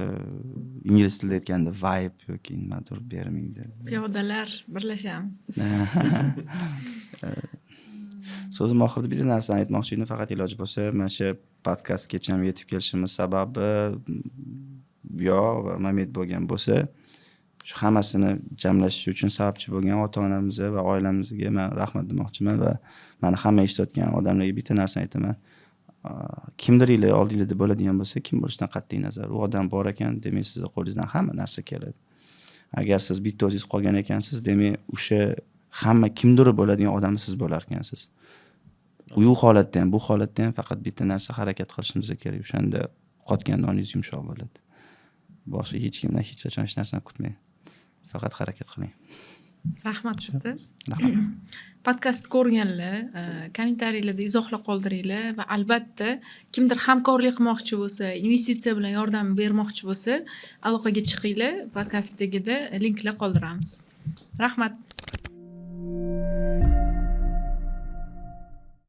ingliz tilida aytganda vibe yoki nimadir bermaydi. Piyodalar birlashamiz. So'zim oxirida bitta narsani aytmoqchi edim, faqat iloji bo'lsa, mana shu podkastgacha ham yetib kelishimiz sababi yo va Mamet bo'lgan bo'lsa, shu hammasini jamlash uchun sababchi bo'lgan ota-onamizga va oilamizga men rahmat demoqchiman va meni hamma eshitayotgan odamlarga bitta narsani aytaman. Kimdiringlar oldingizda bo'ladigan bo'lsa, kim bo'lishidan qat'iy nazar, u odam bor ekan, demak sizning qo'lingizdan hamma narsa keladi. Agar siz bitta o'zingiz qolgan ekansiz, demak o'sha hamma kimdir bo'ladigan odam siz bo'lar ekansiz. U holatda ham, bu holatda ham faqat bitta narsa harakat qilishimiz kerak. O'shanda qotgan doningiz yumshoq bo'ladi. Boshqa hech kimdan hech qachon hech narsani kutmang. Faqat harakat qiling. Rahmat bitta. Rahmat. Podkast ko'rganlar, kommentariylarda izohlar qoldiringlar va albatta kimdir hamkorlik qilmoqchi bo'lsa, investitsiya bilan yordam bermoqchi bo'lsa, aloqaga chiqinglar. Podkastdagida linklar qoldiramiz. Rahmat.